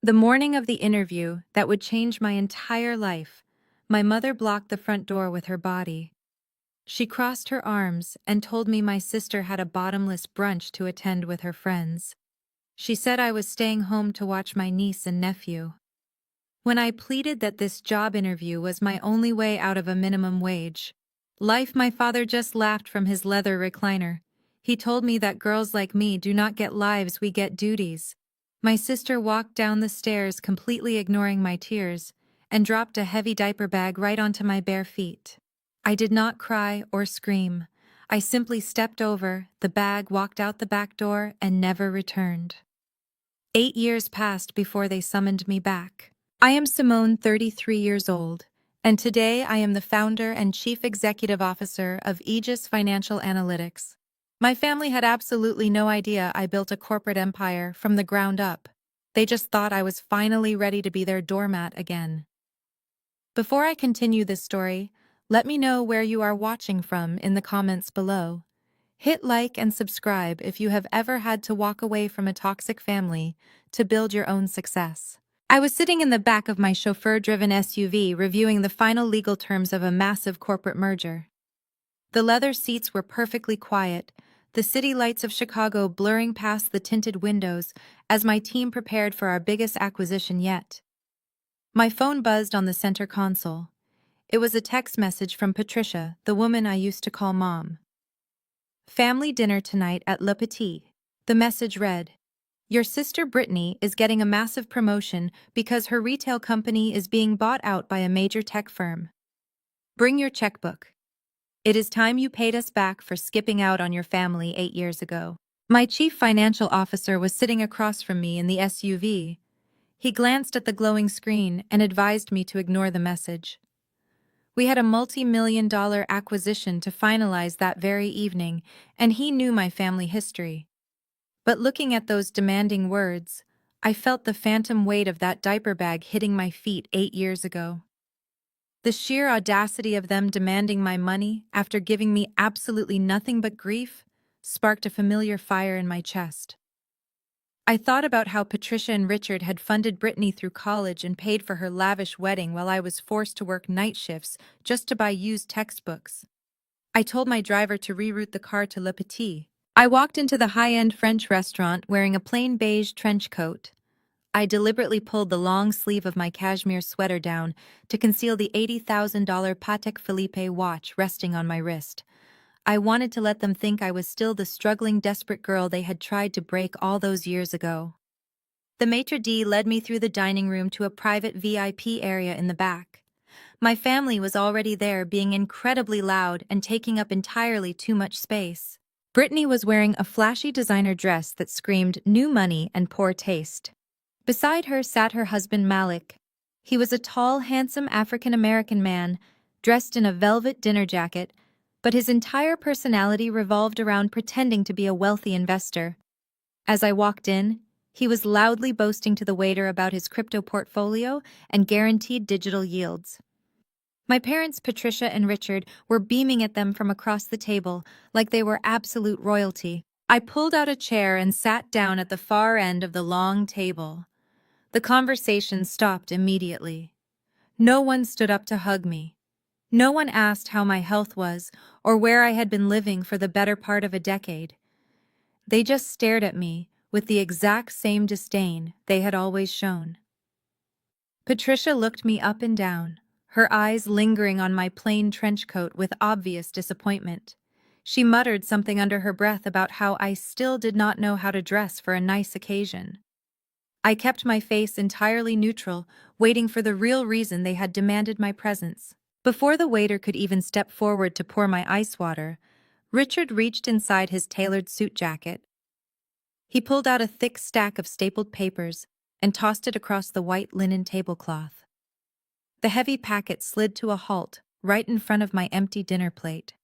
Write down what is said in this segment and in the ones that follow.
The morning of the interview that would change my entire life, my mother blocked the front door with her body. She crossed her arms and told me my sister had a bottomless brunch to attend with her friends. She said I was staying home to watch my niece and nephew. When I pleaded that this job interview was my only way out of a minimum wage life, my father just laughed from his leather recliner. He told me that girls like me do not get lives, we get duties. My sister walked down the stairs, completely ignoring my tears, and dropped a heavy diaper bag right onto my bare feet. I did not cry or scream. I simply stepped over the bag, walked out the back door, and never returned. 8 years passed before they summoned me back. I am Simone, 33 years old, and today I am the founder and chief executive officer of Aegis Financial Analytics. My family had absolutely no idea I built a corporate empire from the ground up. They just thought I was finally ready to be their doormat again. Before I continue this story, let me know where you are watching from in the comments below. Hit like and subscribe if you have ever had to walk away from a toxic family to build your own success. I was sitting in the back of my chauffeur-driven SUV reviewing the final legal terms of a massive corporate merger. The leather seats were perfectly quiet, the city lights of Chicago blurring past the tinted windows as my team prepared for our biggest acquisition yet. My phone buzzed on the center console. It was a text message from Patricia, the woman I used to call Mom. "Family dinner tonight at Le Petit." The message read, "Your sister Brittany is getting a massive promotion because her retail company is being bought out by a major tech firm. Bring your checkbook. It is time you paid us back for skipping out on your family 8 years ago." My chief financial officer was sitting across from me in the SUV. He glanced at the glowing screen and advised me to ignore the message. We had a multi-million-dollar acquisition to finalize that very evening, and he knew my family history. But looking at those demanding words, I felt the phantom weight of that diaper bag hitting my feet 8 years ago. The sheer audacity of them demanding my money after giving me absolutely nothing but grief sparked a familiar fire in my chest. I thought about how Patricia and Richard had funded Brittany through college and paid for her lavish wedding while I was forced to work night shifts just to buy used textbooks. I told my driver to reroute the car to Le Petit. I walked into the high-end French restaurant wearing a plain beige trench coat. I deliberately pulled the long sleeve of my cashmere sweater down to conceal the $80,000 Patek Philippe watch resting on my wrist. I wanted to let them think I was still the struggling, desperate girl they had tried to break all those years ago. The maitre d' led me through the dining room to a private VIP area in the back. My family was already there, being incredibly loud and taking up entirely too much space. Brittany was wearing a flashy designer dress that screamed new money and poor taste. Beside her sat her husband Malik. He was a tall, handsome African-American man, dressed in a velvet dinner jacket, but his entire personality revolved around pretending to be a wealthy investor. As I walked in, he was loudly boasting to the waiter about his crypto portfolio and guaranteed digital yields. My parents, Patricia and Richard, were beaming at them from across the table like they were absolute royalty. I pulled out a chair and sat down at the far end of the long table. The conversation stopped immediately. No one stood up to hug me. No one asked how my health was or where I had been living for the better part of a decade. They just stared at me with the exact same disdain they had always shown. Patricia looked me up and down, her eyes lingering on my plain trench coat with obvious disappointment. She muttered something under her breath about how I still did not know how to dress for a nice occasion. I kept my face entirely neutral, waiting for the real reason they had demanded my presence. Before the waiter could even step forward to pour my ice water, Richard reached inside his tailored suit jacket. He pulled out a thick stack of stapled papers and tossed it across the white linen tablecloth. The heavy packet slid to a halt right in front of my empty dinner plate.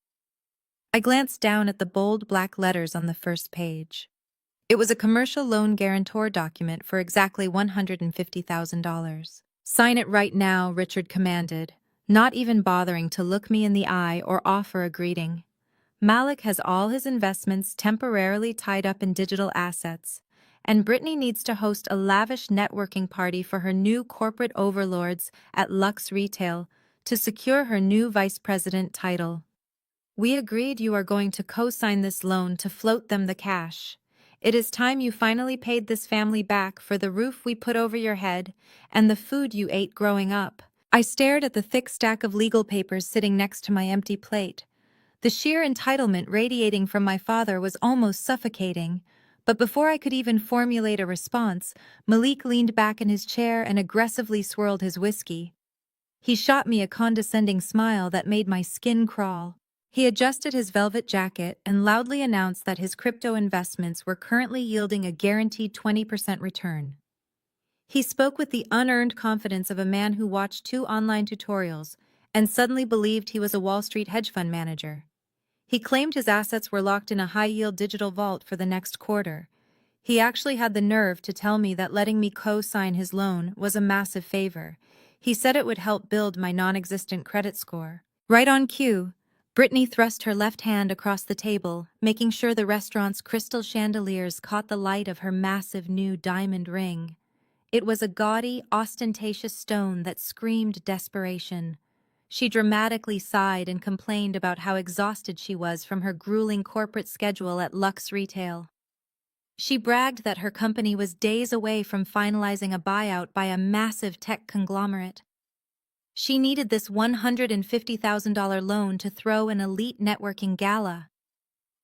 I glanced down at the bold black letters on the first page. It was a commercial loan guarantor document for exactly $150,000. "Sign it right now," Richard commanded, not even bothering to look me in the eye or offer a greeting. "Malik has all his investments temporarily tied up in digital assets, and Brittany needs to host a lavish networking party for her new corporate overlords at Lux Retail to secure her new vice president title. We agreed you are going to co-sign this loan to float them the cash. It is time you finally paid this family back for the roof we put over your head and the food you ate growing up. I stared at the thick stack of legal papers sitting next to my empty plate. The sheer entitlement radiating from my father was almost suffocating, but before I could even formulate a response, Malik leaned back in his chair and aggressively swirled his whiskey. He shot me a condescending smile that made my skin crawl. He adjusted his velvet jacket and loudly announced that his crypto investments were currently yielding a guaranteed 20% return. He spoke with the unearned confidence of a man who watched 2 online tutorials and suddenly believed he was a Wall Street hedge fund manager. He claimed his assets were locked in a high-yield digital vault for the next quarter. He actually had the nerve to tell me that letting me co-sign his loan was a massive favor. He said it would help build my non-existent credit score. Right on cue, Brittany thrust her left hand across the table, making sure the restaurant's crystal chandeliers caught the light of her massive new diamond ring. It was a gaudy, ostentatious stone that screamed desperation. She dramatically sighed and complained about how exhausted she was from her grueling corporate schedule at Lux Retail. She bragged that her company was days away from finalizing a buyout by a massive tech conglomerate. She needed this $150,000 loan to throw an elite networking gala.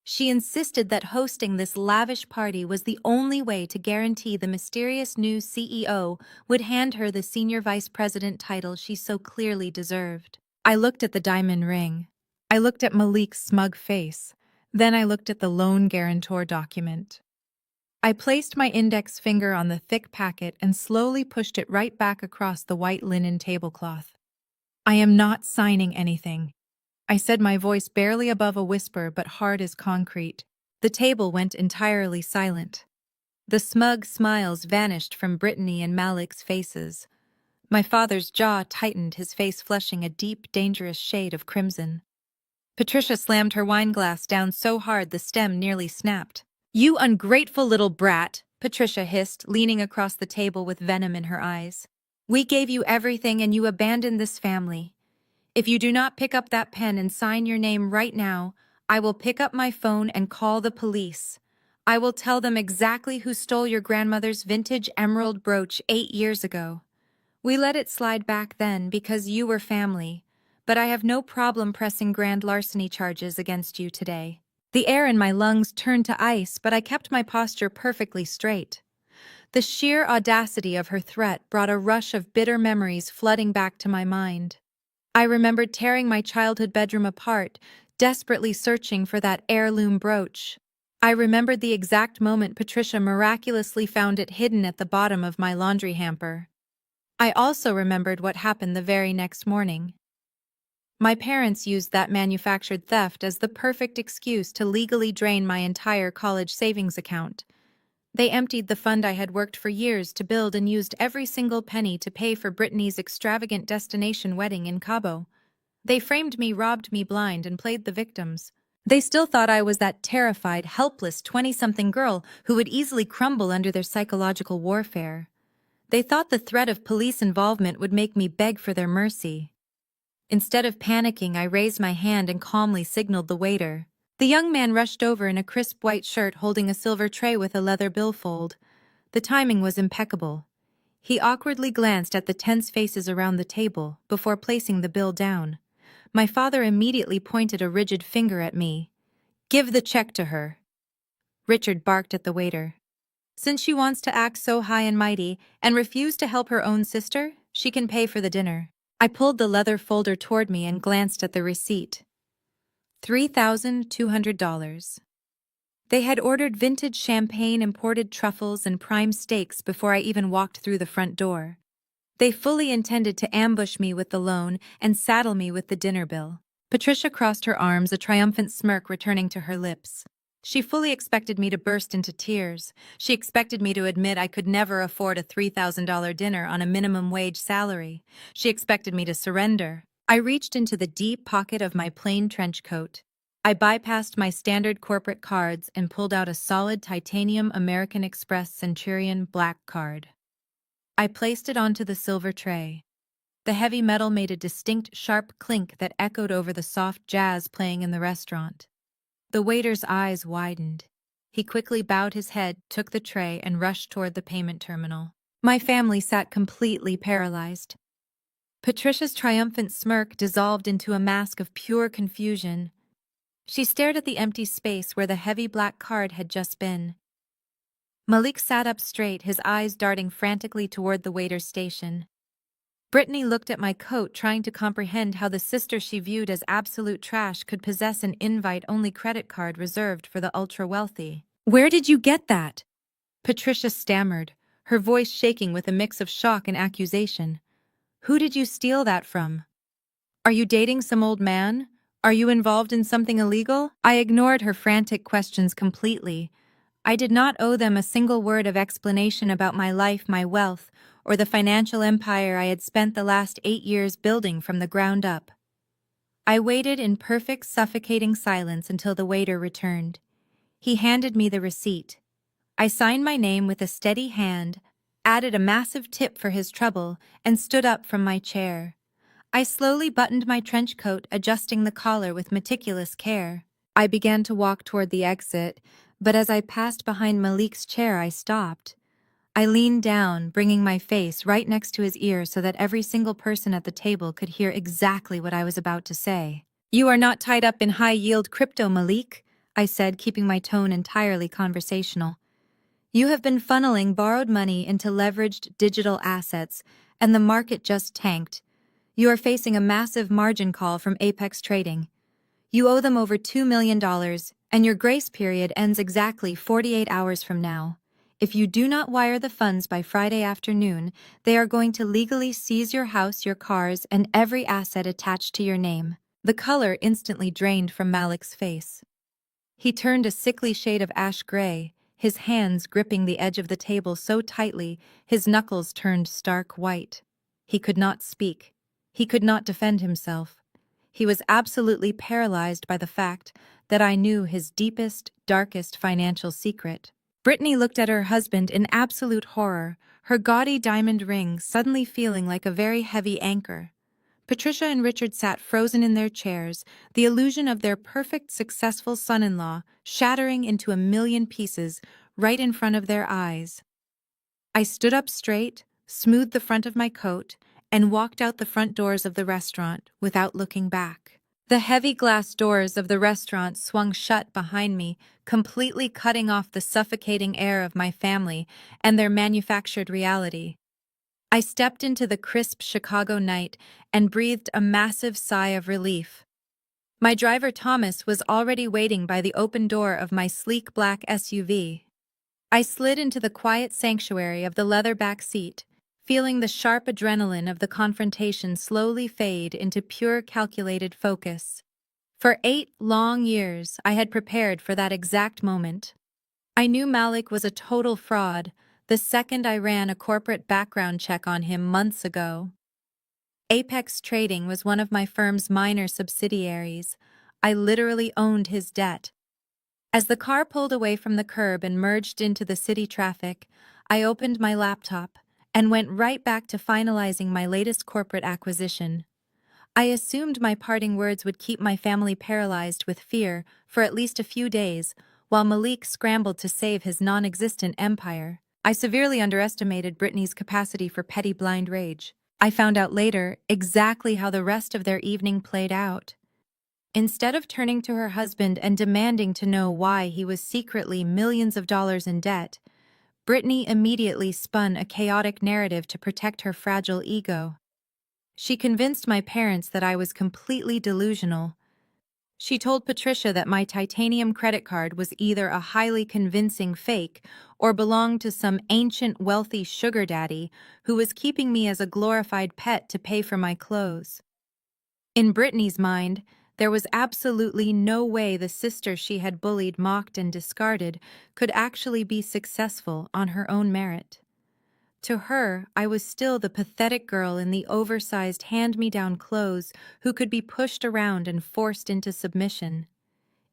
She insisted that hosting this lavish party was the only way to guarantee the mysterious new CEO would hand her the senior vice president title she so clearly deserved. I looked at the diamond ring. I looked at Malik's smug face. Then I looked at the loan guarantor document. I placed my index finger on the thick packet and slowly pushed it right back across the white linen tablecloth. I am not signing anything, I said, my voice barely above a whisper but hard as concrete. The table went entirely silent. The smug smiles vanished from Brittany and Malik's faces. My father's jaw tightened, his face flushing a deep, dangerous shade of crimson. Patricia slammed her wineglass down so hard the stem nearly snapped. "You ungrateful little brat," Patricia hissed, leaning across the table with venom in her eyes. "We gave you everything and you abandoned this family. If you do not pick up that pen and sign your name right now, I will pick up my phone and call the police. I will tell them exactly who stole your grandmother's vintage emerald brooch 8 years ago. We let it slide back then because you were family, but I have no problem pressing grand larceny charges against you today." The air in my lungs turned to ice, but I kept my posture perfectly straight. The sheer audacity of her threat brought a rush of bitter memories flooding back to my mind. I remembered tearing my childhood bedroom apart, desperately searching for that heirloom brooch. I remembered the exact moment Patricia miraculously found it hidden at the bottom of my laundry hamper. I also remembered what happened the very next morning. My parents used that manufactured theft as the perfect excuse to legally drain my entire college savings account. They emptied the fund I had worked for years to build and used every single penny to pay for Brittany's extravagant destination wedding in Cabo. They framed me, robbed me blind, and played the victims. They still thought I was that terrified, helpless 20-something girl who would easily crumble under their psychological warfare. They thought the threat of police involvement would make me beg for their mercy. Instead of panicking, I raised my hand and calmly signaled the waiter. The young man rushed over in a crisp white shirt holding a silver tray with a leather billfold. The timing was impeccable. He awkwardly glanced at the tense faces around the table before placing the bill down. My father immediately pointed a rigid finger at me. "Give the check to her." Richard barked at the waiter. "Since she wants to act so high and mighty and refuse to help her own sister, she can pay for the dinner." I pulled the leather folder toward me and glanced at the receipt. $3,200. They had ordered vintage champagne, imported truffles, and prime steaks before I even walked through the front door. They fully intended to ambush me with the loan and saddle me with the dinner bill. Patricia crossed her arms, a triumphant smirk returning to her lips. She fully expected me to burst into tears. She expected me to admit I could never afford a $3,000 dinner on a minimum wage salary. She expected me to surrender. I reached into the deep pocket of my plain trench coat. I bypassed my standard corporate cards and pulled out a solid titanium American Express Centurion black card. I placed it onto the silver tray. The heavy metal made a distinct sharp clink that echoed over the soft jazz playing in the restaurant. The waiter's eyes widened. He quickly bowed his head, took the tray, and rushed toward the payment terminal. My family sat completely paralyzed. Patricia's triumphant smirk dissolved into a mask of pure confusion. She stared at the empty space where the heavy black card had just been. Malik sat up straight, his eyes darting frantically toward the waiter's station. Brittany looked at my coat, trying to comprehend how the sister she viewed as absolute trash could possess an invite-only credit card reserved for the ultra-wealthy. "Where did you get that?" Patricia stammered, her voice shaking with a mix of shock and accusation. "Who did you steal that from? Are you dating some old man? Are you involved in something illegal?" I ignored her frantic questions completely. I did not owe them a single word of explanation about my life, my wealth, or the financial empire I had spent the last 8 years building from the ground up. I waited in perfect, suffocating silence until the waiter returned. He handed me the receipt. I signed my name with a steady hand, added a massive tip for his trouble, and stood up from my chair. I slowly buttoned my trench coat, adjusting the collar with meticulous care. I began to walk toward the exit, but as I passed behind Malik's chair, I stopped. I leaned down, bringing my face right next to his ear so that every single person at the table could hear exactly what I was about to say. "You are not tied up in high-yield crypto, Malik," I said, keeping my tone entirely conversational. "You have been funneling borrowed money into leveraged digital assets, and the market just tanked. You are facing a massive margin call from Apex Trading. You owe them over $2 million, and your grace period ends exactly 48 hours from now. If you do not wire the funds by Friday afternoon, they are going to legally seize your house, your cars, and every asset attached to your name." The color instantly drained from Malik's face. He turned a sickly shade of ash gray, his hands gripping the edge of the table so tightly his knuckles turned stark white. He could not speak. He could not defend himself. He was absolutely paralyzed by the fact that I knew his deepest, darkest financial secret. Brittany looked at her husband in absolute horror, her gaudy diamond ring suddenly feeling like a very heavy anchor. Patricia and Richard sat frozen in their chairs, the illusion of their perfect, successful son-in-law shattering into a million pieces right in front of their eyes. I stood up straight, smoothed the front of my coat, and walked out the front doors of the restaurant without looking back. The heavy glass doors of the restaurant swung shut behind me, completely cutting off the suffocating air of my family and their manufactured reality. I stepped into the crisp Chicago night and breathed a massive sigh of relief. My driver Thomas was already waiting by the open door of my sleek black SUV. I slid into the quiet sanctuary of the leather back seat, feeling the sharp adrenaline of the confrontation slowly fade into pure calculated focus. For 8 long years, I had prepared for that exact moment. I knew Malik was a total fraud the second I ran a corporate background check on him months ago. Apex Trading was one of my firm's minor subsidiaries. I literally owned his debt. As the car pulled away from the curb and merged into the city traffic, I opened my laptop and went right back to finalizing my latest corporate acquisition. I assumed my parting words would keep my family paralyzed with fear for at least a few days, while Malik scrambled to save his non-existent empire. I severely underestimated Brittany's capacity for petty blind rage. I found out later exactly how the rest of their evening played out. Instead of turning to her husband and demanding to know why he was secretly millions of dollars in debt, Brittany immediately spun a chaotic narrative to protect her fragile ego. She convinced my parents that I was completely delusional. She told Patricia that my titanium credit card was either a highly convincing fake or belonged to some ancient wealthy sugar daddy who was keeping me as a glorified pet to pay for my clothes. In Brittany's mind, there was absolutely no way the sister she had bullied, mocked, and discarded could actually be successful on her own merit. To her, I was still the pathetic girl in the oversized hand-me-down clothes who could be pushed around and forced into submission.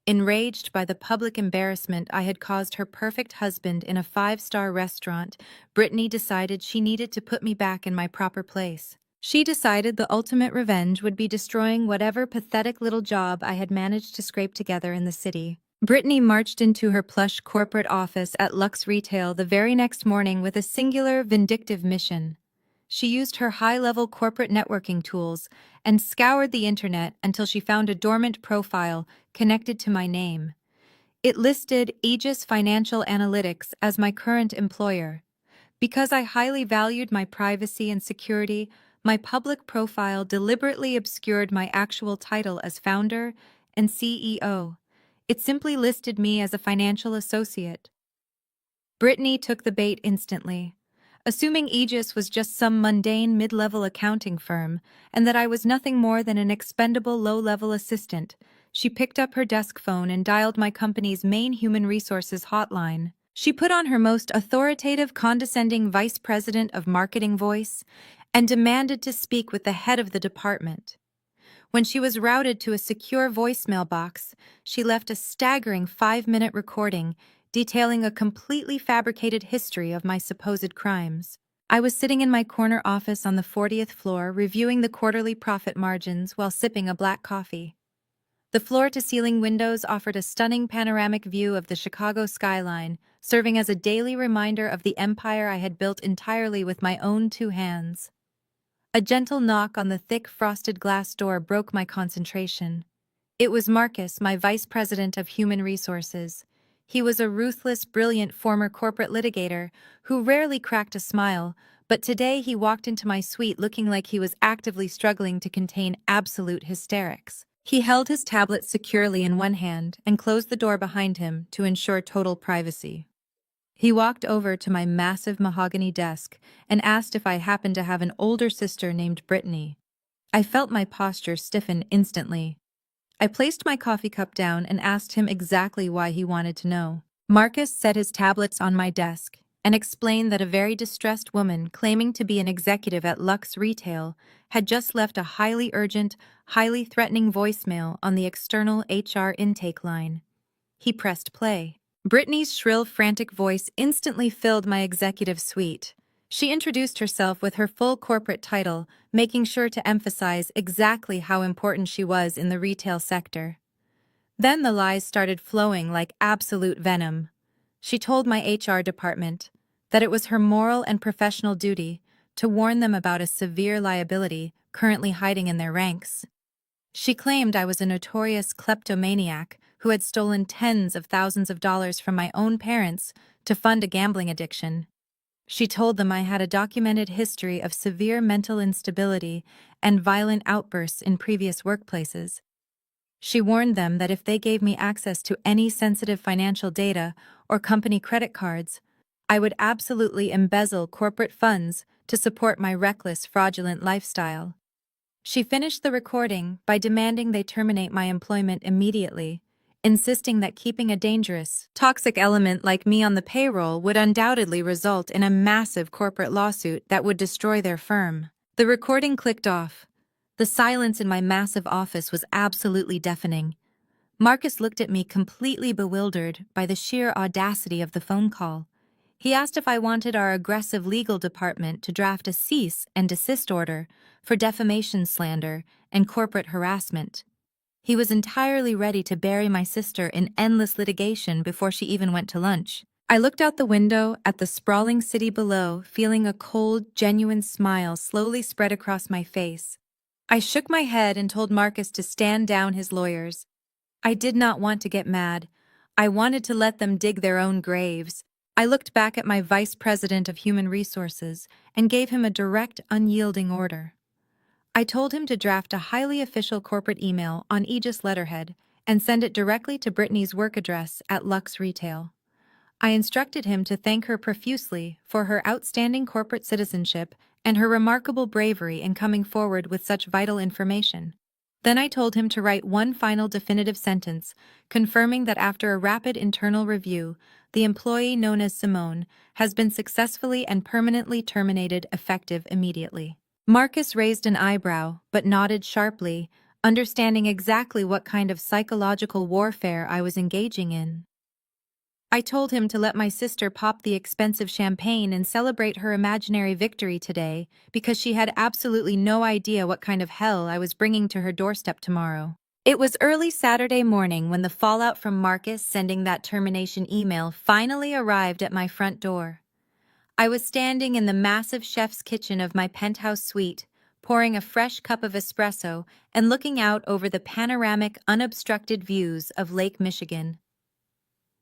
Enraged by the public embarrassment I had caused her perfect husband in a five-star restaurant, Brittany decided she needed to put me back in my proper place. She decided the ultimate revenge would be destroying whatever pathetic little job I had managed to scrape together in the city. Brittany marched into her plush corporate office at Lux Retail the very next morning with a singular, vindictive mission. She used her high-level corporate networking tools and scoured the internet until she found a dormant profile connected to my name. It listed Aegis Financial Analytics as my current employer. Because I highly valued my privacy and security, my public profile deliberately obscured my actual title as founder and CEO. It simply listed me as a financial associate. Brittany took the bait instantly. Assuming Aegis was just some mundane mid-level accounting firm, and that I was nothing more than an expendable low-level assistant, she picked up her desk phone and dialed my company's main human resources hotline. She put on her most authoritative, condescending vice president of marketing voice and demanded to speak with the head of the department. When she was routed to a secure voicemail box, she left a staggering 5-minute recording detailing a completely fabricated history of my supposed crimes. I was sitting in my corner office on the 40th floor reviewing the quarterly profit margins while sipping a black coffee. The floor-to-ceiling windows offered a stunning panoramic view of the Chicago skyline, serving as a daily reminder of the empire I had built entirely with my own two hands. A gentle knock on the thick frosted glass door broke my concentration. It was Marcus, my vice president of human resources. He was a ruthless, brilliant former corporate litigator who rarely cracked a smile, but today he walked into my suite looking like he was actively struggling to contain absolute hysterics. He held his tablet securely in one hand and closed the door behind him to ensure total privacy. He walked over to my massive mahogany desk and asked if I happened to have an older sister named Brittany. I felt my posture stiffen instantly. I placed my coffee cup down and asked him exactly why he wanted to know. Marcus set his tablets on my desk and explained that a very distressed woman claiming to be an executive at Lux Retail had just left a highly urgent, highly threatening voicemail on the external HR intake line. He pressed play. Brittany's shrill, frantic voice instantly filled my executive suite. She introduced herself with her full corporate title, making sure to emphasize exactly how important she was in the retail sector. Then the lies started flowing like absolute venom. She told my HR department that it was her moral and professional duty to warn them about a severe liability currently hiding in their ranks. She claimed I was a notorious kleptomaniac who had stolen tens of thousands of dollars from my own parents to fund a gambling addiction. She told them I had a documented history of severe mental instability and violent outbursts in previous workplaces. She warned them that if they gave me access to any sensitive financial data or company credit cards, I would absolutely embezzle corporate funds to support my reckless, fraudulent lifestyle. She finished the recording by demanding they terminate my employment immediately, insisting that keeping a dangerous, toxic element like me on the payroll would undoubtedly result in a massive corporate lawsuit that would destroy their firm. The recording clicked off. The silence in my massive office was absolutely deafening. Marcus looked at me completely bewildered by the sheer audacity of the phone call. He asked if I wanted our aggressive legal department to draft a cease and desist order for defamation, slander, and corporate harassment. He was entirely ready to bury my sister in endless litigation before she even went to lunch. I looked out the window at the sprawling city below, feeling a cold, genuine smile slowly spread across my face. I shook my head and told Marcus to stand down his lawyers. I did not want to get mad. I wanted to let them dig their own graves. I looked back at my vice president of human resources and gave him a direct, unyielding order. I told him to draft a highly official corporate email on Aegis letterhead and send it directly to Brittany's work address at Lux Retail. I instructed him to thank her profusely for her outstanding corporate citizenship and her remarkable bravery in coming forward with such vital information. Then I told him to write one final definitive sentence, confirming that after a rapid internal review, the employee known as Simone has been successfully and permanently terminated effective immediately. Marcus raised an eyebrow, but nodded sharply, understanding exactly what kind of psychological warfare I was engaging in. I told him to let my sister pop the expensive champagne and celebrate her imaginary victory today because she had absolutely no idea what kind of hell I was bringing to her doorstep tomorrow. It was early Saturday morning when the fallout from Marcus sending that termination email finally arrived at my front door. I was standing in the massive chef's kitchen of my penthouse suite, pouring a fresh cup of espresso and looking out over the panoramic, unobstructed views of Lake Michigan.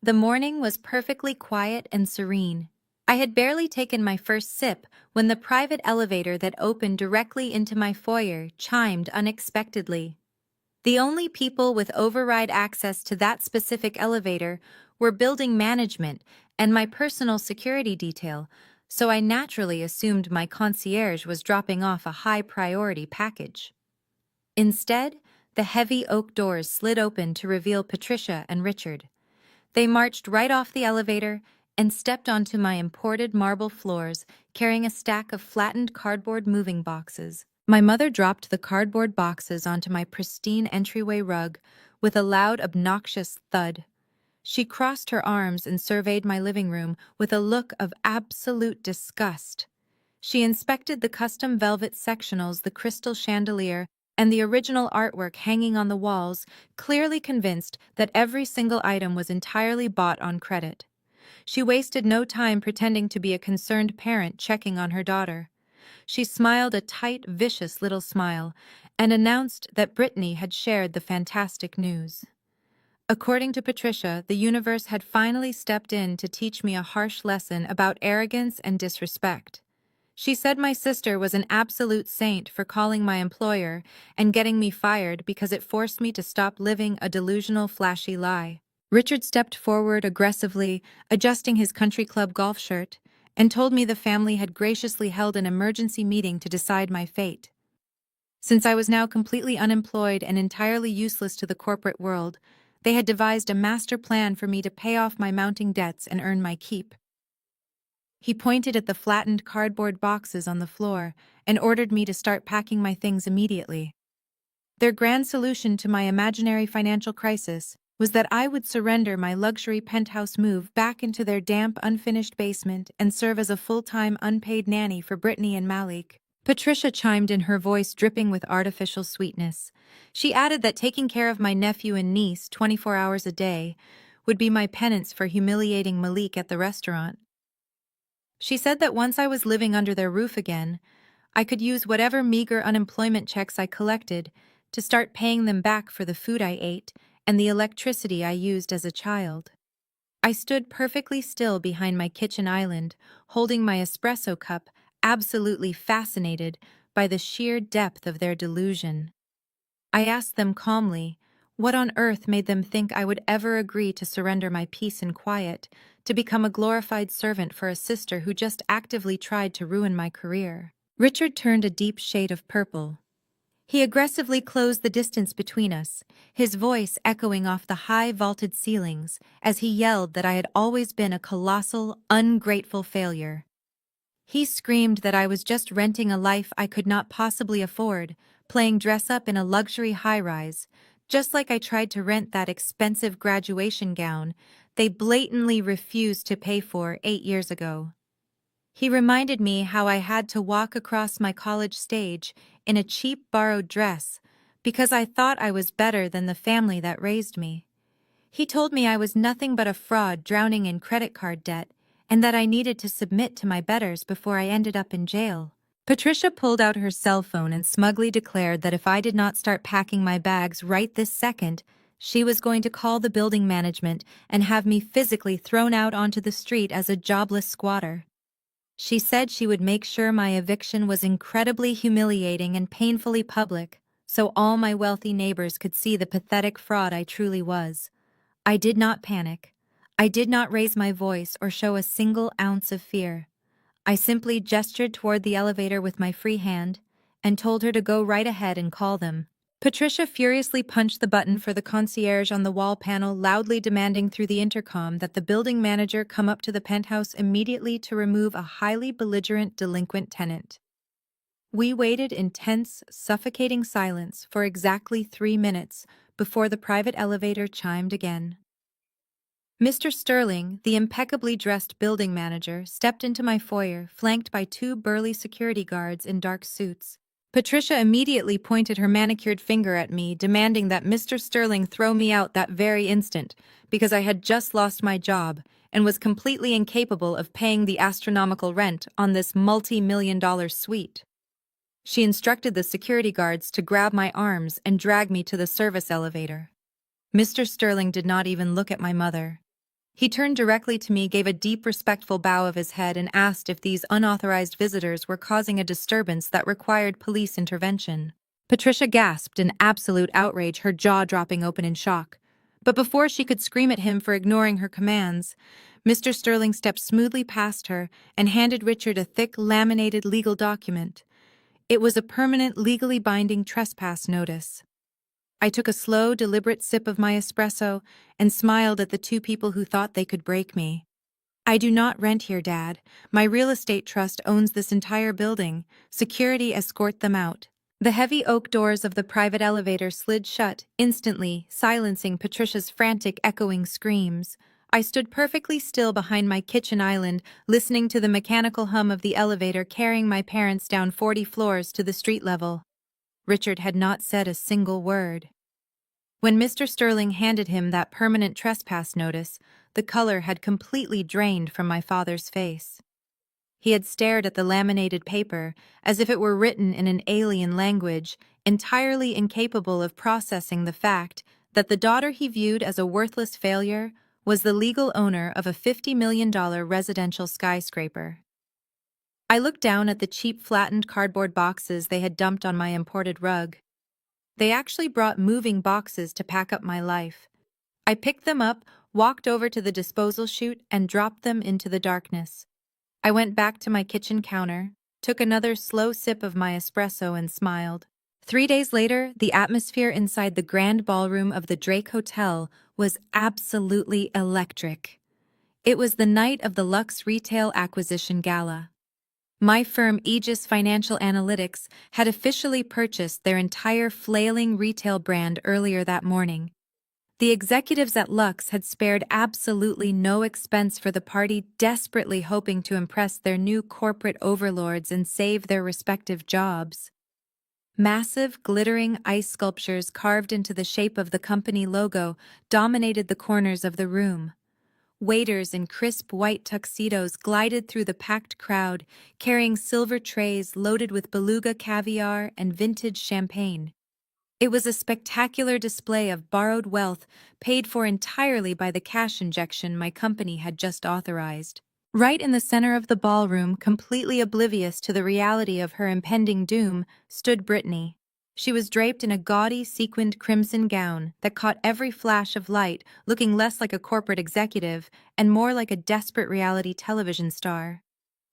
The morning was perfectly quiet and serene. I had barely taken my first sip when the private elevator that opened directly into my foyer chimed unexpectedly. The only people with override access to that specific elevator were building management and my personal security detail, so I naturally assumed my concierge was dropping off a high-priority package. Instead, the heavy oak doors slid open to reveal Patricia and Richard. They marched right off the elevator and stepped onto my imported marble floors, carrying a stack of flattened cardboard moving boxes. My mother dropped the cardboard boxes onto my pristine entryway rug with a loud, obnoxious thud. She crossed her arms and surveyed my living room with a look of absolute disgust. She inspected the custom velvet sectionals, the crystal chandelier, and the original artwork hanging on the walls, clearly convinced that every single item was entirely bought on credit. She wasted no time pretending to be a concerned parent checking on her daughter. She smiled a tight, vicious little smile and announced that Brittany had shared the fantastic news. According to Patricia, the universe had finally stepped in to teach me a harsh lesson about arrogance and disrespect. She said my sister was an absolute saint for calling my employer and getting me fired because it forced me to stop living a delusional, flashy lie. Richard stepped forward aggressively, adjusting his country club golf shirt, and told me the family had graciously held an emergency meeting to decide my fate. Since I was now completely unemployed and entirely useless to the corporate world, they had devised a master plan for me to pay off my mounting debts and earn my keep. He pointed at the flattened cardboard boxes on the floor and ordered me to start packing my things immediately. Their grand solution to my imaginary financial crisis was that I would surrender my luxury penthouse move back into their damp, unfinished basement and serve as a full-time unpaid nanny for Brittany and Malik. Patricia chimed in, her voice dripping with artificial sweetness. She added that taking care of my nephew and niece 24 hours a day would be my penance for humiliating Malik at the restaurant. She said that once I was living under their roof again, I could use whatever meager unemployment checks I collected to start paying them back for the food I ate and the electricity I used as a child. I stood perfectly still behind my kitchen island, holding my espresso cup, absolutely fascinated by the sheer depth of their delusion. I asked them calmly, what on earth made them think I would ever agree to surrender my peace and quiet, to become a glorified servant for a sister who just actively tried to ruin my career? Richard turned a deep shade of purple. He aggressively closed the distance between us, his voice echoing off the high vaulted ceilings as he yelled that I had always been a colossal, ungrateful failure. He screamed that I was just renting a life I could not possibly afford, playing dress-up in a luxury high-rise, just like I tried to rent that expensive graduation gown they blatantly refused to pay for 8 years ago. He reminded me how I had to walk across my college stage in a cheap borrowed dress because I thought I was better than the family that raised me. He told me I was nothing but a fraud drowning in credit card debt and that I needed to submit to my betters before I ended up in jail. Patricia pulled out her cell phone and smugly declared that if I did not start packing my bags right this second, she was going to call the building management and have me physically thrown out onto the street as a jobless squatter. She said she would make sure my eviction was incredibly humiliating and painfully public, so all my wealthy neighbors could see the pathetic fraud I truly was. I did not panic. I did not raise my voice or show a single ounce of fear. I simply gestured toward the elevator with my free hand and told her to go right ahead and call them. Patricia furiously punched the button for the concierge on the wall panel, loudly demanding through the intercom that the building manager come up to the penthouse immediately to remove a highly belligerent delinquent tenant. We waited in tense, suffocating silence for exactly 3 minutes before the private elevator chimed again. Mr. Sterling, the impeccably dressed building manager, stepped into my foyer, flanked by two burly security guards in dark suits. Patricia immediately pointed her manicured finger at me, demanding that Mr. Sterling throw me out that very instant, because I had just lost my job and was completely incapable of paying the astronomical rent on this multi-million-dollar suite. She instructed the security guards to grab my arms and drag me to the service elevator. Mr. Sterling did not even look at my mother. He turned directly to me, gave a deep, respectful bow of his head, and asked if these unauthorized visitors were causing a disturbance that required police intervention. Patricia gasped in absolute outrage, her jaw dropping open in shock. But before she could scream at him for ignoring her commands, Mr. Sterling stepped smoothly past her and handed Richard a thick, laminated legal document. It was a permanent, legally binding trespass notice. I took a slow, deliberate sip of my espresso and smiled at the two people who thought they could break me. I do not rent here, Dad. My real estate trust owns this entire building. Security escort them out. The heavy oak doors of the private elevator slid shut, instantly, silencing Patricia's frantic, echoing screams. I stood perfectly still behind my kitchen island, listening to the mechanical hum of the elevator carrying my parents down 40 floors to the street level. Richard had not said a single word. When Mr. Sterling handed him that permanent trespass notice, the color had completely drained from my father's face. He had stared at the laminated paper as if it were written in an alien language, entirely incapable of processing the fact that the daughter he viewed as a worthless failure was the legal owner of a $50 million residential skyscraper. I looked down at the cheap flattened cardboard boxes they had dumped on my imported rug. They actually brought moving boxes to pack up my life. I picked them up, walked over to the disposal chute, and dropped them into the darkness. I went back to my kitchen counter, took another slow sip of my espresso, and smiled. 3 days later, the atmosphere inside the grand ballroom of the Drake Hotel was absolutely electric. It was the night of the Lux Retail Acquisition Gala. My firm, Aegis Financial Analytics, had officially purchased their entire flailing retail brand earlier that morning. The executives at Lux had spared absolutely no expense for the party, desperately hoping to impress their new corporate overlords and save their respective jobs. Massive, glittering ice sculptures carved into the shape of the company logo dominated the corners of the room. Waiters in crisp white tuxedos glided through the packed crowd, carrying silver trays loaded with beluga caviar and vintage champagne. It was a spectacular display of borrowed wealth paid for entirely by the cash injection my company had just authorized. Right in the center of the ballroom, completely oblivious to the reality of her impending doom, stood Brittany. She was draped in a gaudy, sequined crimson gown that caught every flash of light, looking less like a corporate executive and more like a desperate reality television star.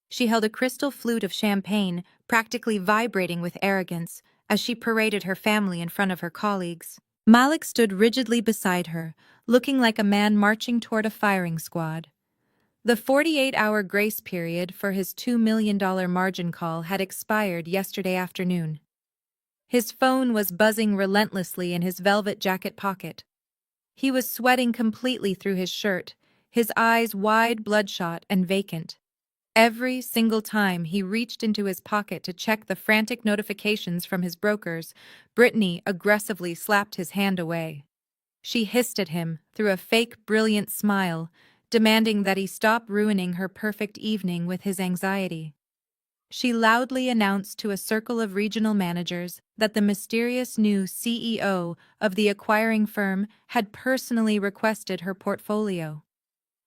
She held a crystal flute of champagne, practically vibrating with arrogance, as she paraded her family in front of her colleagues. Malik stood rigidly beside her, looking like a man marching toward a firing squad. The 48-hour grace period for his $2 million margin call had expired yesterday afternoon. His phone was buzzing relentlessly in his velvet jacket pocket. He was sweating completely through his shirt, his eyes wide, bloodshot, and vacant. Every single time he reached into his pocket to check the frantic notifications from his brokers, Brittany aggressively slapped his hand away. She hissed at him through a fake, brilliant smile, demanding that he stop ruining her perfect evening with his anxiety. She loudly announced to a circle of regional managers that the mysterious new CEO of the acquiring firm had personally requested her portfolio.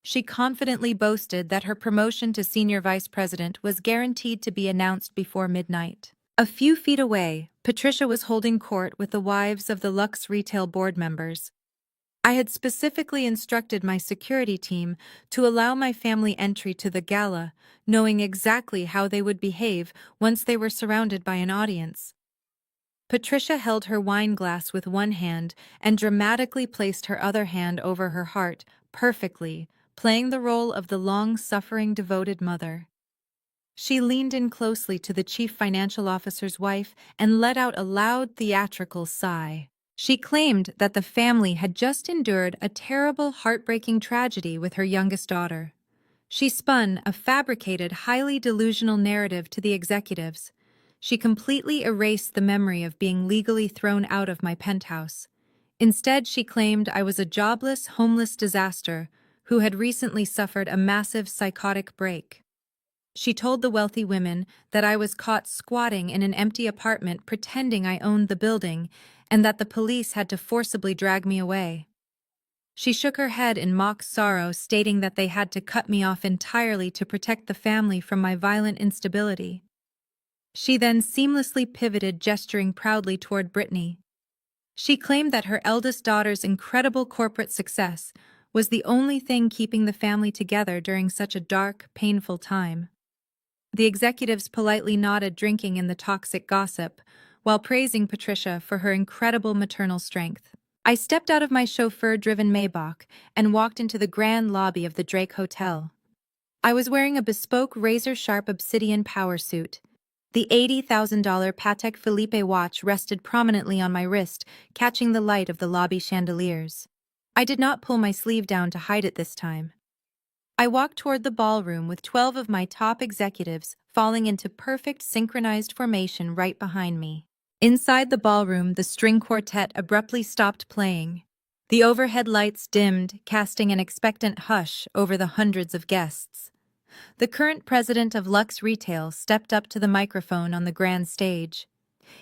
She confidently boasted that her promotion to senior vice president was guaranteed to be announced before midnight. A few feet away, Patricia was holding court with the wives of the Lux Retail board members. I had specifically instructed my security team to allow my family entry to the gala, knowing exactly how they would behave once they were surrounded by an audience. Patricia held her wine glass with one hand and dramatically placed her other hand over her heart, perfectly, playing the role of the long-suffering devoted mother. She leaned in closely to the chief financial officer's wife and let out a loud theatrical sigh. She claimed that the family had just endured a terrible, heartbreaking tragedy with her youngest daughter. She spun a fabricated, highly delusional narrative to the executives. She completely erased the memory of being legally thrown out of my penthouse. Instead, she claimed I was a jobless, homeless disaster who had recently suffered a massive psychotic break. She told the wealthy women that I was caught squatting in an empty apartment pretending I owned the building and that the police had to forcibly drag me away. She shook her head in mock sorrow, stating that they had to cut me off entirely to protect the family from my violent instability. She then seamlessly pivoted, gesturing proudly toward Brittany. She claimed that her eldest daughter's incredible corporate success was the only thing keeping the family together during such a dark, painful time. The executives politely nodded, drinking in the toxic gossip, while praising Patricia for her incredible maternal strength. I stepped out of my chauffeur-driven Maybach and walked into the grand lobby of the Drake Hotel. I was wearing a bespoke razor-sharp obsidian power suit. The $80,000 Patek Philippe watch rested prominently on my wrist, catching the light of the lobby chandeliers. I did not pull my sleeve down to hide it this time. I walked toward the ballroom with 12 of my top executives falling into perfect synchronized formation right behind me. Inside the ballroom, the string quartet abruptly stopped playing. The overhead lights dimmed, casting an expectant hush over the hundreds of guests. The current president of Lux Retail stepped up to the microphone on the grand stage.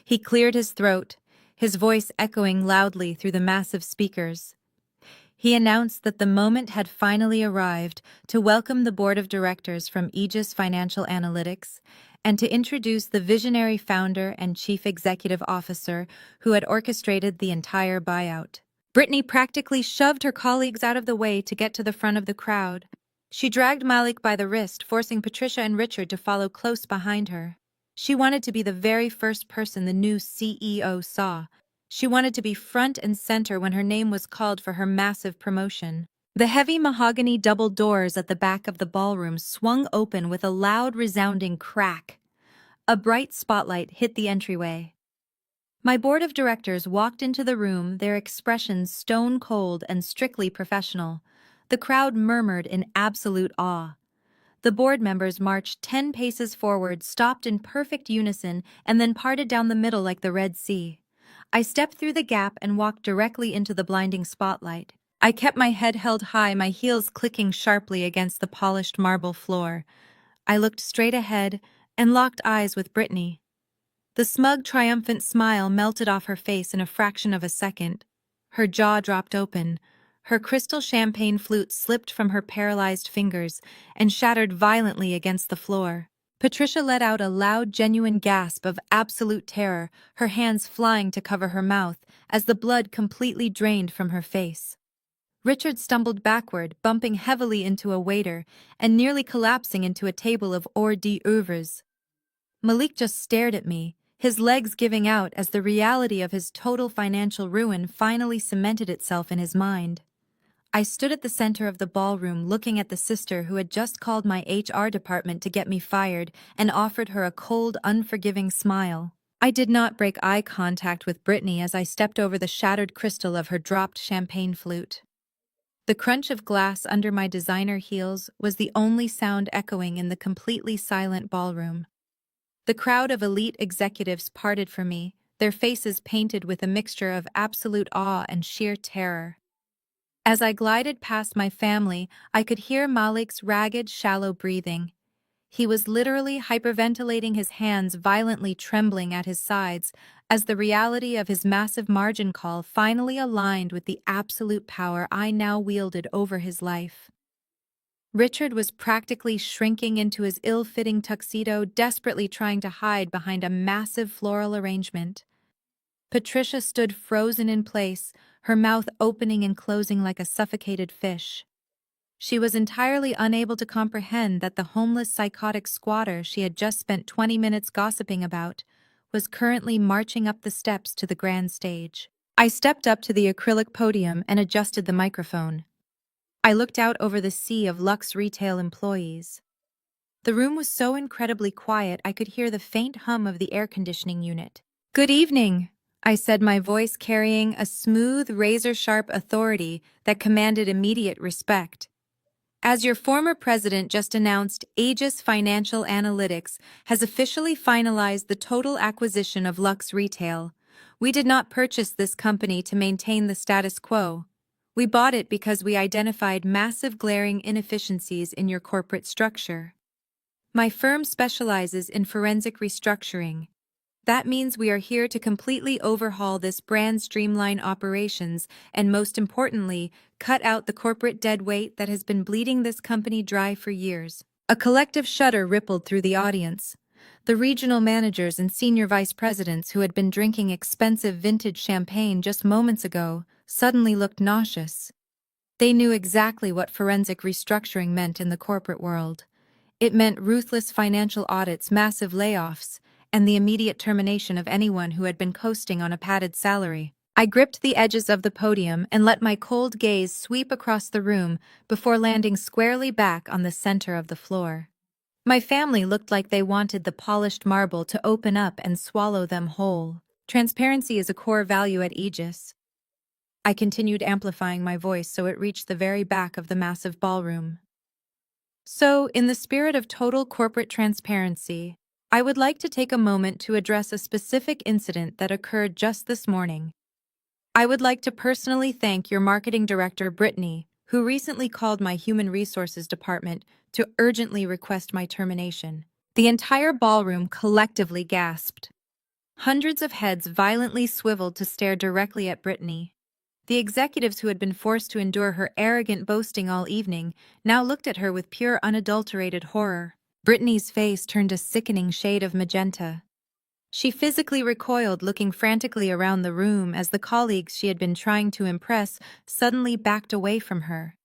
He cleared his throat, his voice echoing loudly through the massive speakers. He announced that the moment had finally arrived to welcome the board of directors from Aegis Financial Analytics and to introduce the visionary founder and chief executive officer who had orchestrated the entire buyout. Brittany practically shoved her colleagues out of the way to get to the front of the crowd. She dragged Malik by the wrist, forcing Patricia and Richard to follow close behind her. She wanted to be the very first person the new CEO saw. She wanted to be front and center when her name was called for her massive promotion. The heavy mahogany double doors at the back of the ballroom swung open with a loud, resounding crack. A bright spotlight hit the entryway. My board of directors walked into the room, their expressions stone cold and strictly professional. The crowd murmured in absolute awe. The board members marched 10 paces forward, stopped in perfect unison, and then parted down the middle like the Red Sea. I stepped through the gap and walked directly into the blinding spotlight. I kept my head held high, my heels clicking sharply against the polished marble floor. I looked straight ahead and locked eyes with Brittany. The smug, triumphant smile melted off her face in a fraction of a second. Her jaw dropped open. Her crystal champagne flute slipped from her paralyzed fingers and shattered violently against the floor. Patricia let out a loud, genuine gasp of absolute terror, her hands flying to cover her mouth as the blood completely drained from her face. Richard stumbled backward, bumping heavily into a waiter and nearly collapsing into a table of hors d'oeuvres. Malik just stared at me, his legs giving out as the reality of his total financial ruin finally cemented itself in his mind. I stood at the center of the ballroom looking at the sister who had just called my HR department to get me fired and offered her a cold, unforgiving smile. I did not break eye contact with Brittany as I stepped over the shattered crystal of her dropped champagne flute. The crunch of glass under my designer heels was the only sound echoing in the completely silent ballroom. The crowd of elite executives parted for me, their faces painted with a mixture of absolute awe and sheer terror. As I glided past my family, I could hear Malik's ragged, shallow breathing. He was literally hyperventilating, his hands violently trembling at his sides as the reality of his massive margin call finally aligned with the absolute power I now wielded over his life. Richard was practically shrinking into his ill-fitting tuxedo, desperately trying to hide behind a massive floral arrangement. Patricia stood frozen in place, her mouth opening and closing like a suffocated fish. She was entirely unable to comprehend that the homeless psychotic squatter she had just spent 20 minutes gossiping about was currently marching up the steps to the grand stage. I stepped up to the acrylic podium and adjusted the microphone. I looked out over the sea of Lux Retail employees. The room was so incredibly quiet I could hear the faint hum of the air conditioning unit. "Good evening," I said, my voice carrying a smooth, razor-sharp authority that commanded immediate respect. As your former president just announced, Aegis Financial Analytics has officially finalized the total acquisition of Lux Retail. We did not purchase this company to maintain the status quo. We bought it because we identified massive glaring inefficiencies in your corporate structure. My firm specializes in forensic restructuring. That means we are here to completely overhaul this brand, streamline operations, and most importantly, cut out the corporate deadweight that has been bleeding this company dry for years. A collective shudder rippled through the audience. The regional managers and senior vice presidents who had been drinking expensive vintage champagne just moments ago suddenly looked nauseous. They knew exactly what forensic restructuring meant in the corporate world. It meant ruthless financial audits, massive layoffs, and the immediate termination of anyone who had been coasting on a padded salary. I gripped the edges of the podium and let my cold gaze sweep across the room before landing squarely back on the center of the floor. My family looked like they wanted the polished marble to open up and swallow them whole. Transparency is a core value at Aegis. I continued amplifying my voice so it reached the very back of the massive ballroom. So, in the spirit of total corporate transparency, I would like to take a moment to address a specific incident that occurred just this morning. I would like to personally thank your marketing director, Brittany, who recently called my human resources department to urgently request my termination. The entire ballroom collectively gasped. Hundreds of heads violently swiveled to stare directly at Brittany. The executives who had been forced to endure her arrogant boasting all evening now looked at her with pure unadulterated horror. Brittany's face turned a sickening shade of magenta. She physically recoiled, looking frantically around the room as the colleagues she had been trying to impress suddenly backed away from her.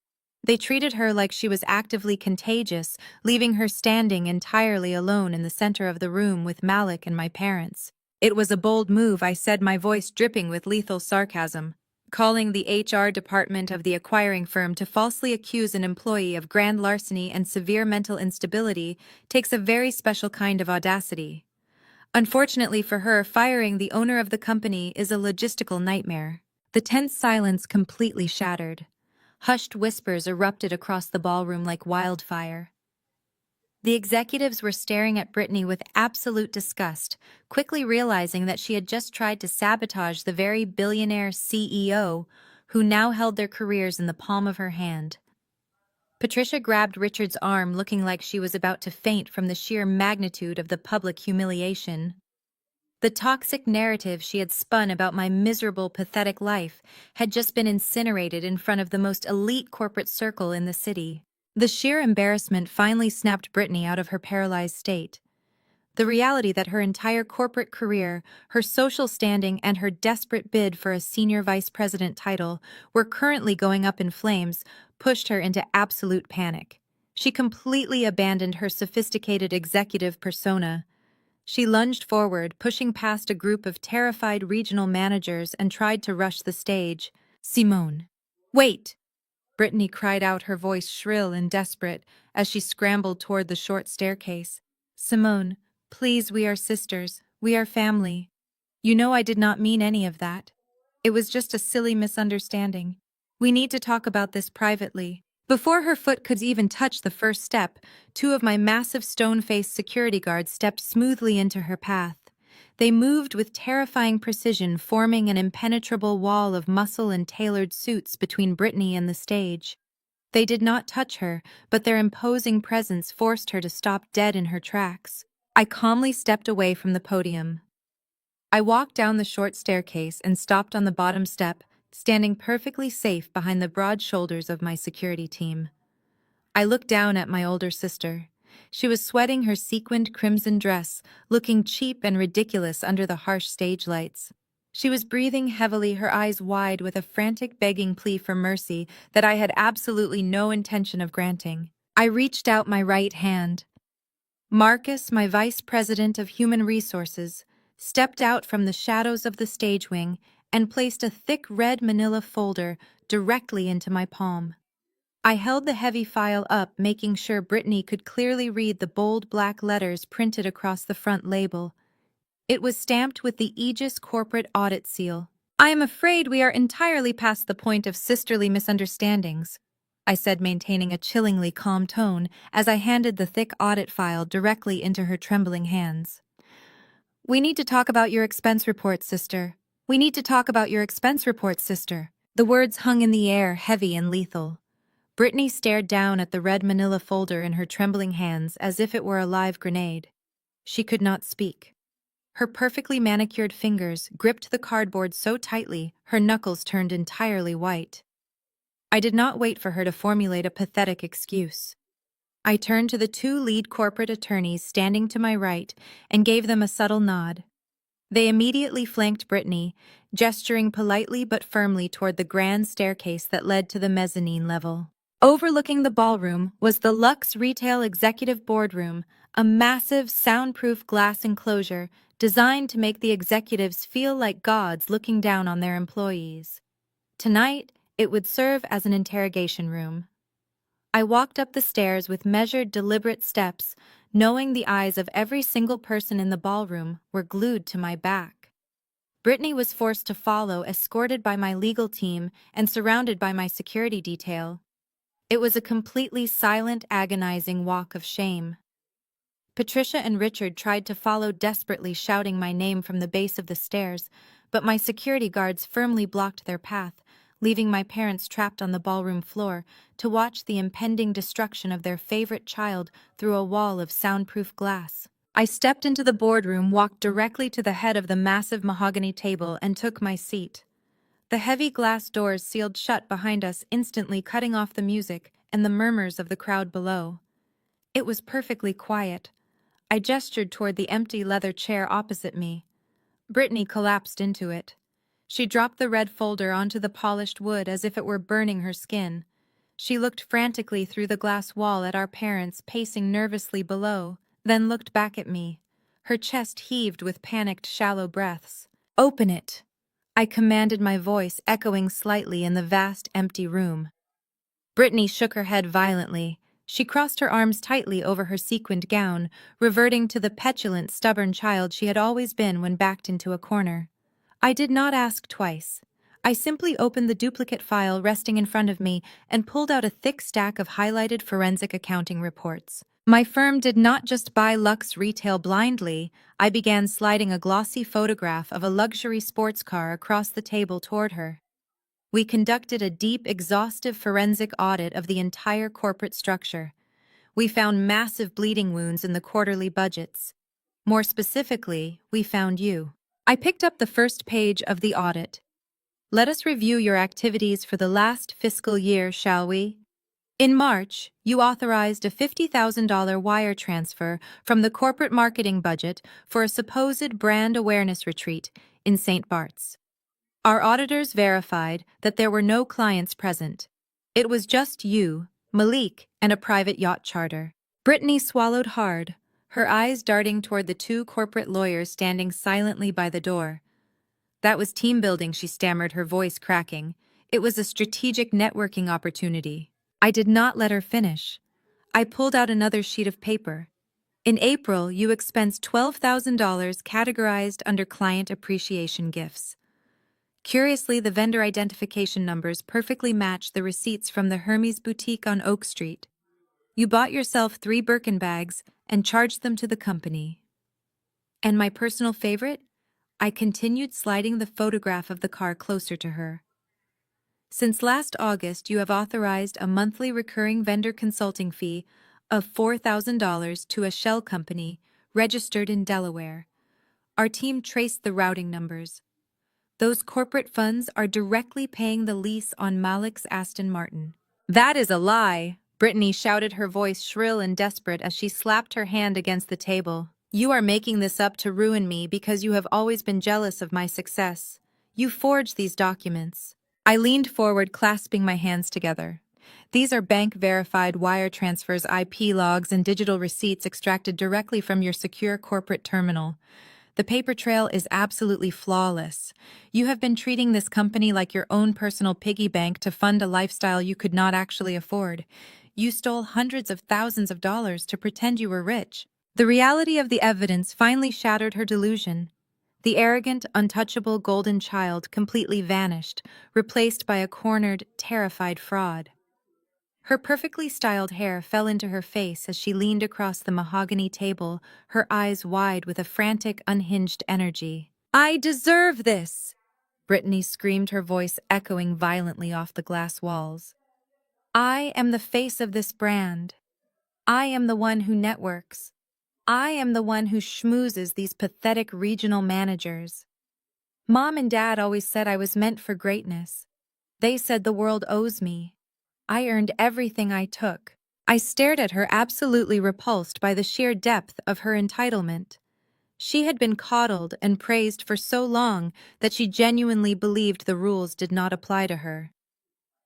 They treated her like she was actively contagious, leaving her standing entirely alone in the center of the room with Malik and my parents. "It was a bold move," I said, my voice dripping with lethal sarcasm. Calling the HR department of the acquiring firm to falsely accuse an employee of grand larceny and severe mental instability takes a very special kind of audacity. Unfortunately for her, firing the owner of the company is a logistical nightmare. The tense silence completely shattered. Hushed whispers erupted across the ballroom like wildfire. The executives were staring at Brittany with absolute disgust, quickly realizing that she had just tried to sabotage the very billionaire CEO who now held their careers in the palm of her hand. Patricia grabbed Richard's arm, looking like she was about to faint from the sheer magnitude of the public humiliation. The toxic narrative she had spun about my miserable, pathetic life had just been incinerated in front of the most elite corporate circle in the city. The sheer embarrassment finally snapped Brittany out of her paralyzed state. The reality that her entire corporate career, her social standing, and her desperate bid for a senior vice president title were currently going up in flames pushed her into absolute panic. She completely abandoned her sophisticated executive persona. She lunged forward, pushing past a group of terrified regional managers and tried to rush the stage. "Simone, wait!" Brittany cried out, her voice shrill and desperate, as she scrambled toward the short staircase. "Simone, please, we are sisters. We are family. You know I did not mean any of that. It was just a silly misunderstanding. We need to talk about this privately." Before her foot could even touch the first step, two of my massive stone-faced security guards stepped smoothly into her path. They moved with terrifying precision, forming an impenetrable wall of muscle and tailored suits between Brittany and the stage. They did not touch her, but their imposing presence forced her to stop dead in her tracks. I calmly stepped away from the podium. I walked down the short staircase and stopped on the bottom step, standing perfectly safe behind the broad shoulders of my security team. I looked down at my older sister. She was sweating her sequined crimson dress, looking cheap and ridiculous under the harsh stage lights. She was breathing heavily, her eyes wide with a frantic begging plea for mercy that I had absolutely no intention of granting. I reached out my right hand. Marcus, my vice president of human resources, stepped out from the shadows of the stage wing and placed a thick red manila folder directly into my palm. I held the heavy file up, making sure Brittany could clearly read the bold black letters printed across the front label. It was stamped with the Aegis corporate audit seal. "I am afraid we are entirely past the point of sisterly misunderstandings," I said, maintaining a chillingly calm tone as I handed the thick audit file directly into her trembling hands. "We need to talk about your expense report, sister. We need to talk about your expense report, sister." The words hung in the air, heavy and lethal. Brittany stared down at the red manila folder in her trembling hands as if it were a live grenade. She could not speak. Her perfectly manicured fingers gripped the cardboard so tightly her knuckles turned entirely white. I did not wait for her to formulate a pathetic excuse. I turned to the two lead corporate attorneys standing to my right and gave them a subtle nod. They immediately flanked Brittany, gesturing politely but firmly toward the grand staircase that led to the mezzanine level. Overlooking the ballroom was the Lux Retail Executive Boardroom, a massive, soundproof glass enclosure designed to make the executives feel like gods looking down on their employees. Tonight, it would serve as an interrogation room. I walked up the stairs with measured, deliberate steps, knowing the eyes of every single person in the ballroom were glued to my back. Brittany was forced to follow, escorted by my legal team and surrounded by my security detail. It was a completely silent, agonizing walk of shame. Patricia and Richard tried to follow desperately, shouting my name from the base of the stairs, but my security guards firmly blocked their path, leaving my parents trapped on the ballroom floor to watch the impending destruction of their favorite child through a wall of soundproof glass. I stepped into the boardroom, walked directly to the head of the massive mahogany table, and took my seat. The heavy glass doors sealed shut behind us, instantly cutting off the music and the murmurs of the crowd below. It was perfectly quiet. I gestured toward the empty leather chair opposite me. Brittany collapsed into it. She dropped the red folder onto the polished wood as if it were burning her skin. She looked frantically through the glass wall at our parents pacing nervously below, then looked back at me. Her chest heaved with panicked, shallow breaths. "Open it," I commanded, my voice echoing slightly in the vast, empty room. Brittany shook her head violently. She crossed her arms tightly over her sequined gown, reverting to the petulant, stubborn child she had always been when backed into a corner. I did not ask twice. I simply opened the duplicate file resting in front of me and pulled out a thick stack of highlighted forensic accounting reports. My firm did not just buy Lux Retail blindly. I began sliding a glossy photograph of a luxury sports car across the table toward her. We conducted a deep, exhaustive forensic audit of the entire corporate structure. We found massive bleeding wounds in the quarterly budgets. More specifically, we found you. I picked up the first page of the audit. "Let us review your activities for the last fiscal year, shall we?" In March, you authorized a $50,000 wire transfer from the corporate marketing budget for a supposed brand awareness retreat in St. Bart's. Our auditors verified that there were no clients present. It was just you, Malik, and a private yacht charter. Brittany swallowed hard, her eyes darting toward the two corporate lawyers standing silently by the door. "That was team building," she stammered, her voice cracking. "It was a strategic networking opportunity." I did not let her finish. I pulled out another sheet of paper. "In April, you expensed $12,000 categorized under client appreciation gifts. Curiously, the vendor identification numbers perfectly match the receipts from the Hermes boutique on Oak Street. You bought yourself 3 Birkin bags and charged them to the company." And my personal favorite? I continued, sliding the photograph of the car closer to her. "Since last August, you have authorized a monthly recurring vendor consulting fee of $4,000 to a shell company registered in Delaware. Our team traced the routing numbers. Those corporate funds are directly paying the lease on Malik's Aston Martin." "That is a lie!" Brittany shouted, her voice shrill and desperate as she slapped her hand against the table. "You are making this up to ruin me because you have always been jealous of my success. You forged these documents." I leaned forward, clasping my hands together. "These are bank-verified wire transfers, IP logs, and digital receipts extracted directly from your secure corporate terminal. The paper trail is absolutely flawless. You have been treating this company like your own personal piggy bank to fund a lifestyle you could not actually afford. You stole hundreds of thousands of dollars to pretend you were rich. The reality of the evidence finally shattered her delusion. The arrogant, untouchable golden child completely vanished, replaced by a cornered, terrified fraud. Her perfectly styled hair fell into her face as she leaned across the mahogany table, her eyes wide with a frantic, unhinged energy. "I deserve this!" Brittany screamed, her voice echoing violently off the glass walls. "I am the face of this brand. I am the one who networks. I am the one who schmoozes these pathetic regional managers. Mom and Dad always said I was meant for greatness. They said the world owes me. I earned everything I took." I stared at her, absolutely repulsed by the sheer depth of her entitlement. She had been coddled and praised for so long that she genuinely believed the rules did not apply to her.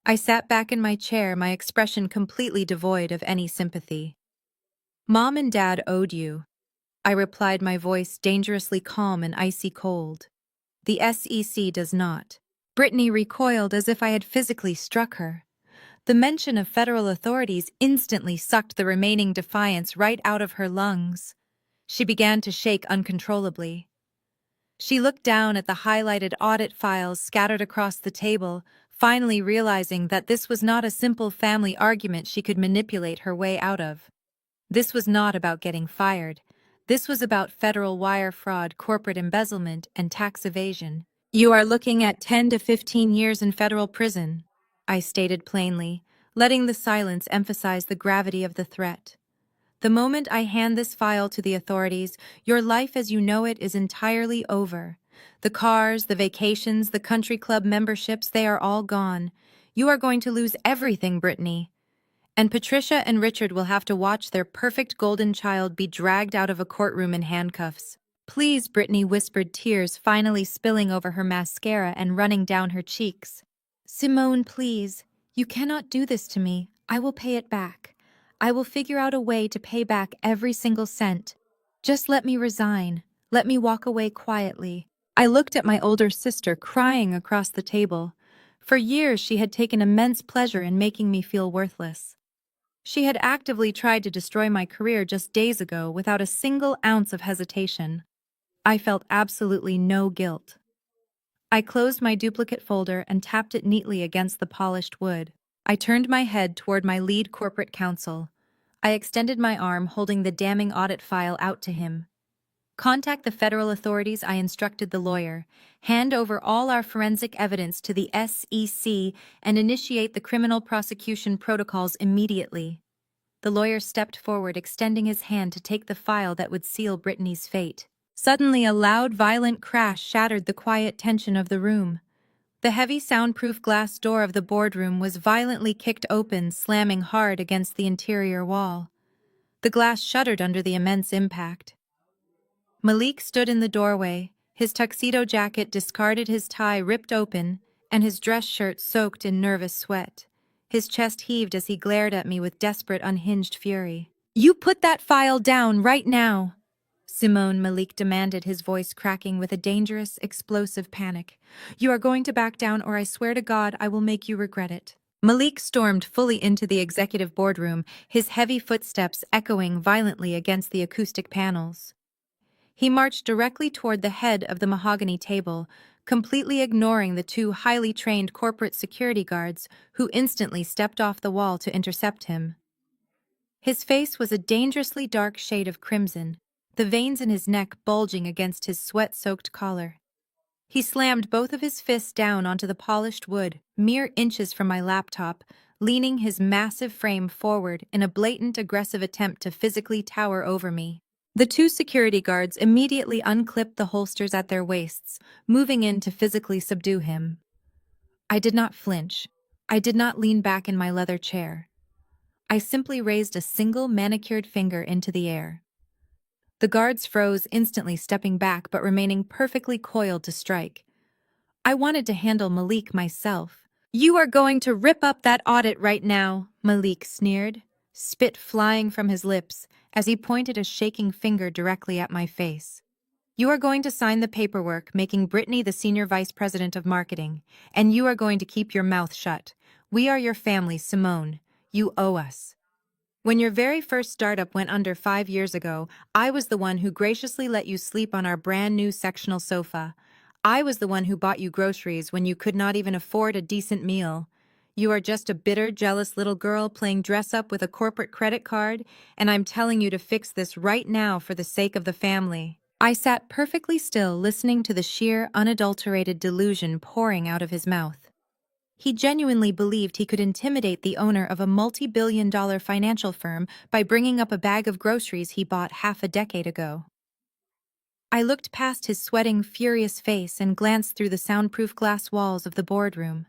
I sat back in my chair, my expression completely devoid of any sympathy. "Mom and Dad owed you," I replied, my voice dangerously calm and icy cold. "The SEC does not." Brittany recoiled as if I had physically struck her. The mention of federal authorities instantly sucked the remaining defiance right out of her lungs. She began to shake uncontrollably. She looked down at the highlighted audit files scattered across the table, finally realizing that this was not a simple family argument she could manipulate her way out of. This was not about getting fired. This was about federal wire fraud, corporate embezzlement, and tax evasion. "You are looking at 10 to 15 years in federal prison," I stated plainly, letting the silence emphasize the gravity of the threat. "The moment I hand this file to the authorities, your life as you know it is entirely over. The cars, the vacations, the country club memberships, they are all gone. You are going to lose everything, Brittany. And Patricia and Richard will have to watch their perfect golden child be dragged out of a courtroom in handcuffs." "Please," Brittany whispered, tears finally spilling over her mascara and running down her cheeks. "Simone, please. You cannot do this to me. I will pay it back. I will figure out a way to pay back every single cent. Just let me resign. Let me walk away quietly." I looked at my older sister crying across the table. For years she had taken immense pleasure in making me feel worthless. She had actively tried to destroy my career just days ago without a single ounce of hesitation. I felt absolutely no guilt. I closed my duplicate folder and tapped it neatly against the polished wood. I turned my head toward my lead corporate counsel. I extended my arm, holding the damning audit file out to him. "Contact the federal authorities," I instructed the lawyer. "Hand over all our forensic evidence to the SEC and initiate the criminal prosecution protocols immediately." The lawyer stepped forward, extending his hand to take the file that would seal Brittany's fate. Suddenly, a loud, violent crash shattered the quiet tension of the room. The heavy, soundproof glass door of the boardroom was violently kicked open, slamming hard against the interior wall. The glass shuddered under the immense impact. Malik stood in the doorway, his tuxedo jacket discarded, his tie ripped open, and his dress shirt soaked in nervous sweat. His chest heaved as he glared at me with desperate, unhinged fury. "You put that file down right now!" Simone, Malik demanded, his voice cracking with a dangerous, explosive panic. "You are going to back down, or I swear to God I will make you regret it." Malik stormed fully into the executive boardroom, his heavy footsteps echoing violently against the acoustic panels. He marched directly toward the head of the mahogany table, completely ignoring the two highly trained corporate security guards who instantly stepped off the wall to intercept him. His face was a dangerously dark shade of crimson, the veins in his neck bulging against his sweat-soaked collar. He slammed both of his fists down onto the polished wood, mere inches from my laptop, leaning his massive frame forward in a blatant, aggressive attempt to physically tower over me. The two security guards immediately unclipped the holsters at their waists, moving in to physically subdue him. I did not flinch. I did not lean back in my leather chair. I simply raised a single manicured finger into the air. The guards froze, instantly stepping back but remaining perfectly coiled to strike. I wanted to handle Malik myself. "You are going to rip up that audit right now," Malik sneered, spit flying from his lips as he pointed a shaking finger directly at my face. You are going to sign the paperwork making Brittany the senior vice president of marketing, and you are going to keep your mouth shut. We are your family, Simone. You owe us. When your very first startup went under 5 years ago, I was the one who graciously let you sleep on our brand new sectional sofa. I was the one who bought you groceries when you could not even afford a decent meal. You are just a bitter, jealous little girl playing dress-up with a corporate credit card, and I'm telling you to fix this right now for the sake of the family. I sat perfectly still, listening to the sheer, unadulterated delusion pouring out of his mouth. He genuinely believed he could intimidate the owner of a multi-billion-dollar financial firm by bringing up a bag of groceries he bought half a decade ago. I looked past his sweating, furious face and glanced through the soundproof glass walls of the boardroom.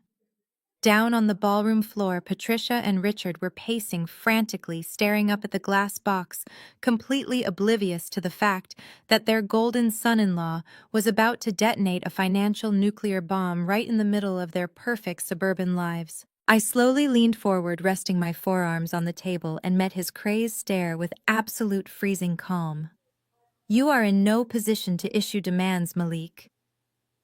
Down on the ballroom floor, Patricia and Richard were pacing frantically, staring up at the glass box, completely oblivious to the fact that their golden son-in-law was about to detonate a financial nuclear bomb right in the middle of their perfect suburban lives. I slowly leaned forward, resting my forearms on the table, and met his crazed stare with absolute freezing calm. You are in no position to issue demands, Malik.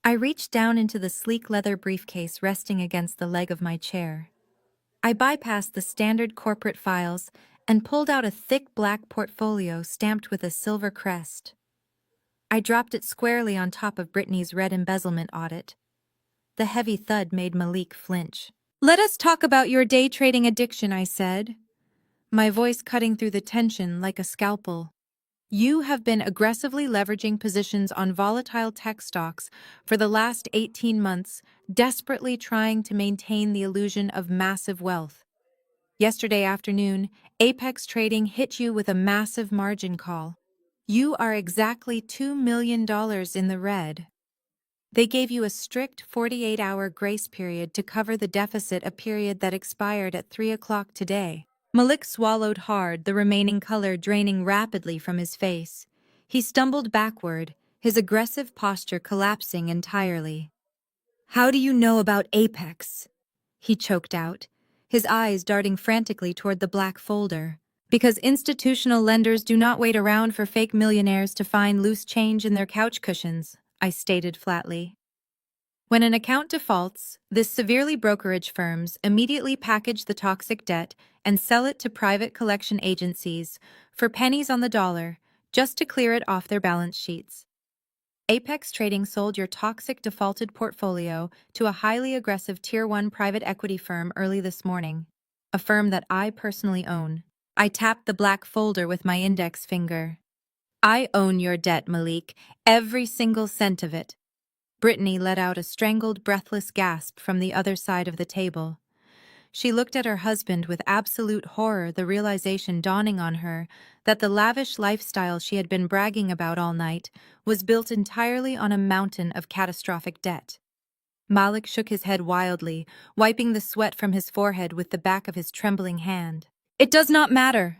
I reached down into the sleek leather briefcase resting against the leg of my chair. I bypassed the standard corporate files and pulled out a thick black portfolio stamped with a silver crest. I dropped it squarely on top of Brittany's red embezzlement audit. The heavy thud made Malik flinch. "Let us talk about your day trading addiction," I said, my voice cutting through the tension like a scalpel. You have been aggressively leveraging positions on volatile tech stocks for the last 18 months, desperately trying to maintain the illusion of massive wealth. Yesterday afternoon, Apex Trading hit you with a massive margin call. You are exactly $2 million in the red. They gave you a strict 48-hour grace period to cover the deficit, a period that expired at 3 o'clock today. Malik swallowed hard, the remaining color draining rapidly from his face. He stumbled backward, his aggressive posture collapsing entirely. "How do you know about Apex?" he choked out, his eyes darting frantically toward the black folder. "Because institutional lenders do not wait around for fake millionaires to find loose change in their couch cushions," I stated flatly. When an account defaults, this severely brokerage firms immediately package the toxic debt and sell it to private collection agencies for pennies on the dollar, just to clear it off their balance sheets. Apex Trading sold your toxic defaulted portfolio to a highly aggressive Tier 1 private equity firm early this morning, a firm that I personally own. I tapped the black folder with my index finger. "I own your debt, Malik, every single cent of it." Brittany let out a strangled, breathless gasp from the other side of the table. She looked at her husband with absolute horror, the realization dawning on her that the lavish lifestyle she had been bragging about all night was built entirely on a mountain of catastrophic debt. Malik shook his head wildly, wiping the sweat from his forehead with the back of his trembling hand. "It does not matter,"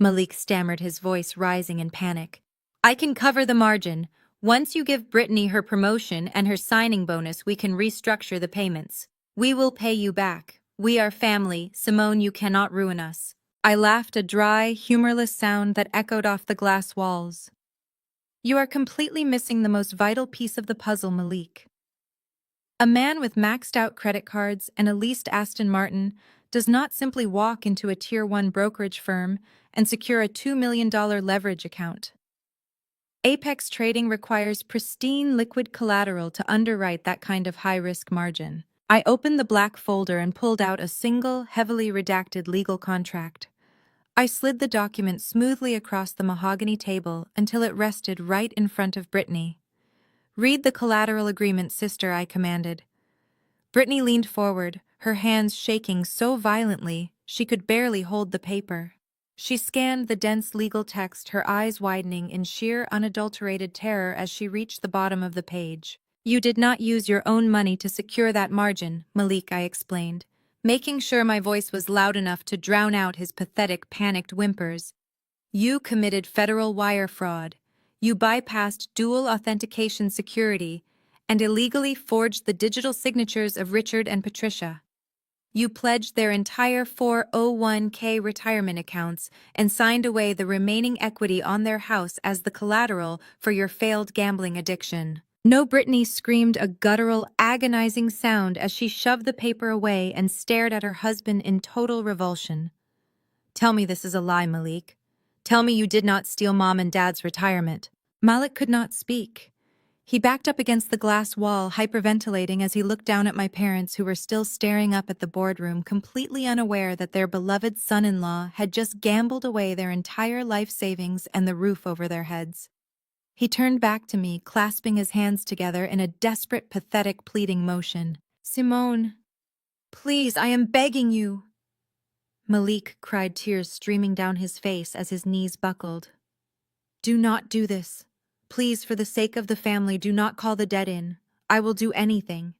Malik stammered, his voice rising in panic. "I can cover the margin. Once you give Brittany her promotion and her signing bonus, we can restructure the payments. We will pay you back. We are family. Simone, you cannot ruin us." I laughed, a dry, humorless sound that echoed off the glass walls. "You are completely missing the most vital piece of the puzzle, Malik. A man with maxed-out credit cards and a leased Aston Martin does not simply walk into a Tier 1 brokerage firm and secure a $2 million leverage account. Apex Trading requires pristine liquid collateral to underwrite that kind of high-risk margin. I opened the black folder and pulled out a single, heavily redacted legal contract. I slid the document smoothly across the mahogany table until it rested right in front of Brittany. "Read the collateral agreement, sister," I commanded. Brittany leaned forward, her hands shaking so violently she could barely hold the paper. She scanned the dense legal text, her eyes widening in sheer, unadulterated terror as she reached the bottom of the page. "You did not use your own money to secure that margin, Malik," I explained, making sure my voice was loud enough to drown out his pathetic, panicked whimpers. "You committed federal wire fraud. You bypassed dual authentication security and illegally forged the digital signatures of Richard and Patricia." You pledged their entire 401k retirement accounts and signed away the remaining equity on their house as the collateral for your failed gambling addiction. No, Brittany screamed a guttural, agonizing sound as she shoved the paper away and stared at her husband in total revulsion. Tell me this is a lie, Malik. Tell me you did not steal Mom and Dad's retirement. Malik could not speak. He backed up against the glass wall, hyperventilating as he looked down at my parents who were still staring up at the boardroom, completely unaware that their beloved son-in-law had just gambled away their entire life savings and the roof over their heads. He turned back to me, clasping his hands together in a desperate, pathetic, pleading motion. Simone, please, I am begging you. Malik cried, tears streaming down his face as his knees buckled. Do not do this. Please, for the sake of the family, do not call the dead in. I will do anything.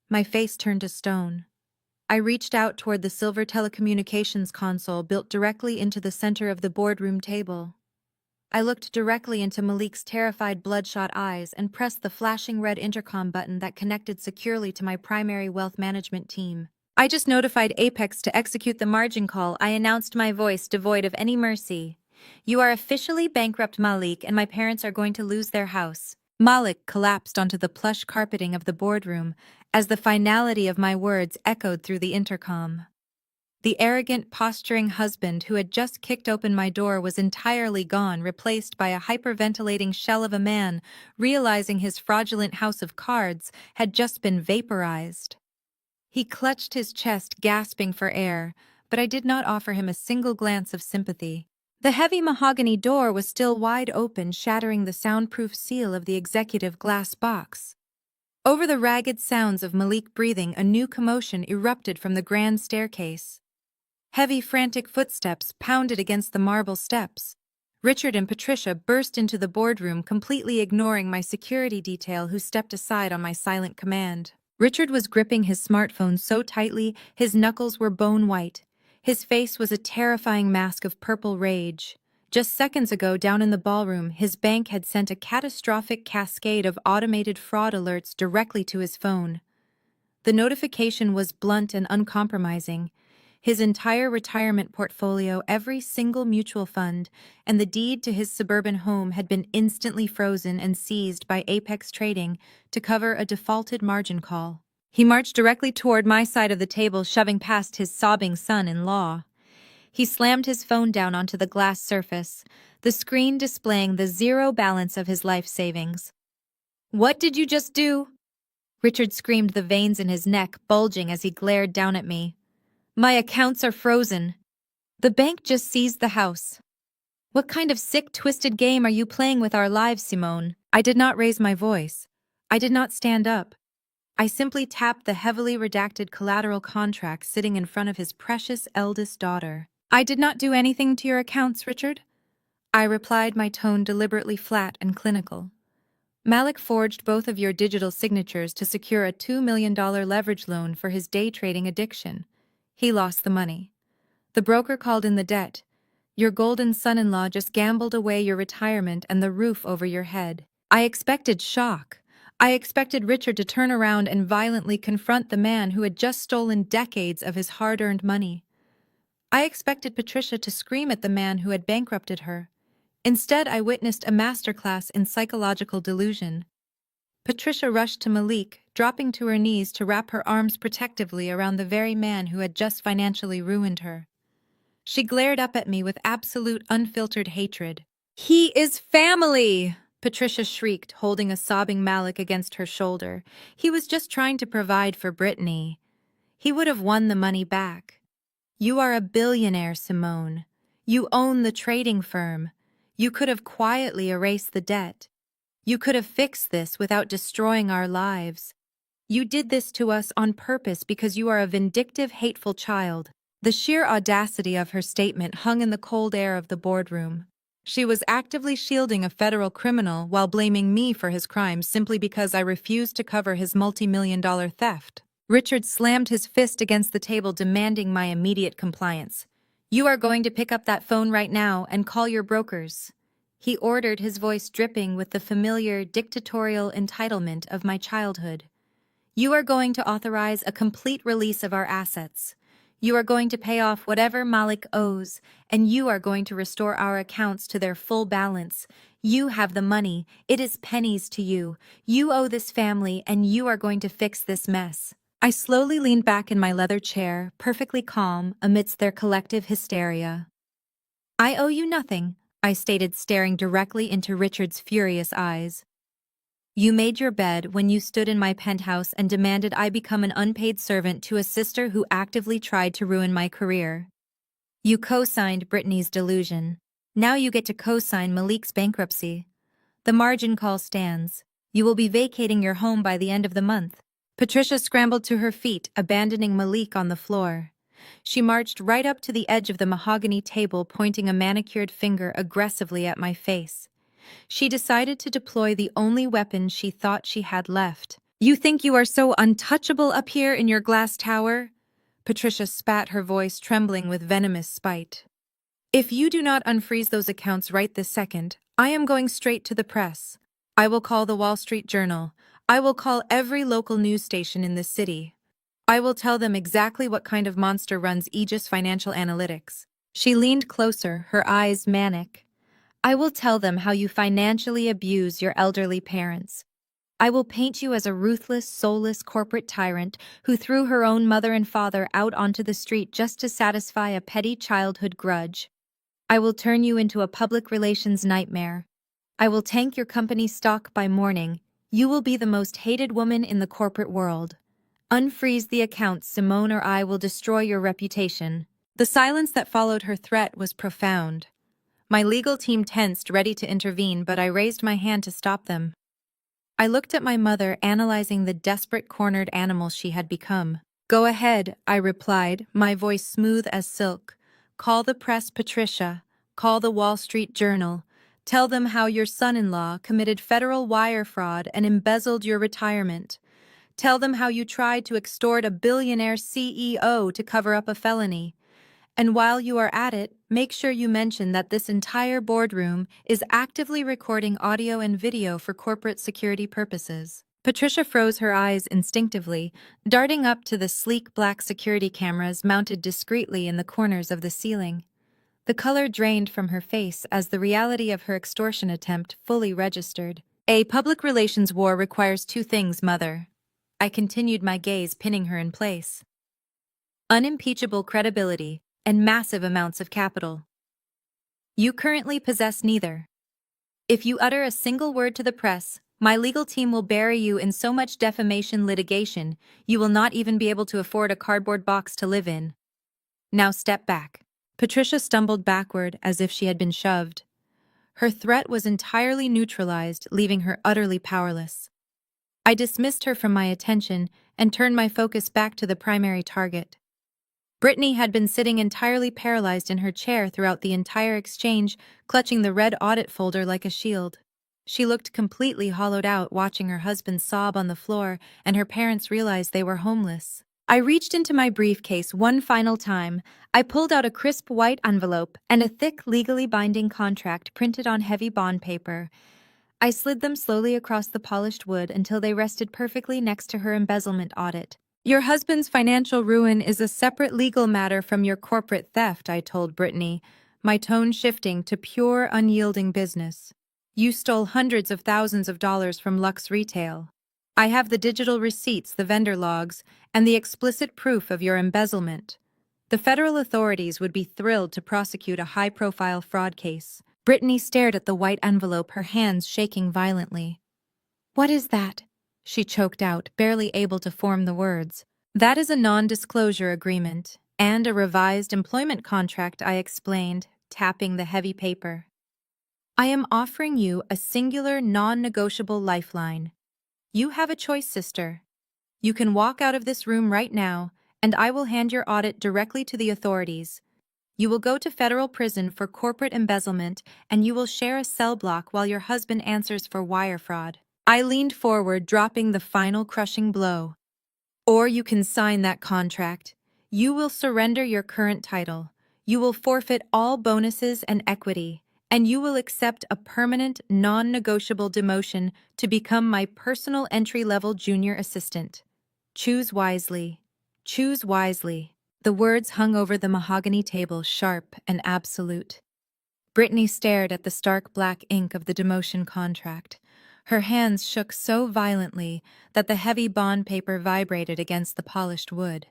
My face turned to stone. I reached out toward the silver telecommunications console built directly into the center of the boardroom table. I looked directly into Malik's terrified, bloodshot eyes and pressed the flashing red intercom button that connected securely to my primary wealth management team. I just notified Apex to execute the margin call. I announced, my voice devoid of any mercy. You are officially bankrupt, Malik, and my parents are going to lose their house. Malik collapsed onto the plush carpeting of the boardroom as the finality of my words echoed through the intercom. The arrogant, posturing husband who had just kicked open my door was entirely gone, replaced by a hyperventilating shell of a man, realizing his fraudulent house of cards had just been vaporized. He clutched his chest, gasping for air, but I did not offer him a single glance of sympathy. The heavy mahogany door was still wide open, shattering the soundproof seal of the executive glass box. Over the ragged sounds of Malik breathing, a new commotion erupted from the grand staircase. Heavy, frantic footsteps pounded against the marble steps. Richard and Patricia burst into the boardroom, completely ignoring my security detail who stepped aside on my silent command. Richard was gripping his smartphone so tightly his knuckles were bone white. His face was a terrifying mask of purple rage. Just seconds ago, down in the ballroom, his bank had sent a catastrophic cascade of automated fraud alerts directly to his phone. The notification was blunt and uncompromising. His entire retirement portfolio, every single mutual fund, and the deed to his suburban home had been instantly frozen and seized by Apex Trading to cover a defaulted margin call. He marched directly toward my side of the table, shoving past his sobbing son-in-law. He slammed his phone down onto the glass surface, the screen displaying the zero balance of his life savings. "What did you just do?" Richard screamed, the veins in his neck bulging as he glared down at me. "My accounts are frozen. The bank just seized the house." "What kind of sick, twisted game are you playing with our lives, Simone?" I did not raise my voice. I did not stand up. I simply tapped the heavily redacted collateral contract sitting in front of his precious eldest daughter. "I did not do anything to your accounts, Richard," I replied, my tone deliberately flat and clinical. "Malik forged both of your digital signatures to secure a $2 million leverage loan for his day trading addiction. He lost the money. The broker called in the debt. Your golden son-in-law just gambled away your retirement and the roof over your head." I expected shock. I expected Richard to turn around and violently confront the man who had just stolen decades of his hard-earned money. I expected Patricia to scream at the man who had bankrupted her. Instead, I witnessed a masterclass in psychological delusion. Patricia rushed to Malik, dropping to her knees to wrap her arms protectively around the very man who had just financially ruined her. She glared up at me with absolute, unfiltered hatred. "He is family!" Patricia shrieked, holding a sobbing Malik against her shoulder. "He was just trying to provide for Brittany. He would have won the money back. You are a billionaire, Simone. You own the trading firm. You could have quietly erased the debt. You could have fixed this without destroying our lives. You did this to us on purpose because you are a vindictive, hateful child." The sheer audacity of her statement hung in the cold air of the boardroom. She was actively shielding a federal criminal while blaming me for his crimes simply because I refused to cover his multi-million-dollar theft. Richard slammed his fist against the table, demanding my immediate compliance. "You are going to pick up that phone right now and call your brokers," he ordered, his voice dripping with the familiar dictatorial entitlement of my childhood. You are going to authorize a complete release of our assets. You are going to pay off whatever Malik owes, and you are going to restore our accounts to their full balance. You have the money. It is pennies to you. You owe this family, and you are going to fix this mess. I slowly leaned back in my leather chair, perfectly calm amidst their collective hysteria. I owe you nothing, I stated, staring directly into Richard's furious eyes. You made your bed when you stood in my penthouse and demanded I become an unpaid servant to a sister who actively tried to ruin my career. You co-signed Brittany's delusion. Now you get to co-sign Malik's bankruptcy. The margin call stands. You will be vacating your home by the end of the month. Patricia scrambled to her feet, abandoning Malik on the floor. She marched right up to the edge of the mahogany table, pointing a manicured finger aggressively at my face. She decided to deploy the only weapon she thought she had left. You think you are so untouchable up here in your glass tower? Patricia spat, her voice trembling with venomous spite. If you do not unfreeze those accounts right this second, I am going straight to the press. I will call the Wall Street Journal. I will call every local news station in this city. I will tell them exactly what kind of monster runs Aegis Financial Analytics. She leaned closer, her eyes manic. I will tell them how you financially abuse your elderly parents. I will paint you as a ruthless, soulless corporate tyrant who threw her own mother and father out onto the street just to satisfy a petty childhood grudge. I will turn you into a public relations nightmare. I will tank your company's stock by morning. You will be the most hated woman in the corporate world. Unfreeze the accounts, Simone, or I will destroy your reputation. The silence that followed her threat was profound. My legal team tensed, ready to intervene, but I raised my hand to stop them. I looked at my mother, analyzing the desperate, cornered animal she had become. Go ahead, I replied, my voice smooth as silk. Call the press, Patricia. Call the Wall Street Journal. Tell them how your son-in-law committed federal wire fraud and embezzled your retirement. Tell them how you tried to extort a billionaire CEO to cover up a felony. And while you are at it, make sure you mention that this entire boardroom is actively recording audio and video for corporate security purposes. Patricia froze her eyes instinctively, darting up to the sleek black security cameras mounted discreetly in the corners of the ceiling. The color drained from her face as the reality of her extortion attempt fully registered. A public relations war requires two things, Mother. I continued, my gaze pinning her in place. Unimpeachable credibility and massive amounts of capital. You currently possess neither. If you utter a single word to the press, my legal team will bury you in so much defamation litigation, you will not even be able to afford a cardboard box to live in. Now step back. Patricia stumbled backward as if she had been shoved. Her threat was entirely neutralized, leaving her utterly powerless. I dismissed her from my attention and turned my focus back to the primary target. Brittany had been sitting entirely paralyzed in her chair throughout the entire exchange, clutching the red audit folder like a shield. She looked completely hollowed out, watching her husband sob on the floor, and her parents realized they were homeless. I reached into my briefcase one final time. I pulled out a crisp white envelope and a thick, legally binding contract printed on heavy bond paper. I slid them slowly across the polished wood until they rested perfectly next to her embezzlement audit. Your husband's financial ruin is a separate legal matter from your corporate theft, I told Brittany, my tone shifting to pure, unyielding business. You stole hundreds of thousands of dollars from Lux Retail. I have the digital receipts, the vendor logs, and the explicit proof of your embezzlement. The federal authorities would be thrilled to prosecute a high-profile fraud case. Brittany stared at the white envelope, her hands shaking violently. What is that? She choked out, barely able to form the words. That is a non-disclosure agreement and a revised employment contract, I explained, tapping the heavy paper. I am offering you a singular, non-negotiable lifeline. You have a choice, sister. You can walk out of this room right now, and I will hand your audit directly to the authorities. You will go to federal prison for corporate embezzlement, and you will share a cell block while your husband answers for wire fraud. I leaned forward, dropping the final crushing blow. Or you can sign that contract. You will surrender your current title. You will forfeit all bonuses and equity, and you will accept a permanent, non-negotiable demotion to become my personal entry-level junior assistant. Choose wisely. Choose wisely. The words hung over the mahogany table, sharp and absolute. Brittany stared at the stark black ink of the demotion contract. Her hands shook so violently that the heavy bond paper vibrated against the polished wood.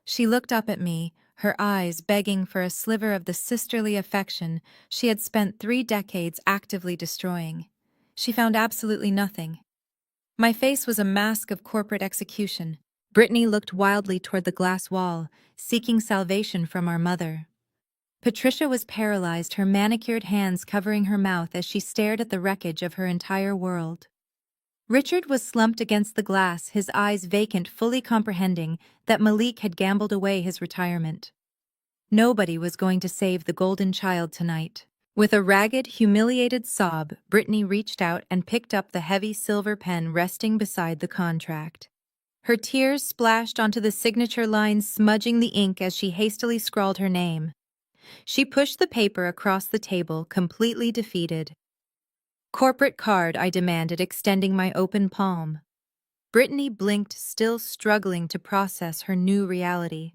She looked up at me, her eyes begging for a sliver of the sisterly affection she had spent 3 decades actively destroying. She found absolutely nothing. My face was a mask of corporate execution. Brittany looked wildly toward the glass wall, seeking salvation from our mother. Patricia was paralyzed, her manicured hands covering her mouth as she stared at the wreckage of her entire world. Richard was slumped against the glass, his eyes vacant, fully comprehending that Malik had gambled away his retirement. Nobody was going to save the golden child tonight. With a ragged, humiliated sob, Brittany reached out and picked up the heavy silver pen resting beside the contract. Her tears splashed onto the signature lines, smudging the ink as she hastily scrawled her name. She pushed the paper across the table, completely defeated. "Corporate card," I demanded, extending my open palm. Brittany blinked, still struggling to process her new reality.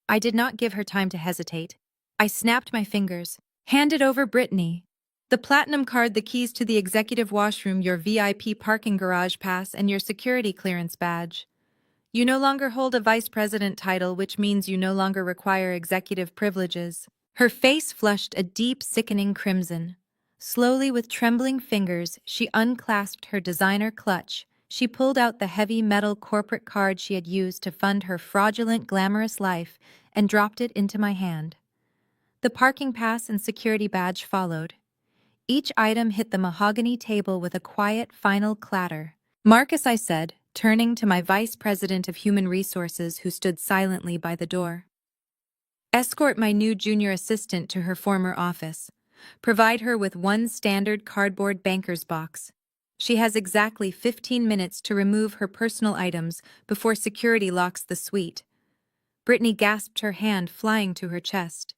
I did not give her time to hesitate. I snapped my fingers. "Hand it over, Brittany. The platinum card, the keys to the executive washroom, your VIP parking garage pass, and your security clearance badge. You no longer hold a vice president title, which means you no longer require executive privileges." Her face flushed a deep, sickening crimson. Slowly, with trembling fingers, she unclasped her designer clutch. She pulled out the heavy metal corporate card she had used to fund her fraudulent, glamorous life and dropped it into my hand. The parking pass and security badge followed. Each item hit the mahogany table with a quiet, final clatter. "Marcus," I said, turning to my vice president of human resources who stood silently by the door. "Escort my new junior assistant to her former office. Provide her with one standard cardboard banker's box. She has exactly 15 minutes to remove her personal items before security locks the suite." Brittany gasped, her hand flying to her chest.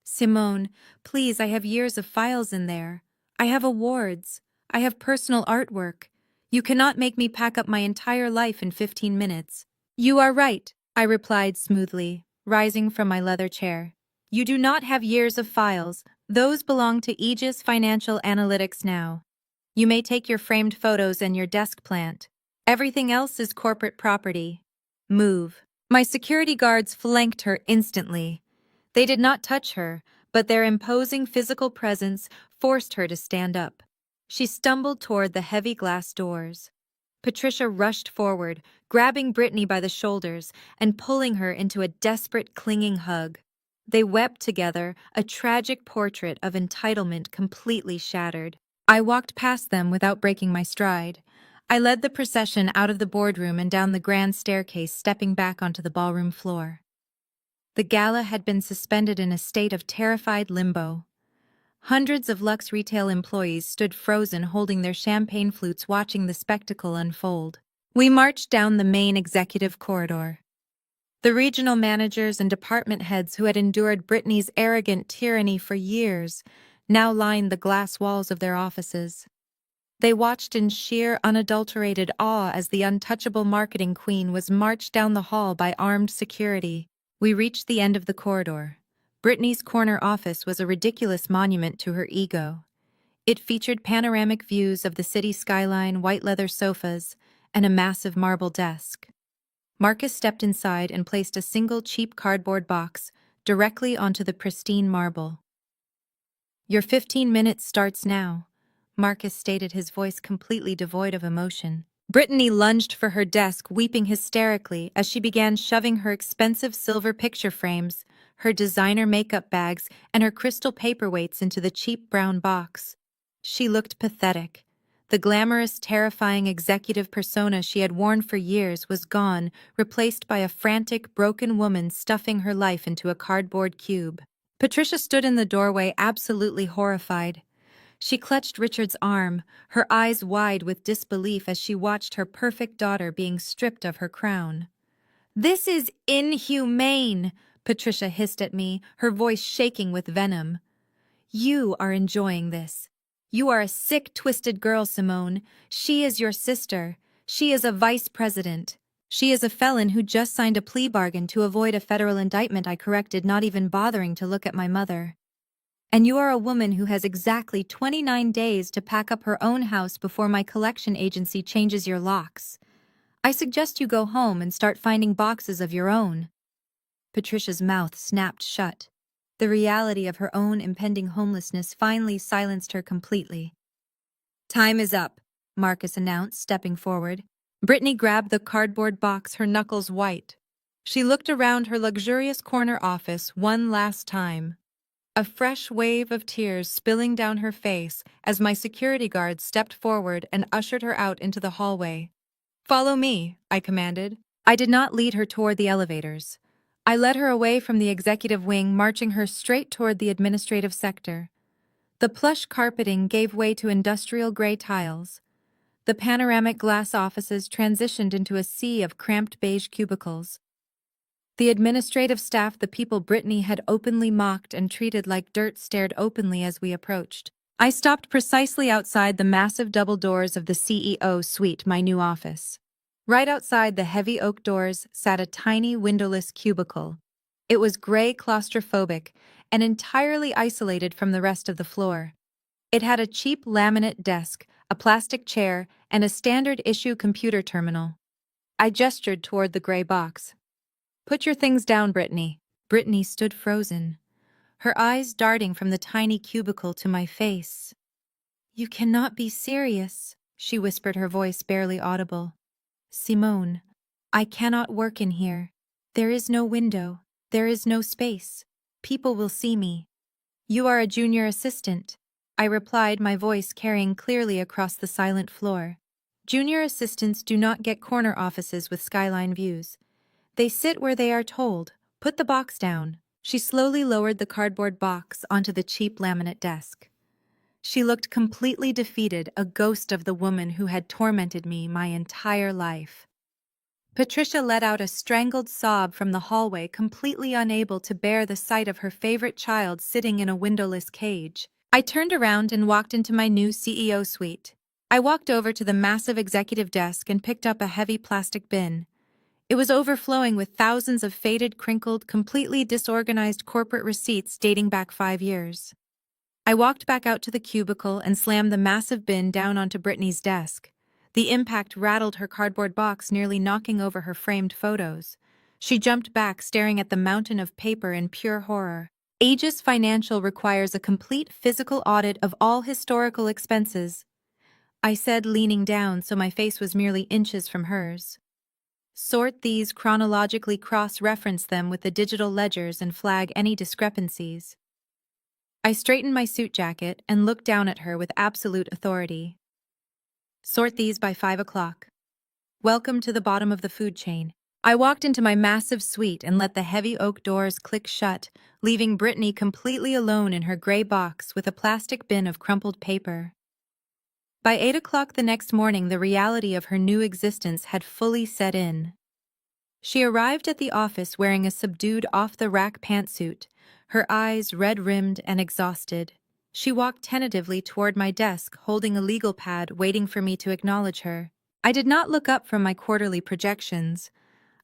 "Simone, please, I have years of files in there. I have awards. I have personal artwork. You cannot make me pack up my entire life in 15 minutes. "You are right," I replied smoothly, rising from my leather chair. "You do not have years of files. Those belong to Aegis Financial Analytics now. You may take your framed photos and your desk plant. Everything else is corporate property. Move." My security guards flanked her instantly. They did not touch her, but their imposing physical presence forced her to stand up. She stumbled toward the heavy glass doors. Patricia rushed forward, grabbing Brittany by the shoulders and pulling her into a desperate, clinging hug. They wept together, a tragic portrait of entitlement completely shattered. I walked past them without breaking my stride. I led the procession out of the boardroom and down the grand staircase, stepping back onto the ballroom floor. The gala had been suspended in a state of terrified limbo. Hundreds of Lux retail employees stood frozen, holding their champagne flutes, watching the spectacle unfold. We marched down the main executive corridor. The regional managers and department heads who had endured Brittany's arrogant tyranny for years now lined the glass walls of their offices. They watched in sheer, unadulterated awe as the untouchable marketing queen was marched down the hall by armed security. We reached the end of the corridor. Brittany's corner office was a ridiculous monument to her ego. It featured panoramic views of the city skyline, white leather sofas, and a massive marble desk. Marcus stepped inside and placed a single cheap cardboard box directly onto the pristine marble. "Your 15 minutes starts now," Marcus stated, his voice completely devoid of emotion. Brittany lunged for her desk, weeping hysterically as she began shoving her expensive silver picture frames, her designer makeup bags, and her crystal paperweights into the cheap brown box. She looked pathetic. The glamorous, terrifying executive persona she had worn for years was gone, replaced by a frantic, broken woman stuffing her life into a cardboard cube. Patricia stood in the doorway, absolutely horrified. She clutched Richard's arm, her eyes wide with disbelief as she watched her perfect daughter being stripped of her crown. "This is inhumane," Patricia hissed at me, her voice shaking with venom. "You are enjoying this. You are a sick, twisted girl, Simone. She is your sister. She is a vice president. She is a felon who just signed a plea bargain to avoid a federal indictment, I corrected, not even bothering to look at my mother. And you are a woman who has exactly 29 days to pack up her own house before my collection agency changes your locks. I suggest you go home and start finding boxes of your own. Patricia's mouth snapped shut. The reality of her own impending homelessness finally silenced her completely. Time is up, Marcus announced, stepping forward. Brittany grabbed the cardboard box, her knuckles white. She looked around her luxurious corner office one last time. A fresh wave of tears spilling down her face as my security guard stepped forward and ushered her out into the hallway. "Follow me," I commanded. I did not lead her toward the elevators. I led her away from the executive wing, marching her straight toward the administrative sector. The plush carpeting gave way to industrial gray tiles. The panoramic glass offices transitioned into a sea of cramped beige cubicles. The administrative staff, the people Brittany had openly mocked and treated like dirt, stared openly as we approached. I stopped precisely outside the massive double doors of the CEO suite, my new office. Right outside the heavy oak doors sat a tiny windowless cubicle. It was gray, claustrophobic, and entirely isolated from the rest of the floor. It had a cheap laminate desk, a plastic chair, and a standard-issue computer terminal. I gestured toward the gray box. "Put your things down, Brittany." Brittany stood frozen, her eyes darting from the tiny cubicle to my face. "You cannot be serious," she whispered, her voice barely audible. "Simone, I cannot work in here. There is no window. There is no space. People will see me." "You are a junior assistant," I replied, my voice carrying clearly across the silent floor. "Junior assistants do not get corner offices with skyline views. They sit where they are told. Put the box down." She slowly lowered the cardboard box onto the cheap laminate desk. She looked completely defeated, a ghost of the woman who had tormented me my entire life. Patricia let out a strangled sob from the hallway, completely unable to bear the sight of her favorite child sitting in a windowless cage. I turned around and walked into my new CEO suite. I walked over to the massive executive desk and picked up a heavy plastic bin. It was overflowing with thousands of faded, crinkled, completely disorganized corporate receipts dating back 5 years. I walked back out to the cubicle and slammed the massive bin down onto Brittany's desk. The impact rattled her cardboard box, nearly knocking over her framed photos. She jumped back, staring at the mountain of paper in pure horror. "Aegis Financial requires a complete physical audit of all historical expenses," I said, leaning down so my face was merely inches from hers. "Sort these chronologically, cross-reference them with the digital ledgers, and flag any discrepancies." I straightened my suit jacket and looked down at her with absolute authority. "Sort these by 5 o'clock. Welcome to the bottom of the food chain." I walked into my massive suite and let the heavy oak doors click shut, leaving Brittany completely alone in her gray box with a plastic bin of crumpled paper. By 8 o'clock the next morning, the reality of her new existence had fully set in. She arrived at the office wearing a subdued off-the-rack pantsuit, her eyes red-rimmed and exhausted. She walked tentatively toward my desk, holding a legal pad, waiting for me to acknowledge her. I did not look up from my quarterly projections.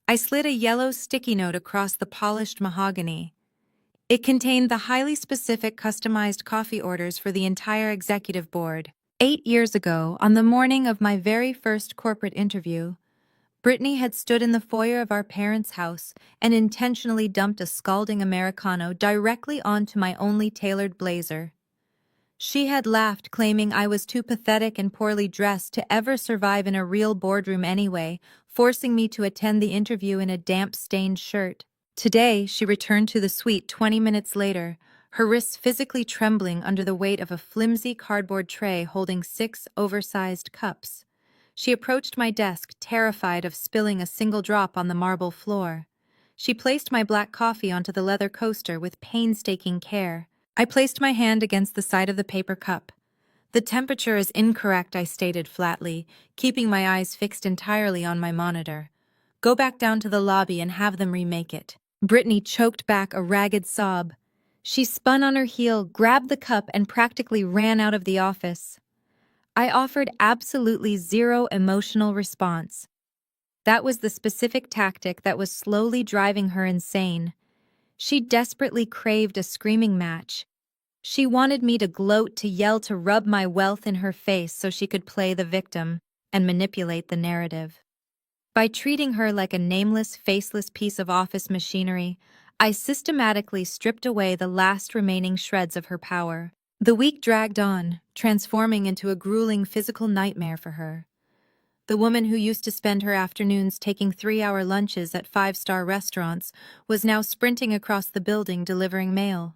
I slid a yellow sticky note across the polished mahogany. It contained the highly specific customized coffee orders for the entire executive board. 8 years ago, on the morning of my very first corporate interview, Brittany had stood in the foyer of our parents' house and intentionally dumped a scalding Americano directly onto my only tailored blazer. She had laughed, claiming I was too pathetic and poorly dressed to ever survive in a real boardroom anyway, forcing me to attend the interview in a damp, stained shirt. Today, she returned to the suite 20 minutes later, her wrists physically trembling under the weight of a flimsy cardboard tray holding 6 oversized cups. She approached my desk, terrified of spilling a single drop on the marble floor. She placed my black coffee onto the leather coaster with painstaking care. I placed my hand against the side of the paper cup. "The temperature is incorrect," I stated flatly, keeping my eyes fixed entirely on my monitor. "Go back down to the lobby and have them remake it." Brittany choked back a ragged sob. She spun on her heel, grabbed the cup, and practically ran out of the office. I offered absolutely zero emotional response. That was the specific tactic that was slowly driving her insane. She desperately craved a screaming match. She wanted me to gloat, to yell, to rub my wealth in her face so she could play the victim and manipulate the narrative. By treating her like a nameless, faceless piece of office machinery, I systematically stripped away the last remaining shreds of her power. The week dragged on, transforming into a grueling physical nightmare for her. The woman who used to spend her afternoons taking 3-hour lunches at five-star restaurants was now sprinting across the building delivering mail.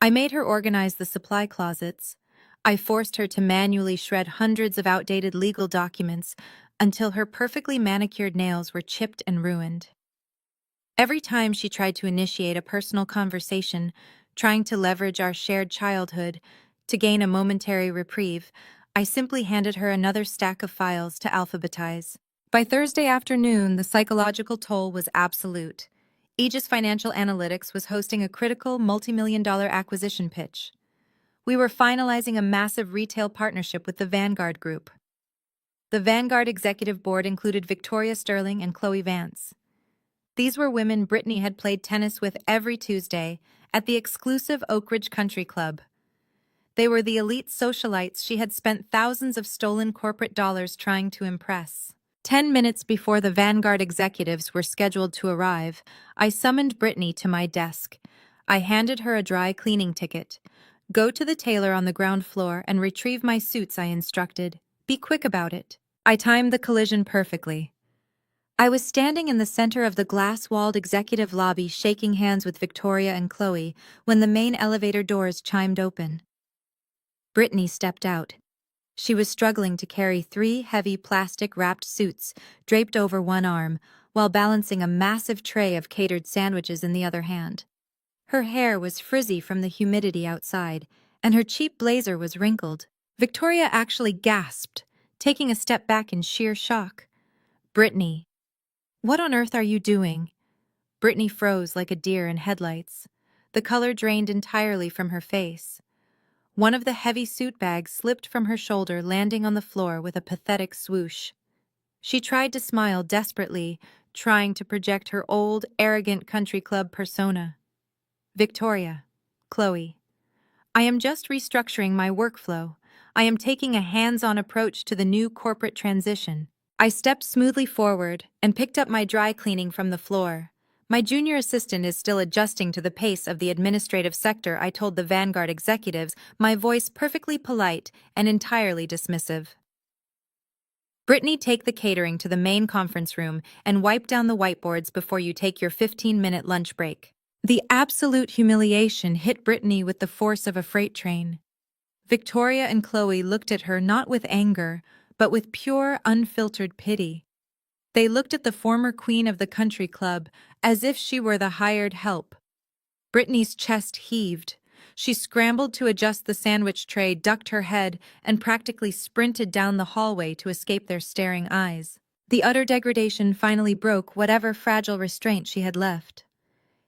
I made her organize the supply closets. I forced her to manually shred hundreds of outdated legal documents until her perfectly manicured nails were chipped and ruined. Every time she tried to initiate a personal conversation, trying to leverage our shared childhood to gain a momentary reprieve, I simply handed her another stack of files to alphabetize. By Thursday afternoon, the psychological toll was absolute. Aegis Financial Analytics was hosting a critical multi-million-dollar acquisition pitch. We were finalizing a massive retail partnership with the Vanguard Group. The Vanguard Executive Board included Victoria Sterling and Chloe Vance. These were women Brittany had played tennis with every Tuesday at the exclusive Oak Ridge Country Club. They were the elite socialites she had spent thousands of stolen corporate dollars trying to impress. 10 minutes before the Vanguard executives were scheduled to arrive, I summoned Brittany to my desk. I handed her a dry cleaning ticket. "Go to the tailor on the ground floor and retrieve my suits," I instructed. "Be quick about it." I timed the collision perfectly. I was standing in the center of the glass-walled executive lobby shaking hands with Victoria and Chloe when the main elevator doors chimed open. Brittany stepped out. She was struggling to carry 3 heavy plastic-wrapped suits draped over one arm while balancing a massive tray of catered sandwiches in the other hand. Her hair was frizzy from the humidity outside, and her cheap blazer was wrinkled. Victoria actually gasped, taking a step back in sheer shock. "Brittany, what on earth are you doing?" Brittany froze like a deer in headlights. The color drained entirely from her face. One of the heavy suit bags slipped from her shoulder, landing on the floor with a pathetic swoosh. She tried to smile desperately, trying to project her old, arrogant country club persona. "Victoria, Chloe, I am just restructuring my workflow. I am taking a hands-on approach to the new corporate transition." I stepped smoothly forward and picked up my dry cleaning from the floor. "My junior assistant is still adjusting to the pace of the administrative sector," I told the Vanguard executives, my voice perfectly polite and entirely dismissive. "Brittany, take the catering to the main conference room and wipe down the whiteboards before you take your 15-minute lunch break." The absolute humiliation hit Brittany with the force of a freight train. Victoria and Chloe looked at her not with anger, but with pure, unfiltered pity. They looked at the former queen of the country club as if she were the hired help. Brittany's chest heaved. She scrambled to adjust the sandwich tray, ducked her head, and practically sprinted down the hallway to escape their staring eyes. The utter degradation finally broke whatever fragile restraint she had left.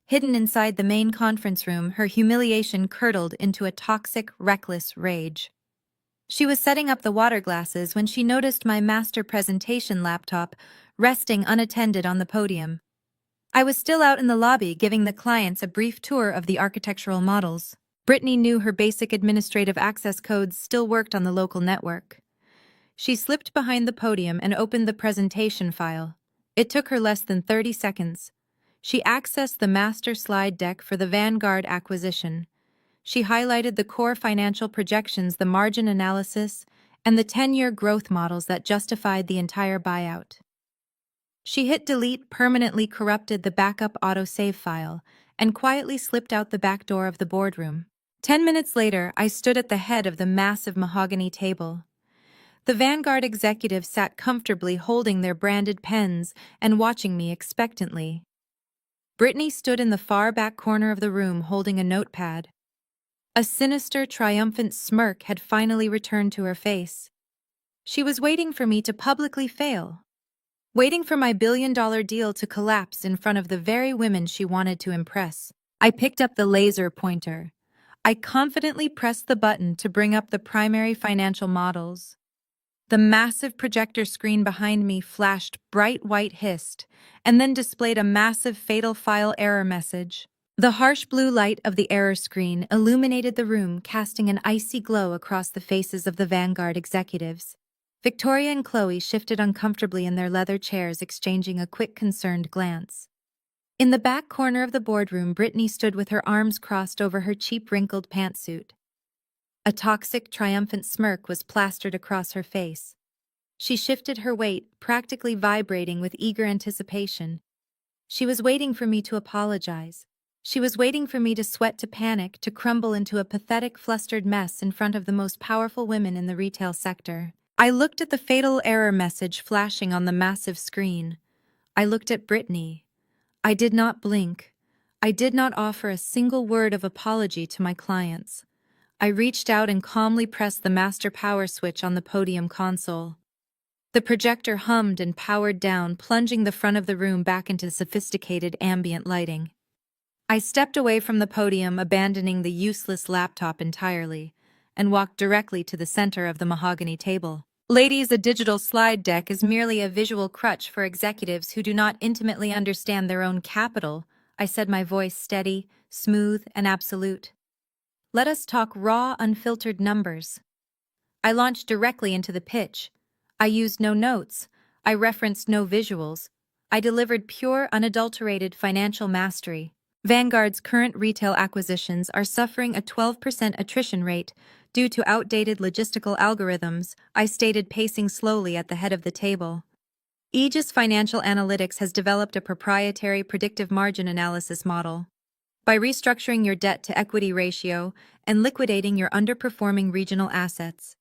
Hidden inside the main conference room, her humiliation curdled into a toxic, reckless rage. She was setting up the water glasses when she noticed my master presentation laptop resting unattended on the podium. I was still out in the lobby giving the clients a brief tour of the architectural models. Brittany knew her basic administrative access codes still worked on the local network. She slipped behind the podium and opened the presentation file. It took her less than 30 seconds. She accessed the master slide deck for the Vanguard acquisition. She highlighted the core financial projections, the margin analysis, and the 10-year growth models that justified the entire buyout. She hit delete, permanently corrupted the backup autosave file, and quietly slipped out the back door of the boardroom. 10 minutes later, I stood at the head of the massive mahogany table. The Vanguard executives sat comfortably holding their branded pens and watching me expectantly. Brittany stood in the far back corner of the room holding a notepad. A sinister, triumphant smirk had finally returned to her face. She was waiting for me to publicly fail, waiting for my billion-dollar deal to collapse in front of the very women she wanted to impress. I picked up the laser pointer. I confidently pressed the button to bring up the primary financial models. The massive projector screen behind me flashed bright white hist, and then displayed a massive fatal file error message. The harsh blue light of the error screen illuminated the room, casting an icy glow across the faces of the Vanguard executives. Victoria and Chloe shifted uncomfortably in their leather chairs, exchanging a quick, concerned glance. In the back corner of the boardroom, Brittany stood with her arms crossed over her cheap, wrinkled pantsuit. A toxic, triumphant smirk was plastered across her face. She shifted her weight, practically vibrating with eager anticipation. She was waiting for me to apologize. She was waiting for me to sweat to panic, to crumble into a pathetic, flustered mess in front of the most powerful women in the retail sector. I looked at the fatal error message flashing on the massive screen. I looked at Brittany. I did not blink. I did not offer a single word of apology to my clients. I reached out and calmly pressed the master power switch on the podium console. The projector hummed and powered down, plunging the front of the room back into sophisticated ambient lighting. I stepped away from the podium, abandoning the useless laptop entirely, and walked directly to the center of the mahogany table. Ladies, a digital slide deck is merely a visual crutch for executives who do not intimately understand their own capital, I said, my voice steady, smooth, and absolute. Let us talk raw, unfiltered numbers. I launched directly into the pitch. I used no notes. I referenced no visuals. I delivered pure, unadulterated financial mastery. Vanguard's current retail acquisitions are suffering a 12% attrition rate due to outdated logistical algorithms, I stated, pacing slowly at the head of the table. Aegis Financial Analytics has developed a proprietary predictive margin analysis model. By restructuring your debt-to-equity ratio and liquidating your underperforming regional assets,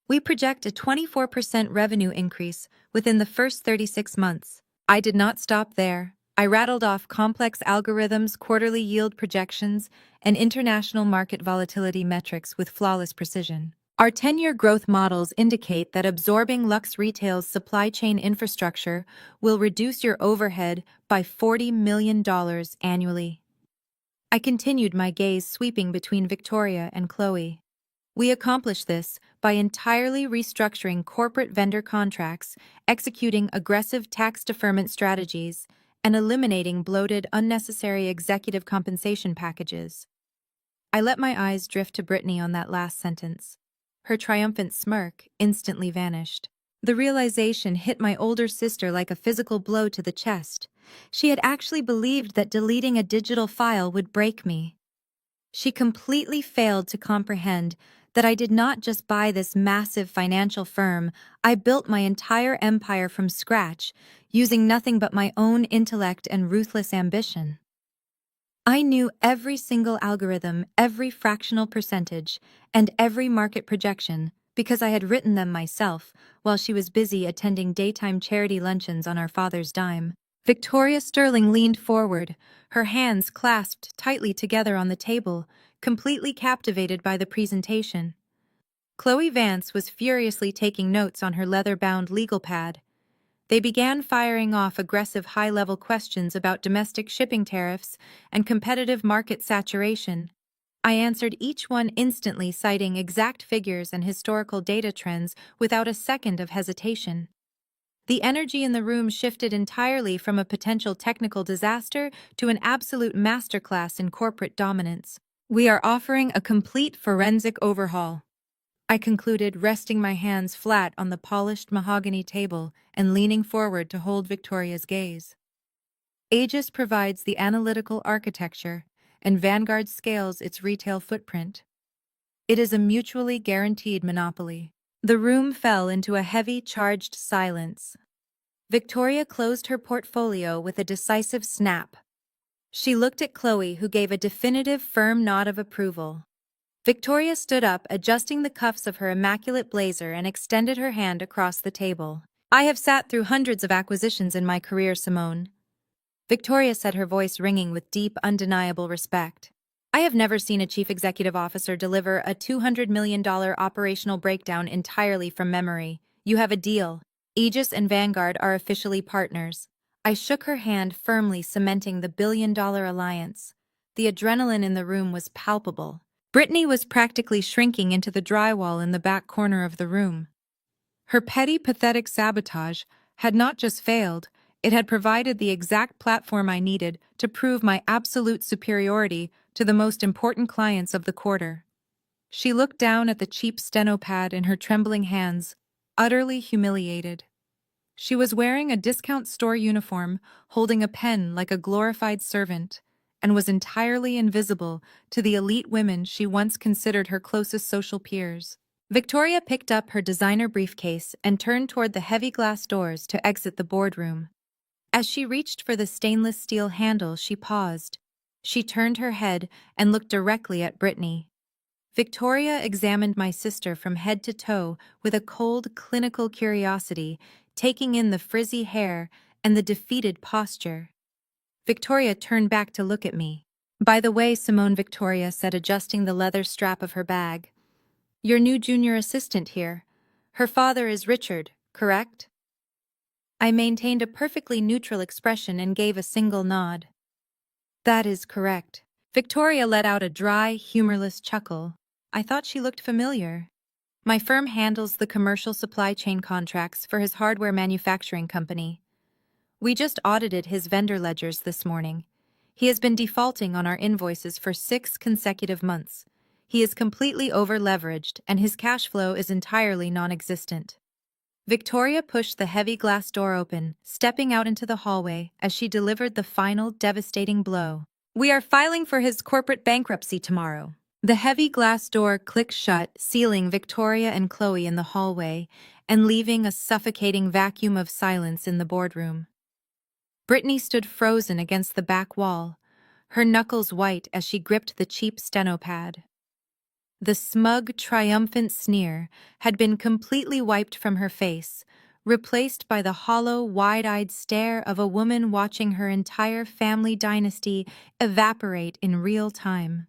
we project a 24% revenue increase within the first 36 months. I did not stop there. I rattled off complex algorithms, quarterly yield projections, and international market volatility metrics with flawless precision. Our 10-year growth models indicate that absorbing Lux Retail's supply chain infrastructure will reduce your overhead by $40 million annually. I continued, my gaze sweeping between Victoria and Chloe. We accomplish this by entirely restructuring corporate vendor contracts, executing aggressive tax deferment strategies, and eliminating bloated, unnecessary executive compensation packages. I let my eyes drift to Brittany on that last sentence. Her triumphant smirk instantly vanished. The realization hit my older sister like a physical blow to the chest. She had actually believed that deleting a digital file would break me. She completely failed to comprehend that I did not just buy this massive financial firm, I built my entire empire from scratch, using nothing but my own intellect and ruthless ambition. I knew every single algorithm, every fractional percentage, and every market projection because I had written them myself while she was busy attending daytime charity luncheons on our father's dime. Victoria Sterling leaned forward, her hands clasped tightly together on the table, completely captivated by the presentation. Chloe Vance was furiously taking notes on her leather-bound legal pad. They began firing off aggressive high-level questions about domestic shipping tariffs and competitive market saturation. I answered each one instantly, citing exact figures and historical data trends without a second of hesitation. The energy in the room shifted entirely from a potential technical disaster to an absolute masterclass in corporate dominance. We are offering a complete forensic overhaul, I concluded, resting my hands flat on the polished mahogany table and leaning forward to hold Victoria's gaze. Aegis provides the analytical architecture, and Vanguard scales its retail footprint. It is a mutually guaranteed monopoly. The room fell into a heavy, charged silence. Victoria closed her portfolio with a decisive snap. She looked at Chloe, who gave a definitive, firm nod of approval. Victoria stood up, adjusting the cuffs of her immaculate blazer, and extended her hand across the table. I have sat through hundreds of acquisitions in my career, Simone. Victoria said, her voice ringing with deep, undeniable respect. I have never seen a chief executive officer deliver a $200 million operational breakdown entirely from memory. You have a deal. Aegis and Vanguard are officially partners. I shook her hand firmly, cementing the billion-dollar alliance. The adrenaline in the room was palpable. Brittany was practically shrinking into the drywall in the back corner of the room. Her petty, pathetic sabotage had not just failed, it had provided the exact platform I needed to prove my absolute superiority to the most important clients of the quarter. She looked down at the cheap steno pad in her trembling hands, utterly humiliated. She was wearing a discount store uniform, holding a pen like a glorified servant, and was entirely invisible to the elite women she once considered her closest social peers. Victoria picked up her designer briefcase and turned toward the heavy glass doors to exit the boardroom. As she reached for the stainless steel handle, she paused. She turned her head and looked directly at Brittany. Victoria examined my sister from head to toe with a cold, clinical curiosity, taking in the frizzy hair and the defeated posture. Victoria turned back to look at me. "By the way, Simone," Victoria said, adjusting the leather strap of her bag. "Your new junior assistant here. Her father is Richard, correct?" I maintained a perfectly neutral expression and gave a single nod. "That is correct." Victoria let out a dry, humorless chuckle. I thought she looked familiar. "My firm handles the commercial supply chain contracts for his hardware manufacturing company. We just audited his vendor ledgers this morning. He has been defaulting on our invoices for 6 consecutive months. He is completely over-leveraged, and his cash flow is entirely non-existent." Victoria pushed the heavy glass door open, stepping out into the hallway as she delivered the final devastating blow. "We are filing for his corporate bankruptcy tomorrow." The heavy glass door clicked shut, sealing Victoria and Chloe in the hallway and leaving a suffocating vacuum of silence in the boardroom. Brittany stood frozen against the back wall, her knuckles white as she gripped the cheap steno pad. The smug, triumphant sneer had been completely wiped from her face, replaced by the hollow, wide-eyed stare of a woman watching her entire family dynasty evaporate in real time.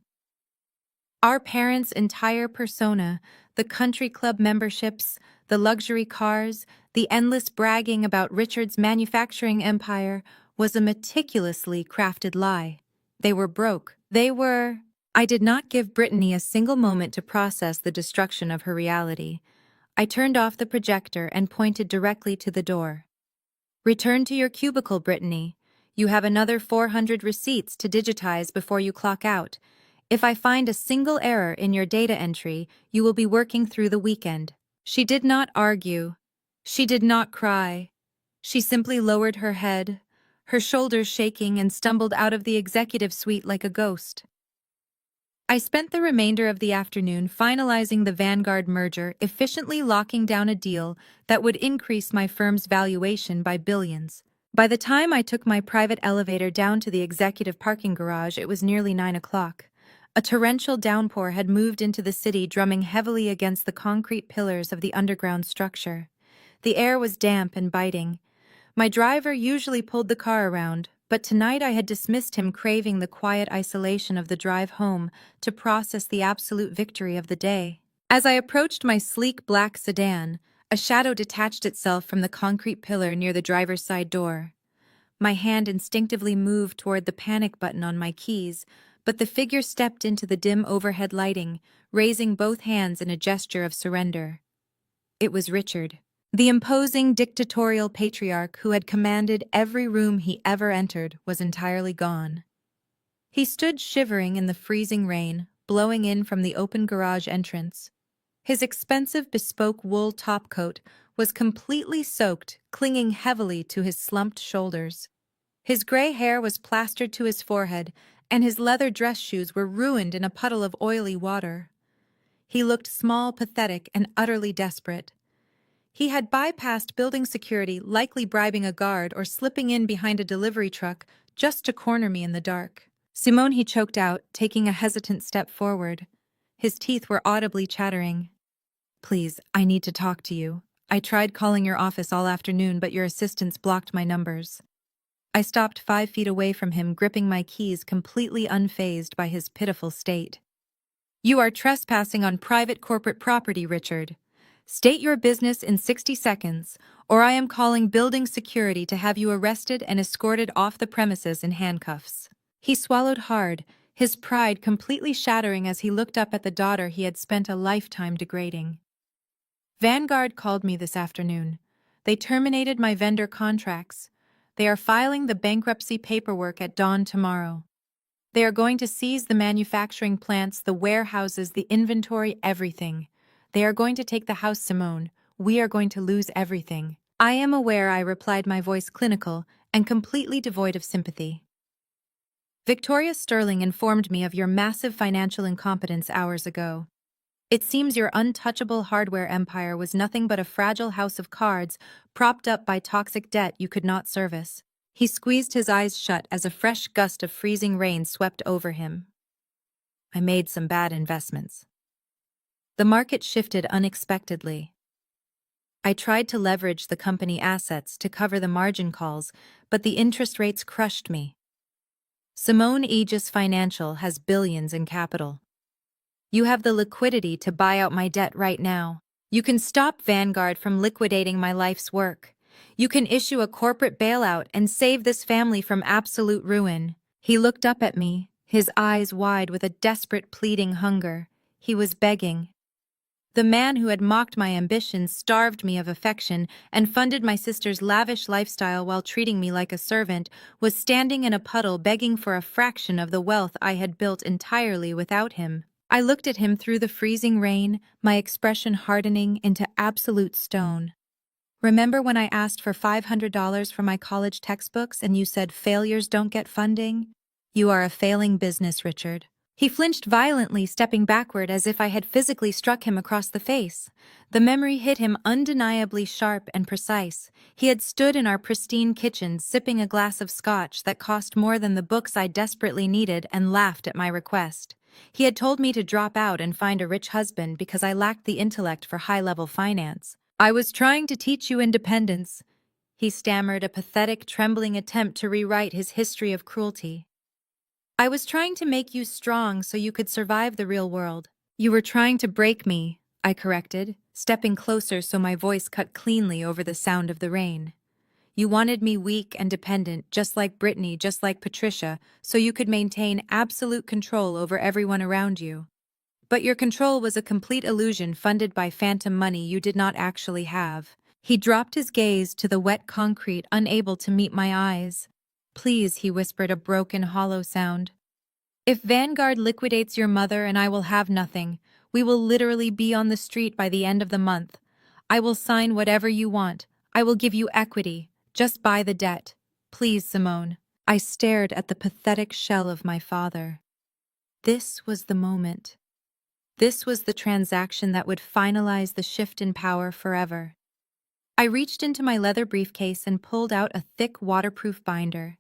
Our parents' entire persona, the country club memberships, the luxury cars, the endless bragging about Richard's manufacturing empire, was a meticulously crafted lie. They were broke. I did not give Brittany a single moment to process the destruction of her reality. I turned off the projector and pointed directly to the door. "Return to your cubicle, Brittany. You have another 400 receipts to digitize before you clock out. If I find a single error in your data entry, you will be working through the weekend." She did not argue. She did not cry. She simply lowered her head, her shoulders shaking, and stumbled out of the executive suite like a ghost. I spent the remainder of the afternoon finalizing the Vanguard merger, efficiently locking down a deal that would increase my firm's valuation by billions. By the time I took my private elevator down to the executive parking garage, it was nearly 9 o'clock. A torrential downpour had moved into the city, drumming heavily against the concrete pillars of the underground structure. The air was damp and biting. My driver usually pulled the car around, but tonight I had dismissed him, craving the quiet isolation of the drive home to process the absolute victory of the day. As I approached my sleek black sedan, a shadow detached itself from the concrete pillar near the driver's side door. My hand instinctively moved toward the panic button on my keys, but the figure stepped into the dim overhead lighting, raising both hands in a gesture of surrender. It was Richard. The imposing dictatorial patriarch who had commanded every room he ever entered was entirely gone. He stood shivering in the freezing rain, blowing in from the open garage entrance. His expensive bespoke wool topcoat was completely soaked, clinging heavily to his slumped shoulders. His gray hair was plastered to his forehead, and his leather dress shoes were ruined in a puddle of oily water. He looked small, pathetic, and utterly desperate. He had bypassed building security, likely bribing a guard or slipping in behind a delivery truck just to corner me in the dark. "Simone," he choked out, taking a hesitant step forward. His teeth were audibly chattering. "Please, I need to talk to you. I tried calling your office all afternoon, but your assistants blocked my numbers." I stopped 5 feet away from him, gripping my keys, completely unfazed by his pitiful state. "You are trespassing on private corporate property, Richard. State your business in 60 seconds, or I am calling building security to have you arrested and escorted off the premises in handcuffs." He swallowed hard, his pride completely shattering as he looked up at the daughter he had spent a lifetime degrading. Vanguard called me this afternoon. They terminated my vendor contracts. They are filing the bankruptcy paperwork at dawn tomorrow. They are going to seize the manufacturing plants, the warehouses, the inventory, everything. They are going to take the house, Simone. We are going to lose everything. I am aware, I replied, my voice clinical and completely devoid of sympathy. Victoria Sterling informed me of your massive financial incompetence hours ago. It seems your untouchable hardware empire was nothing but a fragile house of cards propped up by toxic debt you could not service. He squeezed his eyes shut as a fresh gust of freezing rain swept over him. I made some bad investments. The market shifted unexpectedly. I tried to leverage the company assets to cover the margin calls, but the interest rates crushed me. Simone Aegis Financial has billions in capital. You have the liquidity to buy out my debt right now. You can stop Vanguard from liquidating my life's work. You can issue a corporate bailout and save this family from absolute ruin. He looked up at me, his eyes wide with a desperate pleading hunger. He was begging. The man who had mocked my ambitions, starved me of affection, and funded my sister's lavish lifestyle while treating me like a servant, was standing in a puddle begging for a fraction of the wealth I had built entirely without him. I looked at him through the freezing rain, my expression hardening into absolute stone. Remember when I asked for $500 for my college textbooks and you said failures don't get funding? You are a failing business, Richard. He flinched violently, stepping backward as if I had physically struck him across the face. The memory hit him undeniably sharp and precise. He had stood in our pristine kitchen, sipping a glass of scotch that cost more than the books I desperately needed, and laughed at my request. He had told me to drop out and find a rich husband because I lacked the intellect for high-level finance. I was trying to teach you independence. He stammered, a pathetic, trembling attempt to rewrite his history of cruelty. I was trying to make you strong so you could survive the real world. You were trying to break me, I corrected, stepping closer so my voice cut cleanly over the sound of the rain. You wanted me weak and dependent, just like Brittany, just like Patricia, so you could maintain absolute control over everyone around you. But your control was a complete illusion funded by phantom money you did not actually have. He dropped his gaze to the wet concrete, unable to meet my eyes. Please, he whispered, a broken, hollow sound. If Vanguard liquidates your mother and I will have nothing, we will literally be on the street by the end of the month. I will sign whatever you want. I will give you equity. Just buy the debt. Please, Simone. I stared at the pathetic shell of my father. This was the moment. This was the transaction that would finalize the shift in power forever. I reached into my leather briefcase and pulled out a thick, waterproof binder.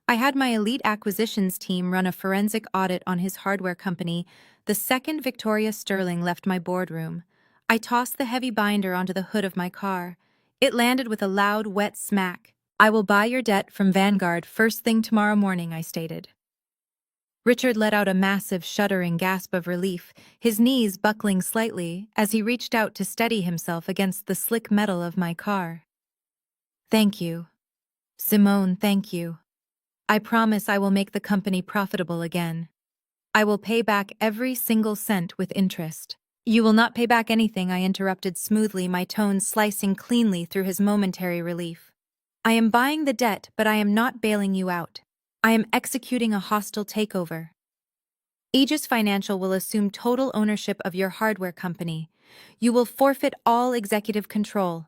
I had my elite acquisitions team run a forensic audit on his hardware company the second Victoria Sterling left my boardroom. I tossed the heavy binder onto the hood of my car. It landed with a loud, wet smack. I will buy your debt from Vanguard first thing tomorrow morning, I stated. Richard let out a massive, shuddering gasp of relief, his knees buckling slightly as he reached out to steady himself against the slick metal of my car. Thank you. Simone, thank you. I promise I will make the company profitable again. I will pay back every single cent with interest. You will not pay back anything, I interrupted smoothly, my tone slicing cleanly through his momentary relief. I am buying the debt, but I am not bailing you out. I am executing a hostile takeover. Aegis Financial will assume total ownership of your hardware company. You will forfeit all executive control.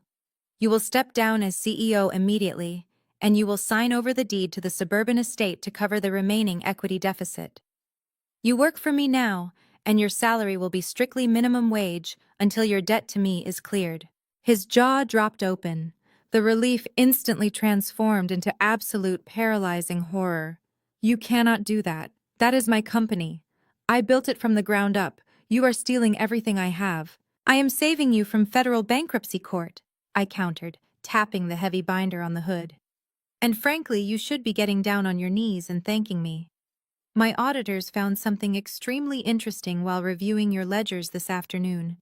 You will step down as CEO immediately, and you will sign over the deed to the suburban estate to cover the remaining equity deficit. You work for me now, and your salary will be strictly minimum wage until your debt to me is cleared. His jaw dropped open. The relief instantly transformed into absolute paralyzing horror. You cannot do that. That is my company. I built it from the ground up. You are stealing everything I have. I am saving you from federal bankruptcy court, I countered, tapping the heavy binder on the hood. And frankly, you should be getting down on your knees and thanking me. My auditors found something extremely interesting while reviewing your ledgers this afternoon.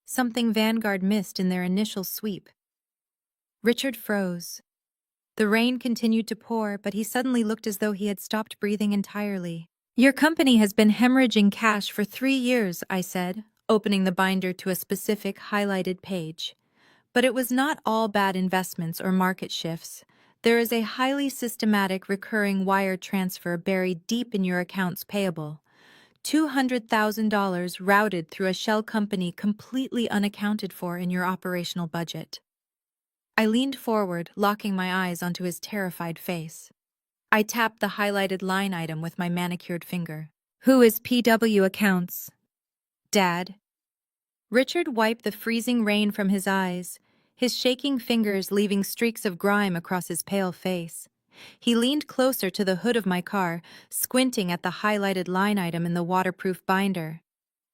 Something Vanguard missed in their initial sweep. Richard froze. The rain continued to pour, but he suddenly looked as though he had stopped breathing entirely. Your company has been hemorrhaging cash for 3 years, I said, opening the binder to a specific highlighted page. But it was not all bad investments or market shifts. There is a highly systematic recurring wire transfer buried deep in your accounts payable. $200,000 routed through a shell company completely unaccounted for in your operational budget. I leaned forward, locking my eyes onto his terrified face. I tapped the highlighted line item with my manicured finger. Who is PW accounts? Dad. Richard wiped the freezing rain from his eyes, his shaking fingers leaving streaks of grime across his pale face. He leaned closer to the hood of my car, squinting at the highlighted line item in the waterproof binder.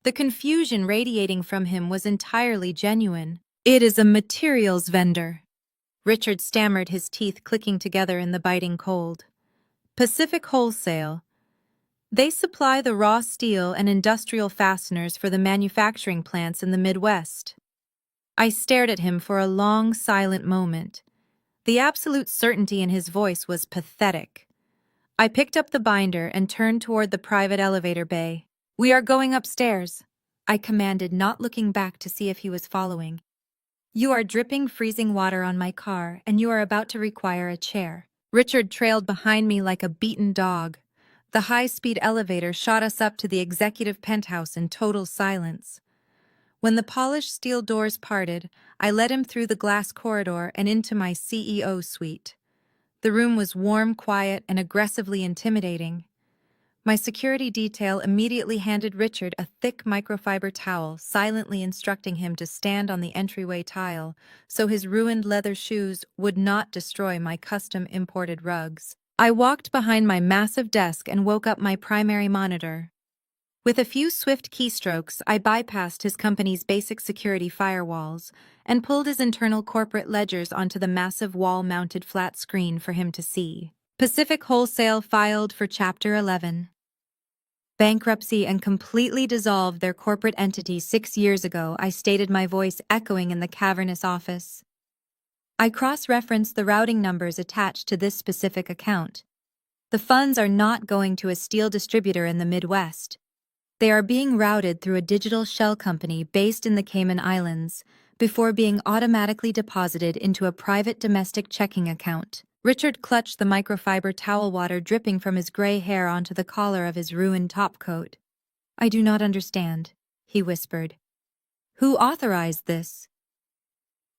The confusion radiating from him was entirely genuine. It is a materials vendor. Richard stammered, his teeth clicking together in the biting cold. Pacific Wholesale. They supply the raw steel and industrial fasteners for the manufacturing plants in the Midwest. I stared at him for a long, silent moment. The absolute certainty in his voice was pathetic. I picked up the binder and turned toward the private elevator bay. "We are going upstairs," I commanded, not looking back to see if he was following. "You are dripping freezing water on my car, and you are about to require a chair." Richard trailed behind me like a beaten dog. The high-speed elevator shot us up to the executive penthouse in total silence. When the polished steel doors parted, I led him through the glass corridor and into my CEO suite. The room was warm, quiet, and aggressively intimidating. My security detail immediately handed Richard a thick microfiber towel, silently instructing him to stand on the entryway tile so his ruined leather shoes would not destroy my custom-imported rugs. I walked behind my massive desk and woke up my primary monitor. With a few swift keystrokes, I bypassed his company's basic security firewalls and pulled his internal corporate ledgers onto the massive wall-mounted flat screen for him to see. Pacific Wholesale filed for Chapter 11. Bankruptcy and completely dissolved their corporate entity 6 years ago, I stated, my voice echoing in the cavernous office. I cross-referenced the routing numbers attached to this specific account. The funds are not going to a steel distributor in the Midwest. They are being routed through a digital shell company based in the Cayman Islands before being automatically deposited into a private domestic checking account. Richard clutched the microfiber towel, water dripping from his gray hair onto the collar of his ruined topcoat. "I do not understand," he whispered. "Who authorized this?"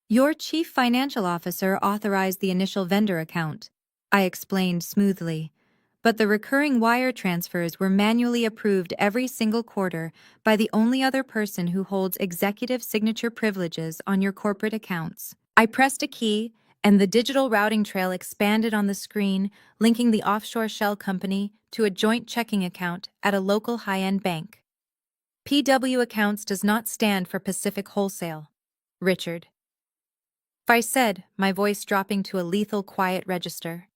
"Your chief financial officer authorized the initial vendor account," I explained smoothly. "But the recurring wire transfers were manually approved every single quarter by the only other person who holds executive signature privileges on your corporate accounts." I pressed a key, and the digital routing trail expanded on the screen, linking the offshore shell company to a joint checking account at a local high-end bank. "PW Accounts does not stand for Pacific Wholesale, Richard," I said, my voice dropping to a lethal quiet register.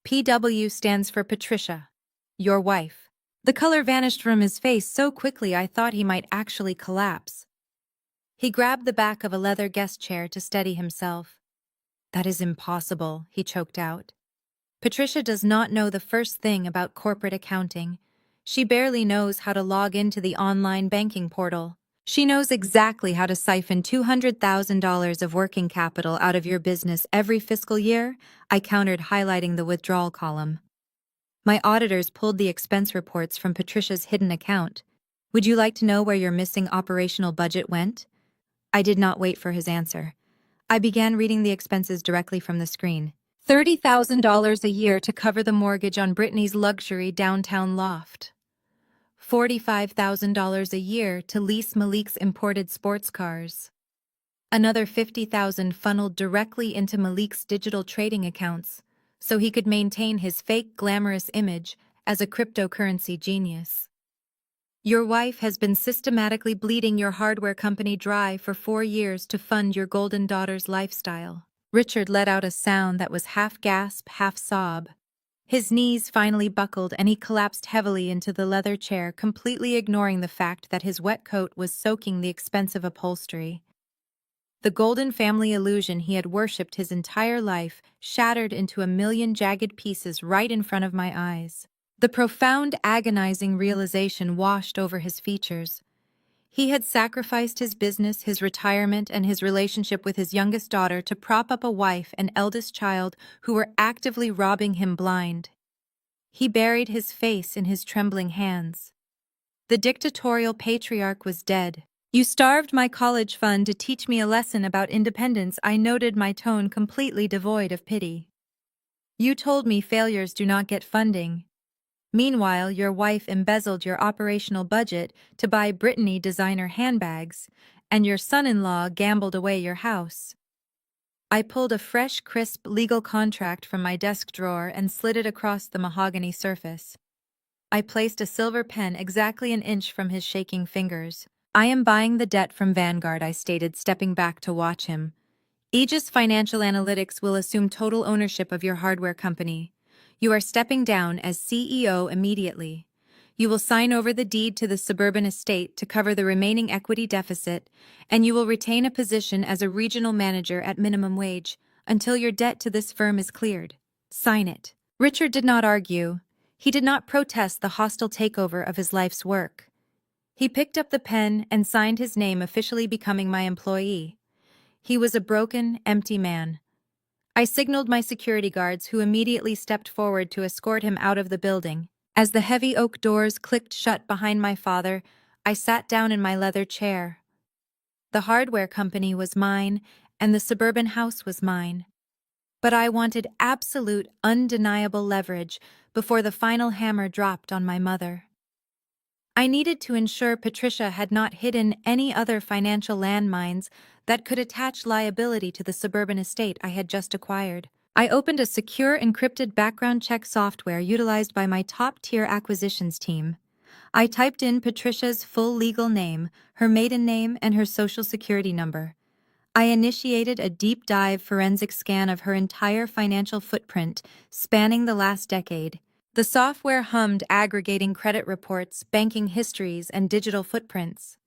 "PW stands for Patricia, your wife." The color vanished from his face so quickly I thought he might actually collapse. He grabbed the back of a leather guest chair to steady himself. "That is impossible," he choked out. "Patricia does not know the first thing about corporate accounting. She barely knows how to log into the online banking portal. She knows exactly how to siphon $200,000 of working capital out of your business every fiscal year," I countered, highlighting the withdrawal column. "My auditors pulled the expense reports from Patricia's hidden account. Would you like to know where your missing operational budget went?" I did not wait for his answer. I began reading the expenses directly from the screen. $30,000 a year to cover the mortgage on Brittany's luxury downtown loft. $45,000 a year to lease Malik's imported sports cars. Another $50,000 funneled directly into Malik's digital trading accounts, so he could maintain his fake glamorous image as a cryptocurrency genius. "Your wife has been systematically bleeding your hardware company dry for 4 years to fund your golden daughter's lifestyle." Richard let out a sound that was half gasp, half sob. His knees finally buckled and he collapsed heavily into the leather chair, completely ignoring the fact that his wet coat was soaking the expensive upholstery. The golden family illusion he had worshipped his entire life shattered into a million jagged pieces right in front of my eyes. The profound, agonizing realization washed over his features. He had sacrificed his business, his retirement, and his relationship with his youngest daughter to prop up a wife and eldest child who were actively robbing him blind. He buried his face in his trembling hands. The dictatorial patriarch was dead. "You starved my college fund to teach me a lesson about independence," I noted, my tone completely devoid of pity. "You told me failures do not get funding. Meanwhile, your wife embezzled your operational budget to buy Brittany designer handbags, and your son-in-law gambled away your house." I pulled a fresh, crisp legal contract from my desk drawer and slid it across the mahogany surface. I placed a silver pen exactly an inch from his shaking fingers. "I am buying the debt from Vanguard," I stated, stepping back to watch him. "Aegis Financial Analytics will assume total ownership of your hardware company. You are stepping down as CEO immediately. You will sign over the deed to the suburban estate to cover the remaining equity deficit, and you will retain a position as a regional manager at minimum wage until your debt to this firm is cleared. Sign it." Richard did not argue. He did not protest the hostile takeover of his life's work. He picked up the pen and signed his name, officially becoming my employee. He was a broken, empty man. I signaled my security guards, who immediately stepped forward to escort him out of the building. As the heavy oak doors clicked shut behind my father, I sat down in my leather chair. The hardware company was mine, and the suburban house was mine. But I wanted absolute, undeniable leverage before the final hammer dropped on my mother. I needed to ensure Patricia had not hidden any other financial landmines that could attach liability to the suburban estate I had just acquired. I opened a secure, encrypted background check software utilized by my top-tier acquisitions team. I typed in Patricia's full legal name, her maiden name, and her social security number. I initiated a deep dive forensic scan of her entire financial footprint, spanning the last decade. The software hummed, aggregating credit reports, banking histories, and digital footprints.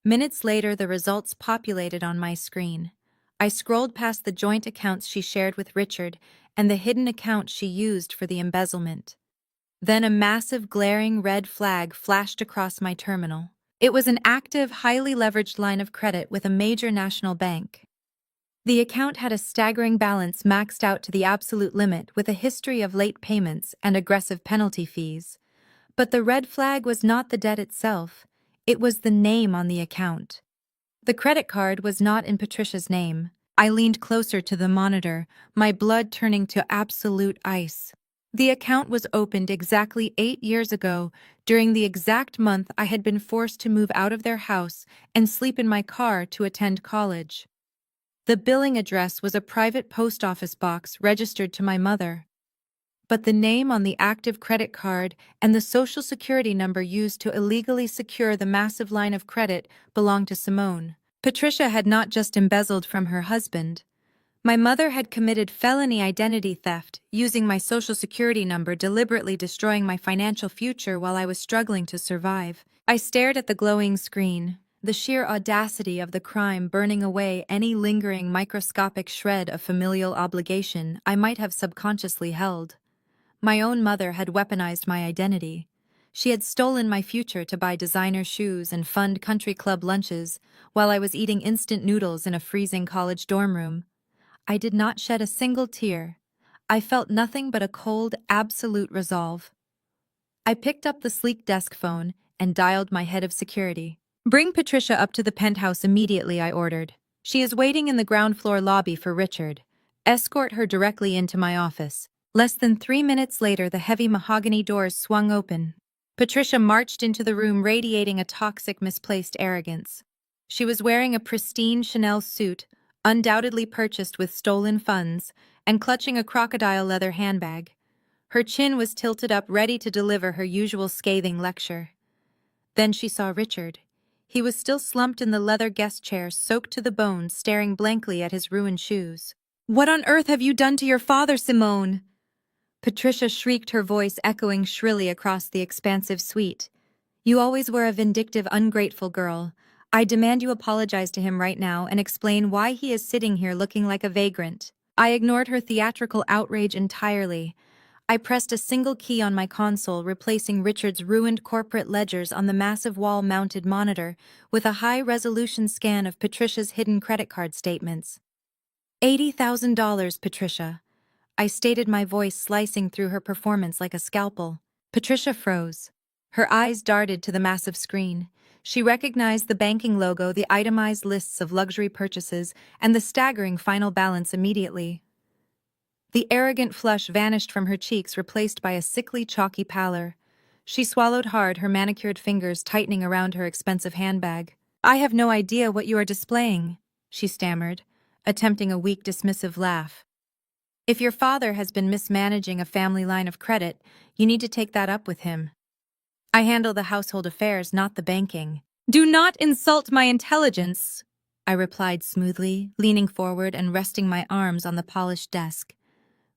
Minutes later, the results populated on my screen. I scrolled past the joint accounts she shared with Richard and the hidden account she used for the embezzlement. Then a massive, glaring red flag flashed across my terminal. It was an active, highly leveraged line of credit with a major national bank. The account had a staggering balance maxed out to the absolute limit, with a history of late payments and aggressive penalty fees. But the red flag was not the debt itself, it was the name on the account. The credit card was not in Patricia's name. I leaned closer to the monitor, my blood turning to absolute ice. The account was opened exactly 8 years ago, during the exact month I had been forced to move out of their house and sleep in my car to attend college. The billing address was a private post office box registered to my mother. But the name on the active credit card and the social security number used to illegally secure the massive line of credit belonged to Simone. Patricia had not just embezzled from her husband. My mother had committed felony identity theft, using my social security number, deliberately destroying my financial future while I was struggling to survive. I stared at the glowing screen, the sheer audacity of the crime burning away any lingering microscopic shred of familial obligation I might have subconsciously held. My own mother had weaponized my identity. She had stolen my future to buy designer shoes and fund country club lunches while I was eating instant noodles in a freezing college dorm room. I did not shed a single tear. I felt nothing but a cold, absolute resolve. I picked up the sleek desk phone and dialed my head of security. "Bring Patricia up to the penthouse immediately," I ordered. "She is waiting in the ground floor lobby for Richard. Escort her directly into my office." Less than 3 minutes later, the heavy mahogany doors swung open. Patricia marched into the room, radiating a toxic, misplaced arrogance. She was wearing a pristine Chanel suit, undoubtedly purchased with stolen funds, and clutching a crocodile leather handbag. Her chin was tilted up, ready to deliver her usual scathing lecture. Then she saw Richard. He was still slumped in the leather guest chair, soaked to the bone, staring blankly at his ruined shoes. "What on earth have you done to your father, Simone?" Patricia shrieked, her voice echoing shrilly across the expansive suite. "You always were a vindictive, ungrateful girl. I demand you apologize to him right now and explain why he is sitting here looking like a vagrant." I ignored her theatrical outrage entirely. I pressed a single key on my console, replacing Richard's ruined corporate ledgers on the massive wall-mounted monitor with a high-resolution scan of Patricia's hidden credit card statements. $80,000, Patricia. I stated, my voice slicing through her performance like a scalpel. Patricia froze. Her eyes darted to the massive screen. She recognized the banking logo, the itemized lists of luxury purchases, and the staggering final balance immediately. The arrogant flush vanished from her cheeks, replaced by a sickly, chalky pallor. She swallowed hard, her manicured fingers tightening around her expensive handbag. "I have no idea what you are displaying," she stammered, attempting a weak, dismissive laugh. "If your father has been mismanaging a family line of credit, you need to take that up with him. I handle the household affairs, not the banking." "Do not insult my intelligence," I replied smoothly, leaning forward and resting my arms on the polished desk.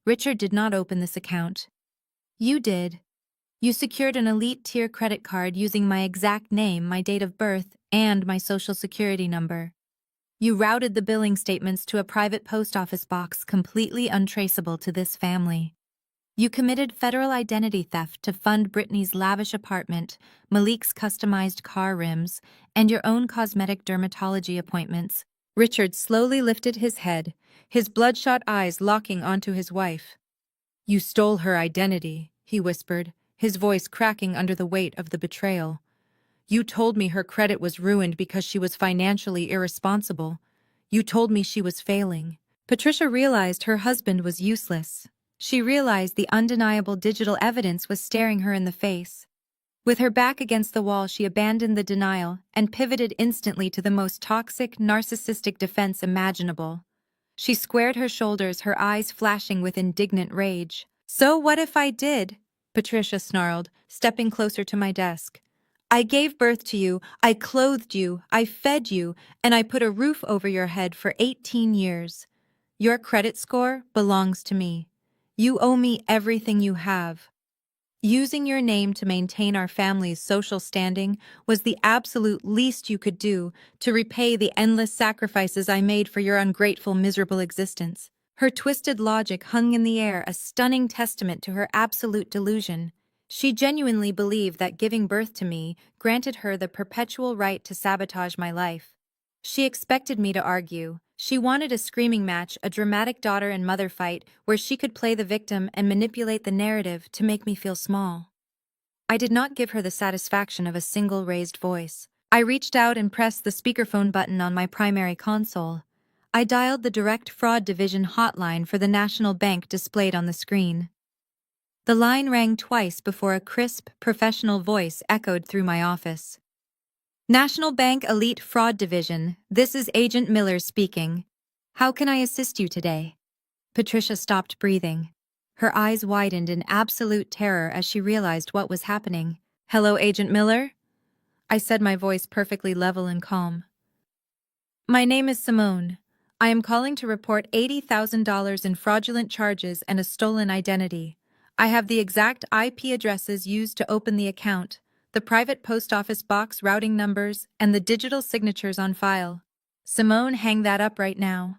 "Richard did not open this account. You did. You secured an elite-tier credit card using my exact name, my date of birth, and my social security number. You routed the billing statements to a private post office box completely untraceable to this family. You committed federal identity theft to fund Brittany's lavish apartment, Malik's customized car rims, and your own cosmetic dermatology appointments." Richard slowly lifted his head, his bloodshot eyes locking onto his wife. "You stole her identity," he whispered, his voice cracking under the weight of the betrayal. "You told me her credit was ruined because she was financially irresponsible. You told me she was failing." Patricia realized her husband was useless. She realized the undeniable digital evidence was staring her in the face. With her back against the wall, she abandoned the denial and pivoted instantly to the most toxic, narcissistic defense imaginable. She squared her shoulders, her eyes flashing with indignant rage. "So what if I did?" Patricia snarled, stepping closer to my desk. "I gave birth to you, I clothed you, I fed you, and I put a roof over your head for 18 years. Your credit score belongs to me. You owe me everything you have. Using your name to maintain our family's social standing was the absolute least you could do to repay the endless sacrifices I made for your ungrateful, miserable existence." Her twisted logic hung in the air, a stunning testament to her absolute delusion. She genuinely believed that giving birth to me granted her the perpetual right to sabotage my life. She expected me to argue. She wanted a screaming match, a dramatic daughter and mother fight where she could play the victim and manipulate the narrative to make me feel small. I did not give her the satisfaction of a single raised voice. I reached out and pressed the speakerphone button on my primary console. I dialed the Direct Fraud Division hotline for the National Bank displayed on the screen. The line rang twice before a crisp, professional voice echoed through my office. "National Bank Elite Fraud Division, this is Agent Miller speaking. How can I assist you today?" Patricia stopped breathing. Her eyes widened in absolute terror as she realized what was happening. "Hello, Agent Miller?" I said, my voice perfectly level and calm. "My name is Simone. I am calling to report $80,000 in fraudulent charges and a stolen identity. I have the exact IP addresses used to open the account, the private post office box routing numbers, and the digital signatures on file." "Simone, hang that up right now,"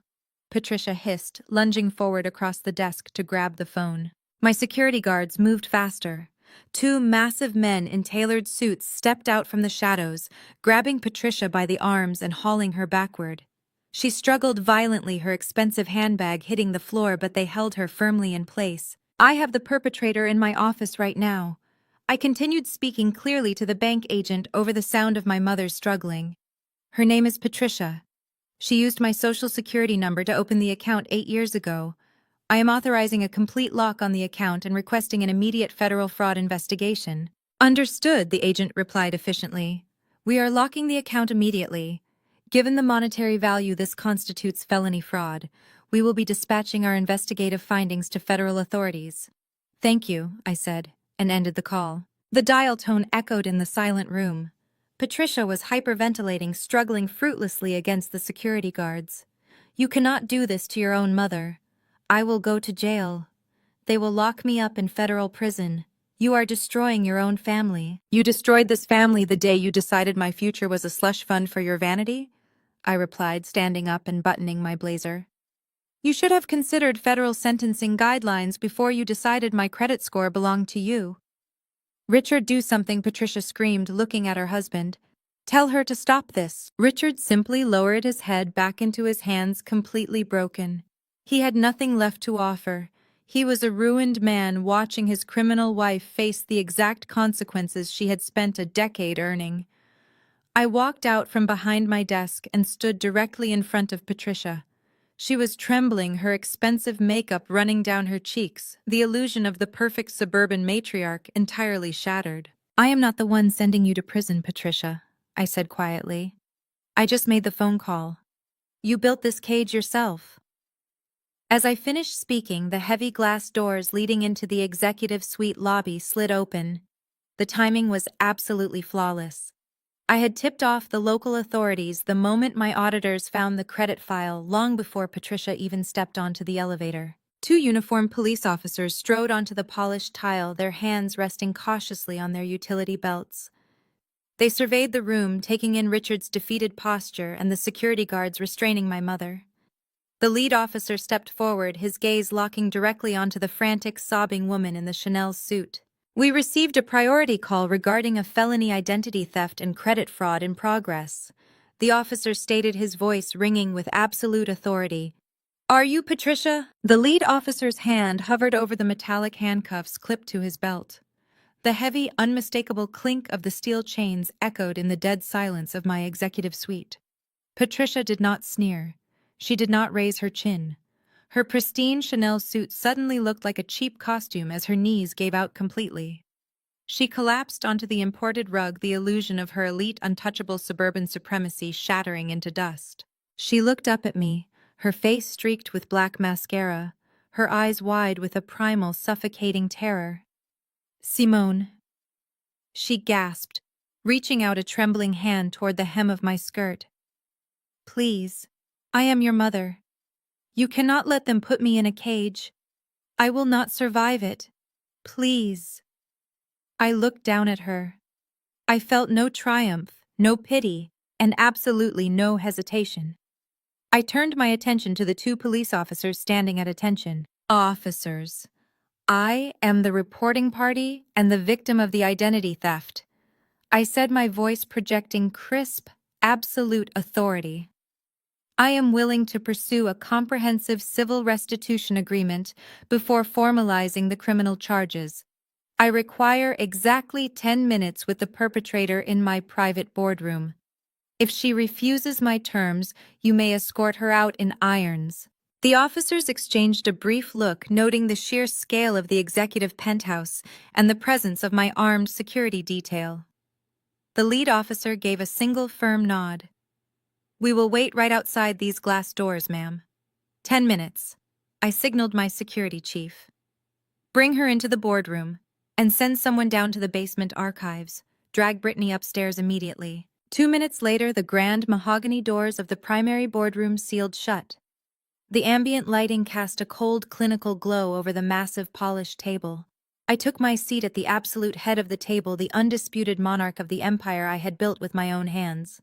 Patricia hissed, lunging forward across the desk to grab the phone. My security guards moved faster. Two massive men in tailored suits stepped out from the shadows, grabbing Patricia by the arms and hauling her backward. She struggled violently, her expensive handbag hitting the floor, but they held her firmly in place. "I have the perpetrator in my office right now." I continued, speaking clearly to the bank agent over the sound of my mother struggling. "Her name is Patricia. She used my social security number to open the account 8 years ago. I am authorizing a complete lock on the account and requesting an immediate federal fraud investigation." "Understood," the agent replied efficiently. "We are locking the account immediately. Given the monetary value, this constitutes felony fraud. We will be dispatching our investigative findings to federal authorities." "Thank you," I said, and ended the call. The dial tone echoed in the silent room. Patricia was hyperventilating, struggling fruitlessly against the security guards. "You cannot do this to your own mother. I will go to jail. They will lock me up in federal prison. You are destroying your own family." "You destroyed this family the day you decided my future was a slush fund for your vanity?" I replied, standing up and buttoning my blazer. You should have considered federal sentencing guidelines before you decided my credit score belonged to you. Richard, do something, Patricia screamed, looking at her husband. Tell her to stop this. Richard simply lowered his head back into his hands, completely broken. He had nothing left to offer. He was a ruined man watching his criminal wife face the exact consequences she had spent a decade earning. I walked out from behind my desk and stood directly in front of Patricia. She was trembling, her expensive makeup running down her cheeks, the illusion of the perfect suburban matriarch entirely shattered. I am not the one sending you to prison, Patricia, I said quietly. I just made the phone call. You built this cage yourself. As I finished speaking, the heavy glass doors leading into the executive suite lobby slid open. The timing was absolutely flawless. I had tipped off the local authorities the moment my auditors found the credit file, long before Patricia even stepped onto the elevator. Two uniformed police officers strode onto the polished tile, their hands resting cautiously on their utility belts. They surveyed the room, taking in Richard's defeated posture and the security guards restraining my mother. The lead officer stepped forward, his gaze locking directly onto the frantic, sobbing woman in the Chanel suit. We received a priority call regarding a felony identity theft and credit fraud in progress. The officer stated, his voice ringing with absolute authority. Are you Patricia? The lead officer's hand hovered over the metallic handcuffs clipped to his belt. The heavy, unmistakable clink of the steel chains echoed in the dead silence of my executive suite. Patricia did not sneer. She did not raise her chin. Her pristine Chanel suit suddenly looked like a cheap costume as her knees gave out completely. She collapsed onto the imported rug, the illusion of her elite, untouchable suburban supremacy shattering into dust. She looked up at me, her face streaked with black mascara, her eyes wide with a primal, suffocating terror. Simone, she gasped, reaching out a trembling hand toward the hem of my skirt. Please, I am your mother. You cannot let them put me in a cage. I will not survive it. Please. I looked down at her. I felt no triumph, no pity, and absolutely no hesitation. I turned my attention to the two police officers standing at attention. Officers, I am the reporting party and the victim of the identity theft. I said, my voice projecting crisp, absolute authority. I am willing to pursue a comprehensive civil restitution agreement before formalizing the criminal charges. I require exactly 10 minutes with the perpetrator in my private boardroom. If she refuses my terms, you may escort her out in irons. The officers exchanged a brief look, noting the sheer scale of the executive penthouse and the presence of my armed security detail. The lead officer gave a single firm nod. We will wait right outside these glass doors, ma'am. 10 minutes. I signaled my security chief. Bring her into the boardroom and send someone down to the basement archives. Drag Brittany upstairs immediately. 2 minutes later, the grand mahogany doors of the primary boardroom sealed shut. The ambient lighting cast a cold, clinical glow over the massive, polished table. I took my seat at the absolute head of the table, the undisputed monarch of the empire I had built with my own hands.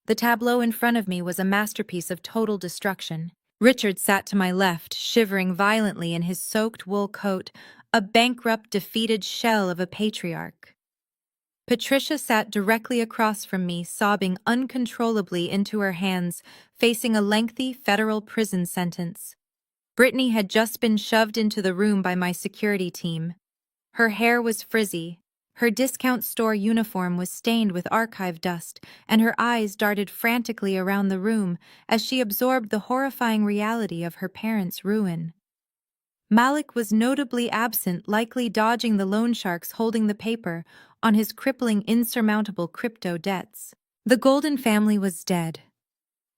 The tableau in front of me was a masterpiece of total destruction. Richard sat to my left, shivering violently in his soaked wool coat, a bankrupt, defeated shell of a patriarch. Patricia sat directly across from me, sobbing uncontrollably into her hands, facing a lengthy federal prison sentence. Brittany had just been shoved into the room by my security team. Her hair was frizzy, her discount store uniform was stained with archive dust, and her eyes darted frantically around the room as she absorbed the horrifying reality of her parents' ruin. Malik was notably absent, likely dodging the loan sharks holding the paper on his crippling, insurmountable crypto debts. The Golden family was dead.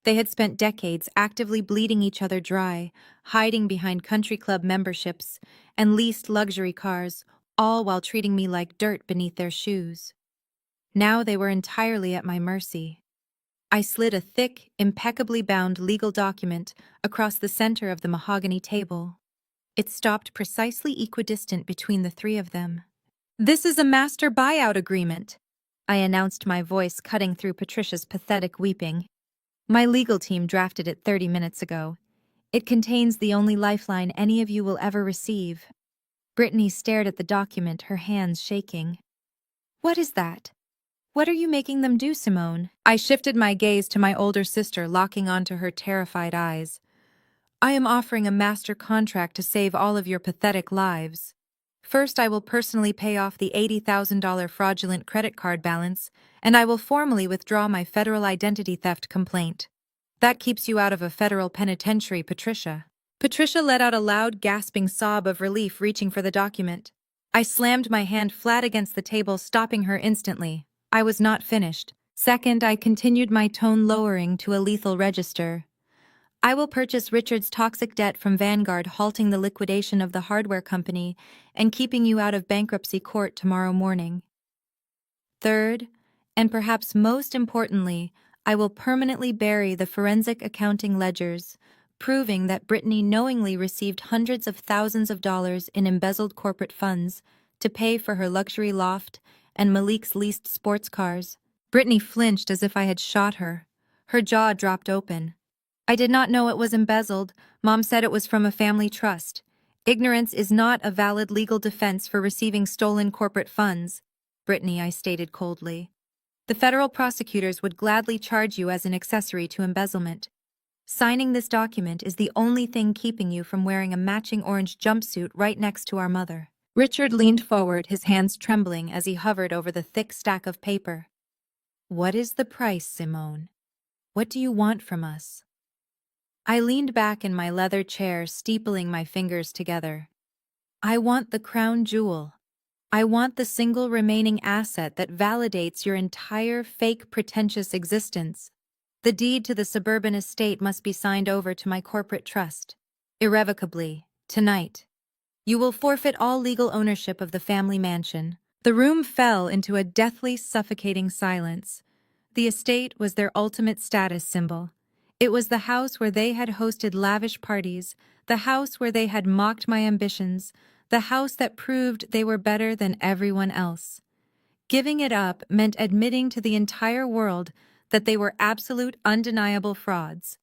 They had spent decades actively bleeding each other dry, hiding behind country club memberships and leased luxury cars, all while treating me like dirt beneath their shoes. Now they were entirely at my mercy. I slid a thick, impeccably bound legal document across the center of the mahogany table. It stopped precisely equidistant between the three of them. This is a master buyout agreement, I announced, my voice cutting through Patricia's pathetic weeping. My legal team drafted it 30 minutes ago. It contains the only lifeline any of you will ever receive. Brittany stared at the document, her hands shaking. What is that? What are you making them do, Simone? I shifted my gaze to my older sister, locking onto her terrified eyes. I am offering a master contract to save all of your pathetic lives. First, I will personally pay off the $80,000 fraudulent credit card balance, and I will formally withdraw my federal identity theft complaint. That keeps you out of a federal penitentiary, Patricia. Patricia let out a loud, gasping sob of relief, reaching for the document. I slammed my hand flat against the table, stopping her instantly. I was not finished. Second, I continued, my tone lowering to a lethal register. I will purchase Richard's toxic debt from Vanguard, halting the liquidation of the hardware company and keeping you out of bankruptcy court tomorrow morning. Third, and perhaps most importantly, I will permanently bury the forensic accounting ledgers, proving that Brittany knowingly received hundreds of thousands of dollars in embezzled corporate funds to pay for her luxury loft and Malik's leased sports cars. Brittany flinched as if I had shot her. Her jaw dropped open. I did not know it was embezzled. Mom said it was from a family trust. Ignorance is not a valid legal defense for receiving stolen corporate funds. Brittany, I stated coldly. The federal prosecutors would gladly charge you as an accessory to embezzlement. Signing this document is the only thing keeping you from wearing a matching orange jumpsuit right next to our mother. Richard leaned forward, his hands trembling as he hovered over the thick stack of paper. What is the price, Simone? What do you want from us? I leaned back in my leather chair, steepling my fingers together. I want the crown jewel. I want the single remaining asset that validates your entire fake, pretentious existence. The deed to the suburban estate must be signed over to my corporate trust. Irrevocably, tonight. You will forfeit all legal ownership of the family mansion. The room fell into a deathly, suffocating silence. The estate was their ultimate status symbol. It was the house where they had hosted lavish parties, the house where they had mocked my ambitions, the house that proved they were better than everyone else. Giving it up meant admitting to the entire world that they were absolute, undeniable frauds.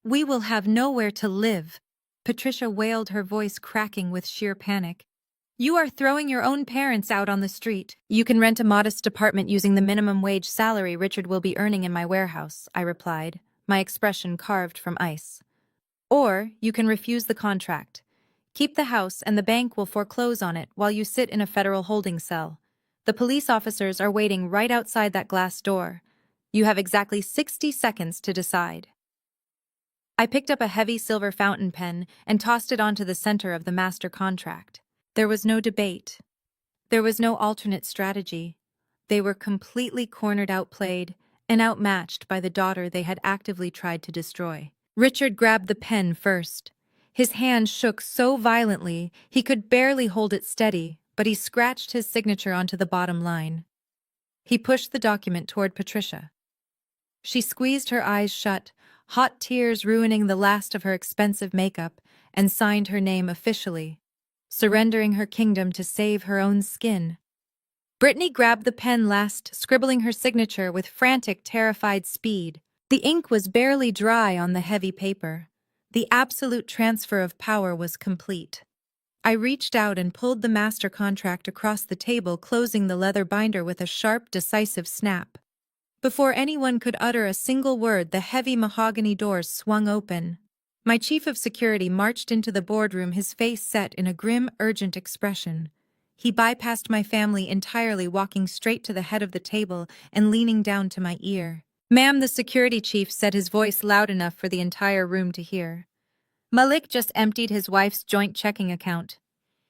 We will have nowhere to live, Patricia wailed, her voice cracking with sheer panic. You are throwing your own parents out on the street. You can rent a modest apartment using the minimum wage salary Richard will be earning in my warehouse, I replied, my expression carved from ice. Or you can refuse the contract. Keep the house and the bank will foreclose on it while you sit in a federal holding cell. The police officers are waiting right outside that glass door. You have exactly 60 seconds to decide. I picked up a heavy silver fountain pen and tossed it onto the center of the master contract. There was no debate. There was no alternate strategy. They were completely cornered, outplayed, and outmatched by the daughter they had actively tried to destroy. Richard grabbed the pen first. His hand shook so violently he could barely hold it steady, but he scratched his signature onto the bottom line. He pushed the document toward Patricia. She squeezed her eyes shut, hot tears ruining the last of her expensive makeup, and signed her name officially, surrendering her kingdom to save her own skin. Brittany grabbed the pen last, scribbling her signature with frantic, terrified speed. The ink was barely dry on the heavy paper. The absolute transfer of power was complete. I reached out and pulled the master contract across the table, closing the leather binder with a sharp, decisive snap. Before anyone could utter a single word, the heavy mahogany doors swung open. My chief of security marched into the boardroom, his face set in a grim, urgent expression. He bypassed my family entirely, walking straight to the head of the table and leaning down to my ear. Ma'am, the security chief said, his voice loud enough for the entire room to hear. Malik just emptied his wife's joint checking account.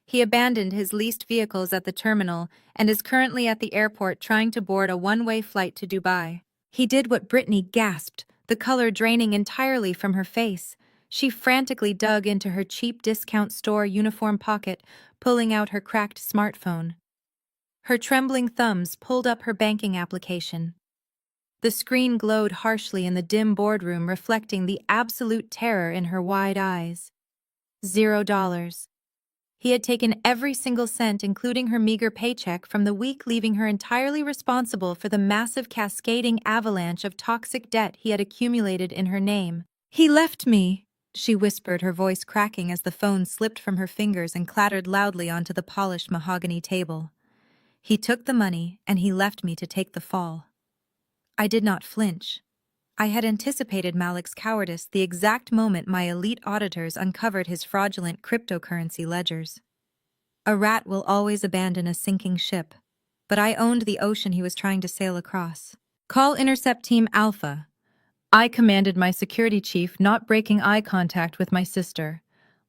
He abandoned his leased vehicles at the terminal and is currently at the airport trying to board a one-way flight to Dubai. He did what Brittany gasped, the color draining entirely from her face. She frantically dug into her cheap discount store uniform pocket, pulling out her cracked smartphone. Her trembling thumbs pulled up her banking application. The screen glowed harshly in the dim boardroom, reflecting the absolute terror in her wide eyes. $0. He had taken every single cent, including her meager paycheck, from the week, leaving her entirely responsible for the massive cascading avalanche of toxic debt he had accumulated in her name. He left me, she whispered, her voice cracking as the phone slipped from her fingers and clattered loudly onto the polished mahogany table. He took the money, and he left me to take the fall. I did not flinch. I had anticipated Malik's cowardice the exact moment my elite auditors uncovered his fraudulent cryptocurrency ledgers. A rat will always abandon a sinking ship, but I owned the ocean he was trying to sail across. Call Intercept Team Alpha. I commanded my security chief, not breaking eye contact with my sister.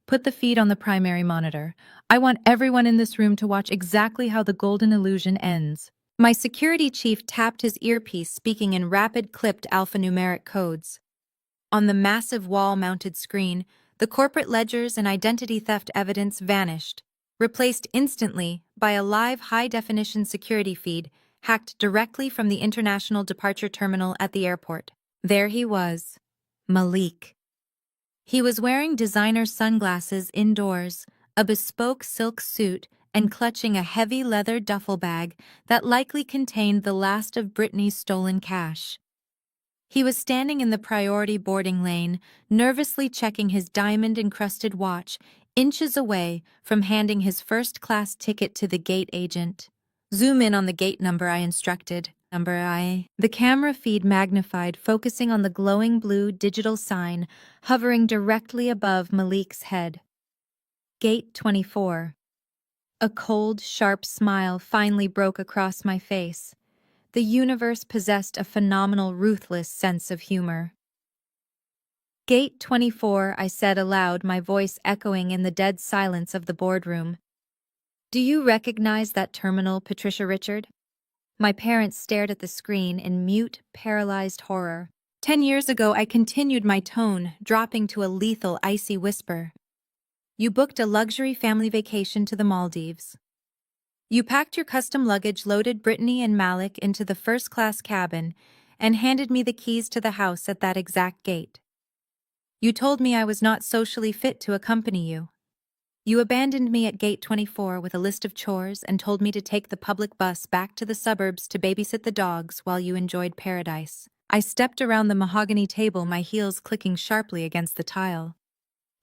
Put the feed on the primary monitor. I want everyone in this room to watch exactly how the golden illusion ends. My security chief tapped his earpiece, speaking in rapid, clipped alphanumeric codes. On the massive wall-mounted screen, the corporate ledgers and identity theft evidence vanished, replaced instantly by a live high-definition security feed hacked directly from the international departure terminal at the airport. There he was, Malik. He was wearing designer sunglasses indoors, a bespoke silk suit, and clutching a heavy leather duffel bag that likely contained the last of Brittany's stolen cash. He was standing in the priority boarding lane, nervously checking his diamond-encrusted watch, inches away from handing his first-class ticket to the gate agent. Zoom in on the gate number, I instructed. The camera feed magnified, focusing on the glowing blue digital sign hovering directly above Malik's head. Gate 24. A cold, sharp smile finally broke across my face. The universe possessed a phenomenal, ruthless sense of humor. Gate 24, I said aloud, my voice echoing in the dead silence of the boardroom. Do you recognize that terminal, Patricia Richard? My parents stared at the screen in mute, paralyzed horror. 10 years ago, I continued my tone, dropping to a lethal, icy whisper. You booked a luxury family vacation to the Maldives. You packed your custom luggage, loaded Brittany and Malik into the first-class cabin, and handed me the keys to the house at that exact gate. You told me I was not socially fit to accompany you. You abandoned me at gate 24 with a list of chores and told me to take the public bus back to the suburbs to babysit the dogs while you enjoyed paradise. I stepped around the mahogany table, my heels clicking sharply against the tile.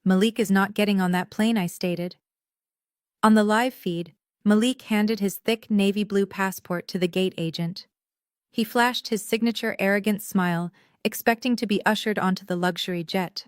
Malik is not getting on that plane, I stated. On the live feed, Malik handed his thick navy blue passport to the gate agent. He flashed his signature arrogant smile, expecting to be ushered onto the luxury jet.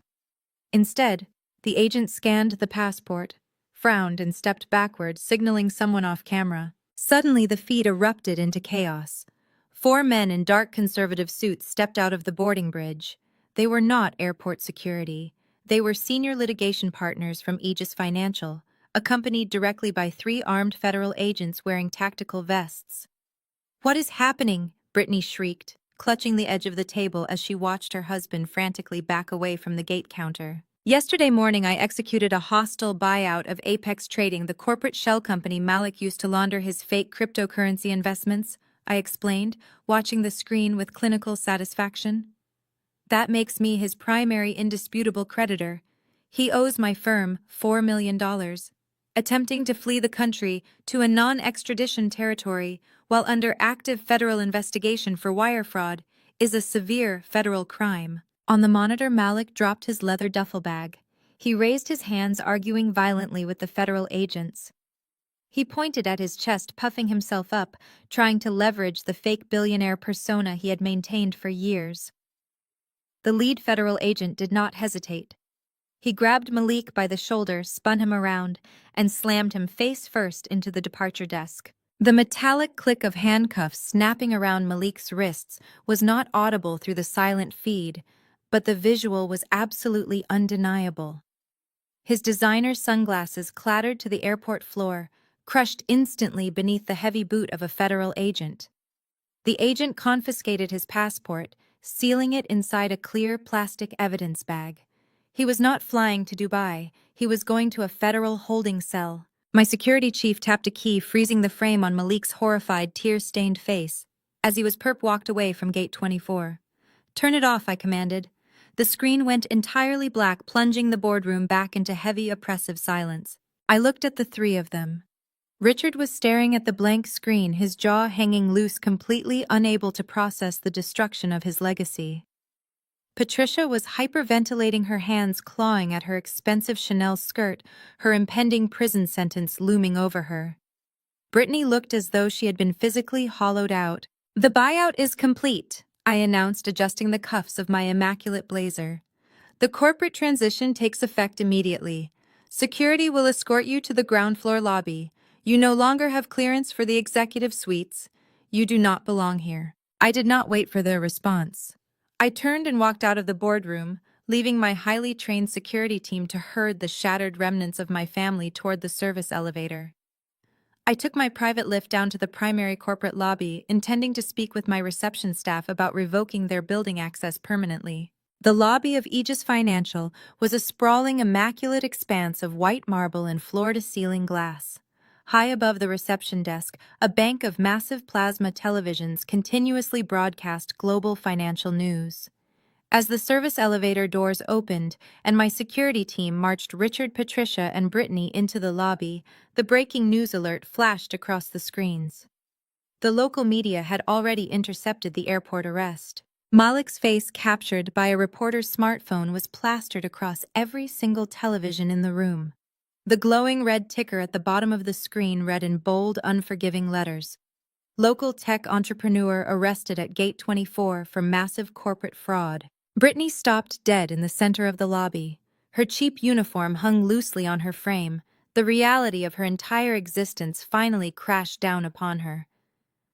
Instead, the agent scanned the passport, frowned, and stepped backward, signaling someone off camera. Suddenly, the feed erupted into chaos. 4 men in dark conservative suits stepped out of the boarding bridge. They were not airport security. They were senior litigation partners from Aegis Financial, accompanied directly by 3 armed federal agents wearing tactical vests. What is happening? Brittany shrieked, clutching the edge of the table as she watched her husband frantically back away from the gate counter. Yesterday morning, I executed a hostile buyout of Apex Trading, the corporate shell company Malik used to launder his fake cryptocurrency investments, I explained, watching the screen with clinical satisfaction. That makes me his primary indisputable creditor. He owes my firm $4 million. Attempting to flee the country to a non-extradition territory while under active federal investigation for wire fraud is a severe federal crime. On the monitor, Malik dropped his leather duffel bag. He raised his hands, arguing violently with the federal agents. He pointed at his chest, puffing himself up, trying to leverage the fake billionaire persona he had maintained for years. The lead federal agent did not hesitate. He grabbed Malik by the shoulder, spun him around, and slammed him face first into the departure desk. The metallic click of handcuffs snapping around Malik's wrists was not audible through the silent feed, but the visual was absolutely undeniable. His designer sunglasses clattered to the airport floor, crushed instantly beneath the heavy boot of a federal agent. The agent confiscated his passport, sealing it inside a clear plastic evidence bag. He was not flying to Dubai. He was going to a federal holding cell. My security chief tapped a key, freezing the frame on Malik's horrified, tear-stained face, as he was walked away from gate 24. Turn it off, I commanded. The screen went entirely black, plunging the boardroom back into heavy, oppressive silence. I looked at the 3 of them. Richard was staring at the blank screen, his jaw hanging loose, completely unable to process the destruction of his legacy. Patricia was hyperventilating, her hands clawing at her expensive Chanel skirt, her impending prison sentence looming over her. Brittany looked as though she had been physically hollowed out. "The buyout is complete," I announced, adjusting the cuffs of my immaculate blazer. "The corporate transition takes effect immediately. Security will escort you to the ground floor lobby. You no longer have clearance for the executive suites. You do not belong here." I did not wait for their response. I turned and walked out of the boardroom, leaving my highly trained security team to herd the shattered remnants of my family toward the service elevator. I took my private lift down to the primary corporate lobby, intending to speak with my reception staff about revoking their building access permanently. The lobby of Aegis Financial was a sprawling, immaculate expanse of white marble and floor-to-ceiling glass. High above the reception desk, a bank of massive plasma televisions continuously broadcast global financial news. As the service elevator doors opened and my security team marched Richard, Patricia, and Brittany into the lobby, the breaking news alert flashed across the screens. The local media had already intercepted the airport arrest. Malik's face, captured by a reporter's smartphone, was plastered across every single television in the room. The glowing red ticker at the bottom of the screen read in bold, unforgiving letters: "Local tech entrepreneur arrested at Gate 24 for massive corporate fraud." Brittany stopped dead in the center of the lobby. Her cheap uniform hung loosely on her frame. The reality of her entire existence finally crashed down upon her.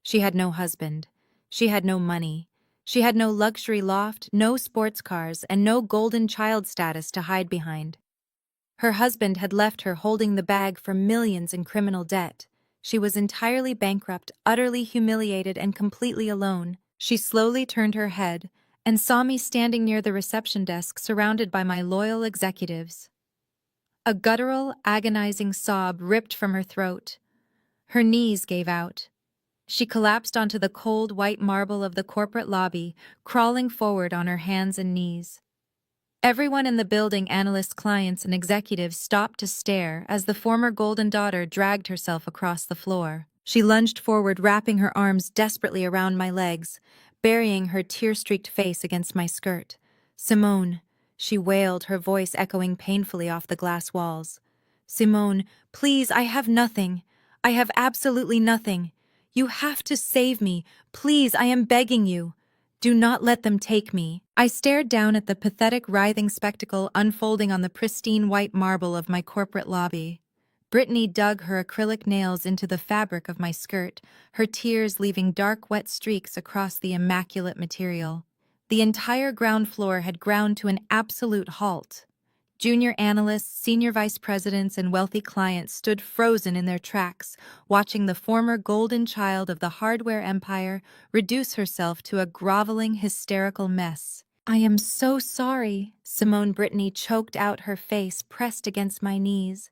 She had no husband. She had no money. She had no luxury loft, no sports cars, and no golden child status to hide behind. Her husband had left her holding the bag for millions in criminal debt. She was entirely bankrupt, utterly humiliated, and completely alone. She slowly turned her head and saw me standing near the reception desk, surrounded by my loyal executives. A guttural, agonizing sob ripped from her throat. Her knees gave out. She collapsed onto the cold, white marble of the corporate lobby, crawling forward on her hands and knees. Everyone in the building, analysts, clients, and executives, stopped to stare as the former golden daughter dragged herself across the floor. She lunged forward, wrapping her arms desperately around my legs, burying her tear-streaked face against my skirt. "Simone," she wailed, her voice echoing painfully off the glass walls. "Simone, please, I have nothing. I have absolutely nothing. You have to save me. Please, I am begging you. Do not let them take me." I stared down at the pathetic, writhing spectacle unfolding on the pristine white marble of my corporate lobby. Brittany dug her acrylic nails into the fabric of my skirt, her tears leaving dark, wet streaks across the immaculate material. The entire ground floor had ground to an absolute halt. Junior analysts, senior vice presidents, and wealthy clients stood frozen in their tracks, watching the former golden child of the hardware empire reduce herself to a groveling, hysterical mess. "I am so sorry," Simone Brittany choked out, her face pressed against my knees.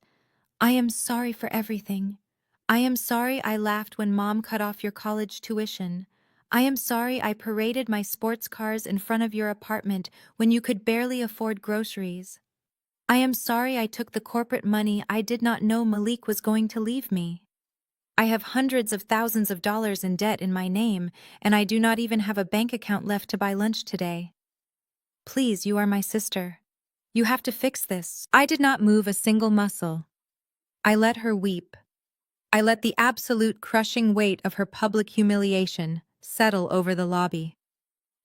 "I am sorry for everything. I am sorry I laughed when Mom cut off your college tuition. I am sorry I paraded my sports cars in front of your apartment when you could barely afford groceries. I am sorry I took the corporate money I did not know Malik was going to leave me. I have hundreds of thousands of dollars in debt in my name, and I do not even have a bank account left to buy lunch today. Please, you are my sister. You have to fix this." I did not move a single muscle. I let her weep. I let the absolute crushing weight of her public humiliation settle over the lobby.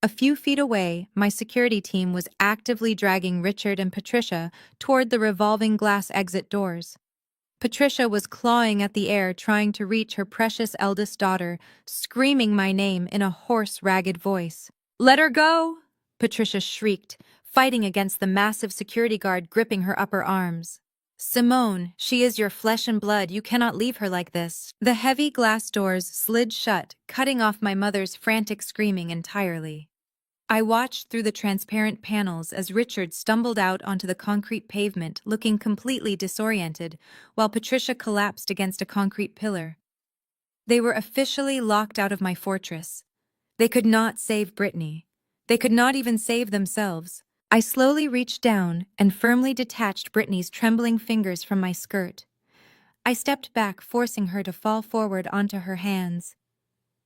A few feet away, my security team was actively dragging Richard and Patricia toward the revolving glass exit doors. Patricia was clawing at the air, trying to reach her precious eldest daughter, screaming my name in a hoarse, ragged voice. "Let her go!" Patricia shrieked, fighting against the massive security guard gripping her upper arms. "Simone, she is your flesh and blood. You cannot leave her like this." The heavy glass doors slid shut, cutting off my mother's frantic screaming entirely. I watched through the transparent panels as Richard stumbled out onto the concrete pavement, looking completely disoriented, while Patricia collapsed against a concrete pillar. They were officially locked out of my fortress. They could not save Brittany. They could not even save themselves. I slowly reached down and firmly detached Brittany's trembling fingers from my skirt. I stepped back, forcing her to fall forward onto her hands.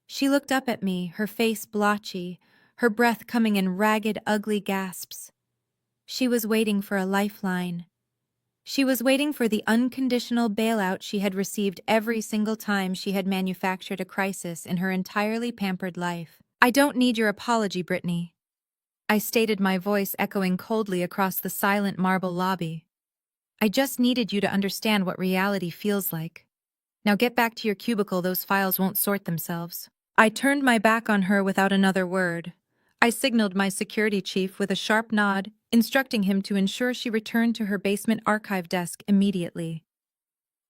She looked up at me, her face blotchy, her breath coming in ragged, ugly gasps. She was waiting for a lifeline. She was waiting for the unconditional bailout she had received every single time she had manufactured a crisis in her entirely pampered life. "I don't need your apology, Brittany," I stated, my voice echoing coldly across the silent marble lobby. "I just needed you to understand what reality feels like. Now get back to your cubicle, those files won't sort themselves." I turned my back on her without another word. I signaled my security chief with a sharp nod, instructing him to ensure she returned to her basement archive desk immediately.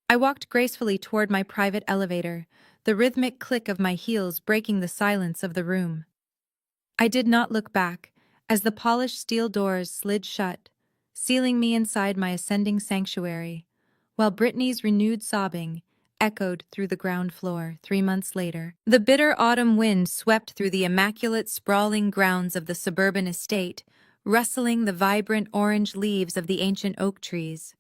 I walked gracefully toward my private elevator, the rhythmic click of my heels breaking the silence of the room. I did not look back, as the polished steel doors slid shut, sealing me inside my ascending sanctuary, while Brittany's renewed sobbing echoed through the ground floor 3 months later. The bitter autumn wind swept through the immaculate, sprawling grounds of the suburban estate, rustling the vibrant orange leaves of the ancient oak trees.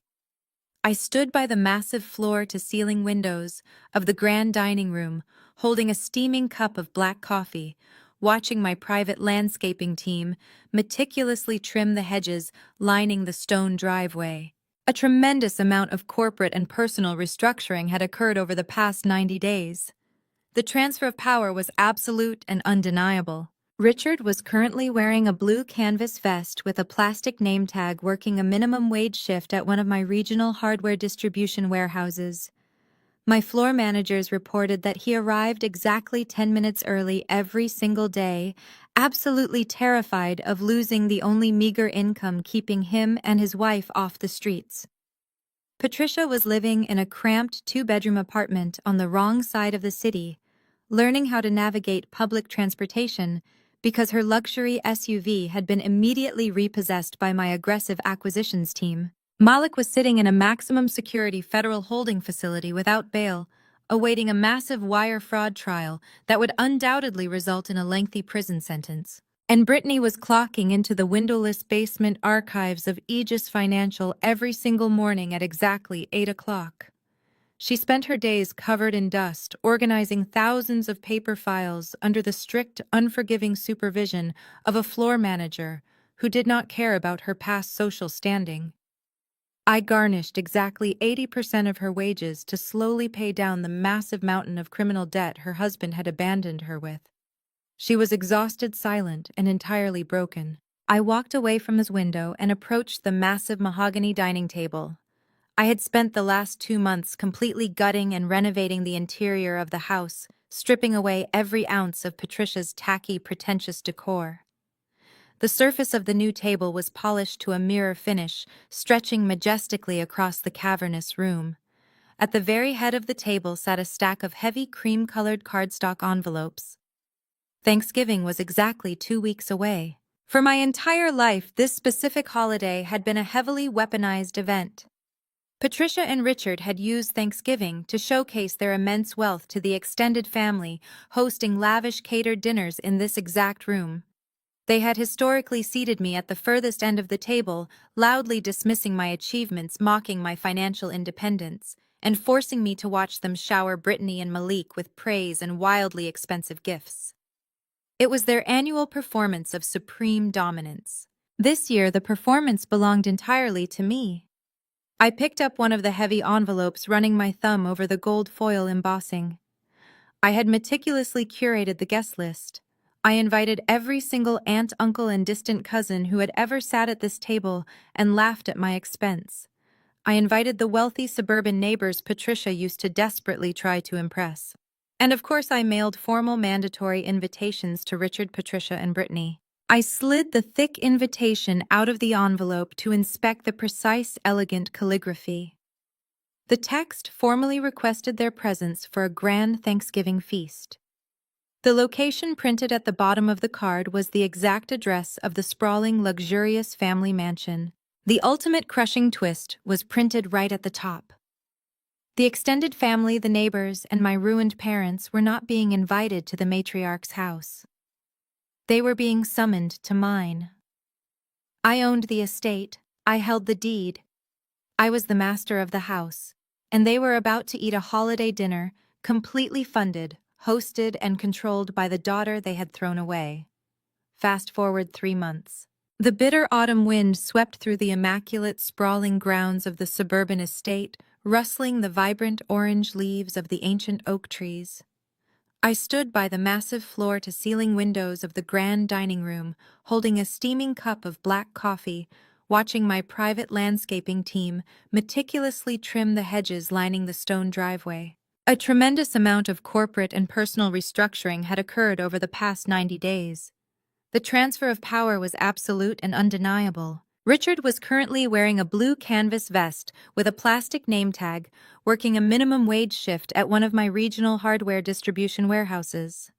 I stood by the massive floor-to-ceiling windows of the grand dining room, holding a steaming cup of black coffee, watching my private landscaping team meticulously trim the hedges lining the stone driveway. A tremendous amount of corporate and personal restructuring had occurred over the past 90 days. The transfer of power was absolute and undeniable. Richard was currently wearing a blue canvas vest with a plastic name tag, working a minimum wage shift at one of my regional hardware distribution warehouses. My floor managers reported that he arrived exactly 10 minutes early every single day, absolutely terrified of losing the only meager income keeping him and his wife off the streets. Patricia was living in a cramped 2-bedroom apartment on the wrong side of the city, learning how to navigate public transportation because her luxury SUV had been immediately repossessed by my aggressive acquisitions team. Malik was sitting in a maximum security federal holding facility without bail, awaiting a massive wire fraud trial that would undoubtedly result in a lengthy prison sentence. And Brittany was clocking into the windowless basement archives of Aegis Financial every single morning at exactly 8 o'clock. She spent her days covered in dust, organizing thousands of paper files under the strict, unforgiving supervision of a floor manager who did not care about her past social standing. I garnished exactly 80% of her wages to slowly pay down the massive mountain of criminal debt her husband had abandoned her with. She was exhausted, silent, and entirely broken. I walked away from his window and approached the massive mahogany dining table. I had spent the last 2 months completely gutting and renovating the interior of the house, stripping away every ounce of Patricia's tacky, pretentious decor. The surface of the new table was polished to a mirror finish, stretching majestically across the cavernous room. At the very head of the table sat a stack of heavy cream-colored cardstock envelopes. Thanksgiving was exactly 2 weeks away. For my entire life, this specific holiday had been a heavily weaponized event. Patricia and Richard had used Thanksgiving to showcase their immense wealth to the extended family, hosting lavish catered dinners in this exact room. They had historically seated me at the furthest end of the table, loudly dismissing my achievements, mocking my financial independence, and forcing me to watch them shower Brittany and Malik with praise and wildly expensive gifts. It was their annual performance of supreme dominance. This year, the performance belonged entirely to me. I picked up one of the heavy envelopes, running my thumb over the gold foil embossing. I had meticulously curated the guest list. I invited every single aunt, uncle, and distant cousin who had ever sat at this table and laughed at my expense. I invited the wealthy suburban neighbors Patricia used to desperately try to impress. And of course, I mailed formal mandatory invitations to Richard, Patricia, and Brittany. I slid the thick invitation out of the envelope to inspect the precise, elegant calligraphy. The text formally requested their presence for a grand Thanksgiving feast. The location printed at the bottom of the card was the exact address of the sprawling, luxurious family mansion. The ultimate crushing twist was printed right at the top. The extended family, the neighbors, and my ruined parents were not being invited to the matriarch's house. They were being summoned to mine. I owned the estate, I held the deed. I was the master of the house, and they were about to eat a holiday dinner, completely funded, hosted, and controlled by the daughter they had thrown away. Fast forward 3 months. The bitter autumn wind swept through the immaculate, sprawling grounds of the suburban estate, rustling the vibrant orange leaves of the ancient oak trees. I stood by the massive floor-to-ceiling windows of the grand dining room, holding a steaming cup of black coffee, watching my private landscaping team meticulously trim the hedges lining the stone driveway. A tremendous amount of corporate and personal restructuring had occurred over the past 90 days. The transfer of power was absolute and undeniable. Richard was currently wearing a blue canvas vest with a plastic name tag, working a minimum wage shift at one of my regional hardware distribution warehouses.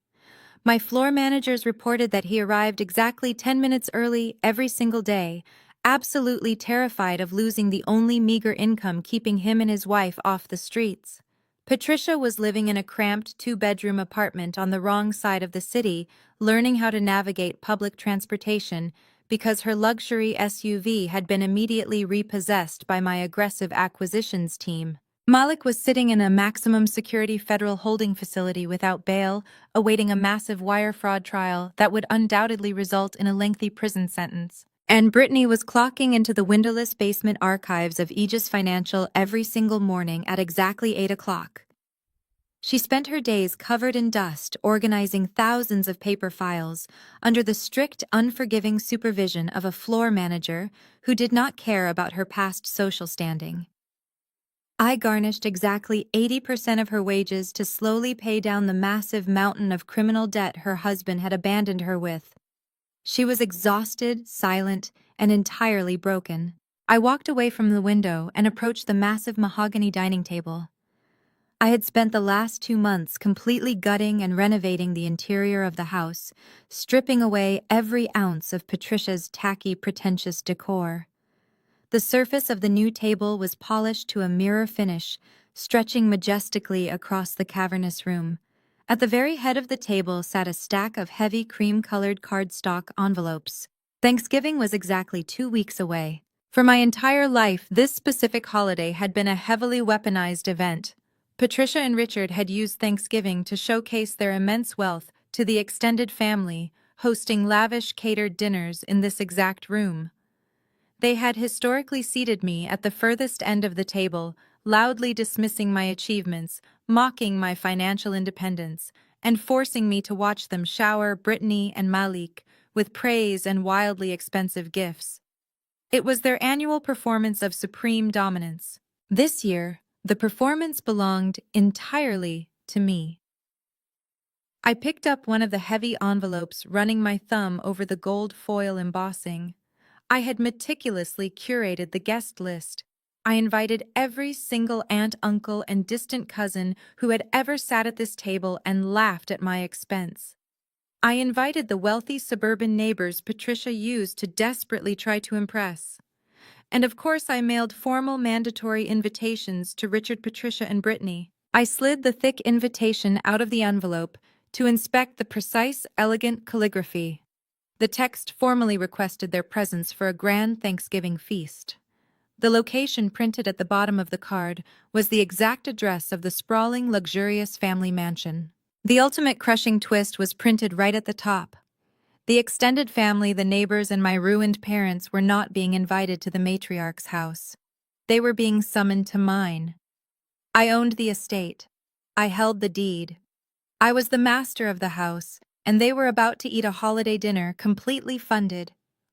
My floor managers reported that he arrived exactly 10 minutes early every single day, absolutely terrified of losing the only meager income keeping him and his wife off the streets. Patricia was living in a cramped two-bedroom apartment on the wrong side of the city, learning how to navigate public transportation because her luxury SUV had been immediately repossessed by my aggressive acquisitions team. Malik was sitting in a maximum security federal holding facility without bail, awaiting a massive wire fraud trial that would undoubtedly result in a lengthy prison sentence. And Brittany was clocking into the windowless basement archives of Aegis Financial every single morning at exactly 8 o'clock. She spent her days covered in dust, organizing thousands of paper files, under the strict, unforgiving supervision of a floor manager who did not care about her past social standing. I garnished exactly 80% of her wages to slowly pay down the massive mountain of criminal debt her husband had abandoned her with. She was exhausted, silent, and entirely broken. I walked away from the window and approached the massive mahogany dining table. I had spent the last 2 months completely gutting and renovating the interior of the house, stripping away every ounce of Patricia's tacky, pretentious decor. The surface of the new table was polished to a mirror finish, stretching majestically across the cavernous room. At the very head of the table sat a stack of heavy cream-colored cardstock envelopes. Thanksgiving was exactly 2 weeks away. For my entire life, this specific holiday had been a heavily weaponized event. Patricia and Richard had used Thanksgiving to showcase their immense wealth to the extended family, hosting lavish catered dinners in this exact room. They had historically seated me at the furthest end of the table, loudly dismissing my achievements, mocking my financial independence, and forcing me to watch them shower Brittany and Malik with praise and wildly expensive gifts. It was their annual performance of supreme dominance. This year, the performance belonged entirely to me. I picked up one of the heavy envelopes, running my thumb over the gold foil embossing. I had meticulously curated the guest list. I invited every single aunt, uncle, and distant cousin who had ever sat at this table and laughed at my expense. I invited the wealthy suburban neighbors Patricia used to desperately try to impress. And of course I mailed formal mandatory invitations to Richard, Patricia, and Brittany. I slid the thick invitation out of the envelope to inspect the precise, elegant calligraphy. The text formally requested their presence for a grand Thanksgiving feast. The location printed at the bottom of the card was the exact address of the sprawling, luxurious family mansion. The ultimate crushing twist was printed right at the top. The extended family, the neighbors, and my ruined parents were not being invited to the matriarch's house. They were being summoned to mine. I owned the estate. I held the deed. I was the master of the house, and they were about to eat a holiday dinner completely funded,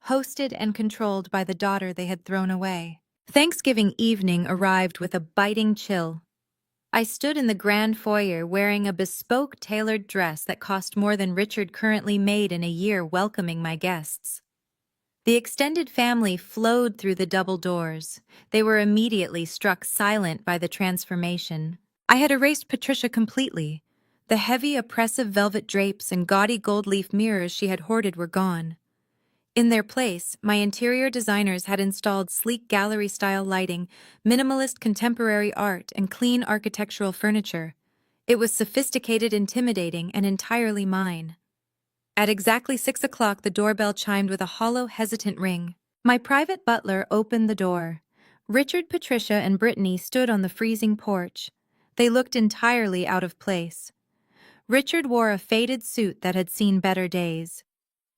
hosted and controlled by the daughter they had thrown away. Thanksgiving evening arrived with a biting chill. I stood in the grand foyer wearing a bespoke tailored dress that cost more than Richard currently made in a year, welcoming my guests. The extended family flowed through the double doors. They were immediately struck silent by the transformation. I had erased Patricia completely. The heavy, oppressive velvet drapes and gaudy gold leaf mirrors she had hoarded were gone. In their place, my interior designers had installed sleek gallery-style lighting, minimalist contemporary art, and clean architectural furniture. It was sophisticated, intimidating, and entirely mine. At exactly 6 o'clock, the doorbell chimed with a hollow, hesitant ring. My private butler opened the door. Richard, Patricia, and Brittany stood on the freezing porch. They looked entirely out of place. Richard wore a faded suit that had seen better days.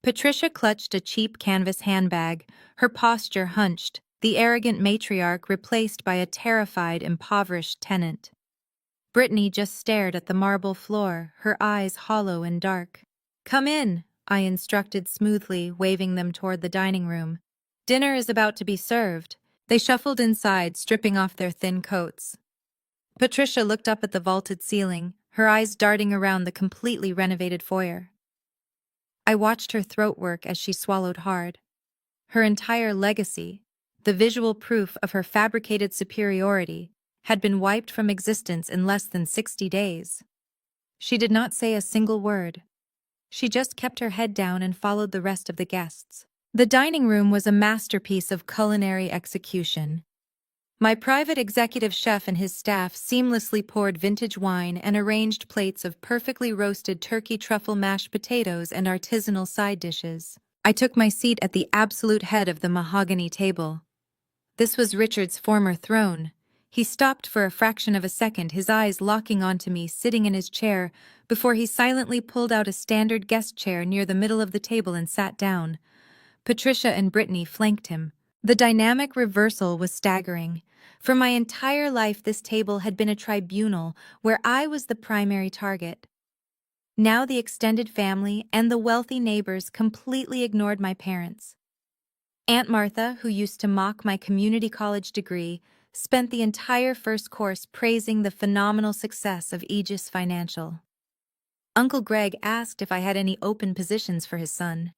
Patricia clutched a cheap canvas handbag, her posture hunched, the arrogant matriarch replaced by a terrified, impoverished tenant. Brittany just stared at the marble floor, her eyes hollow and dark. "Come in," I instructed smoothly, waving them toward the dining room. "Dinner is about to be served." They shuffled inside, stripping off their thin coats. Patricia looked up at the vaulted ceiling, her eyes darting around the completely renovated foyer. I watched her throat work as she swallowed hard. Her entire legacy, the visual proof of her fabricated superiority, had been wiped from existence in less than 60 days. She did not say a single word. She just kept her head down and followed the rest of the guests. The dining room was a masterpiece of culinary execution. My private executive chef and his staff seamlessly poured vintage wine and arranged plates of perfectly roasted turkey truffle mashed potatoes and artisanal side dishes. I took my seat at the absolute head of the mahogany table. This was Richard's former throne. He stopped for a fraction of a second, his eyes locking onto me sitting in his chair, before he silently pulled out a standard guest chair near the middle of the table and sat down. Patricia and Brittany flanked him. The dynamic reversal was staggering. For my entire life, this table had been a tribunal where I was the primary target. Now the extended family and the wealthy neighbors completely ignored my parents. Aunt Martha, who used to mock my community college degree, spent the entire first course praising the phenomenal success of Aegis Financial. Uncle Greg asked if I had any open positions for his son.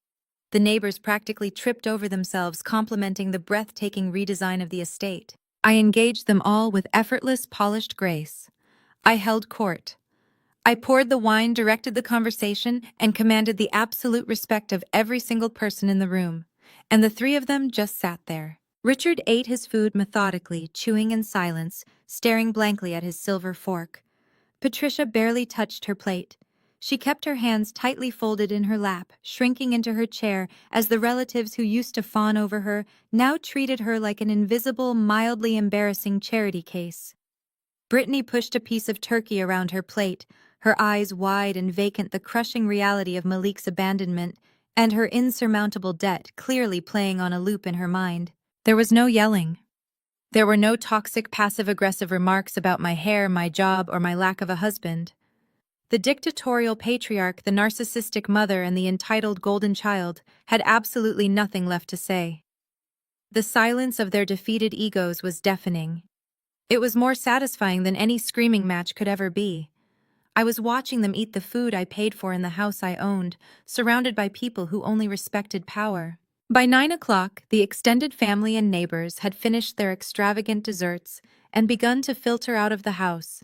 The neighbors practically tripped over themselves complimenting the breathtaking redesign of the estate. I engaged them all with effortless, polished grace. I held court. I poured the wine, directed the conversation, and commanded the absolute respect of every single person in the room. And the three of them just sat there. Richard ate his food methodically, chewing in silence, staring blankly at his silver fork. Patricia barely touched her plate. She kept her hands tightly folded in her lap, shrinking into her chair as the relatives who used to fawn over her now treated her like an invisible, mildly embarrassing charity case. Brittany pushed a piece of turkey around her plate, her eyes wide and vacant, the crushing reality of Malik's abandonment and her insurmountable debt clearly playing on a loop in her mind. There was no yelling. There were no toxic passive-aggressive remarks about my hair, my job, or my lack of a husband. The dictatorial patriarch, the narcissistic mother, and the entitled golden child had absolutely nothing left to say. The silence of their defeated egos was deafening. It was more satisfying than any screaming match could ever be. I was watching them eat the food I paid for in the house I owned, surrounded by people who only respected power. By 9 o'clock, the extended family and neighbors had finished their extravagant desserts and begun to filter out of the house.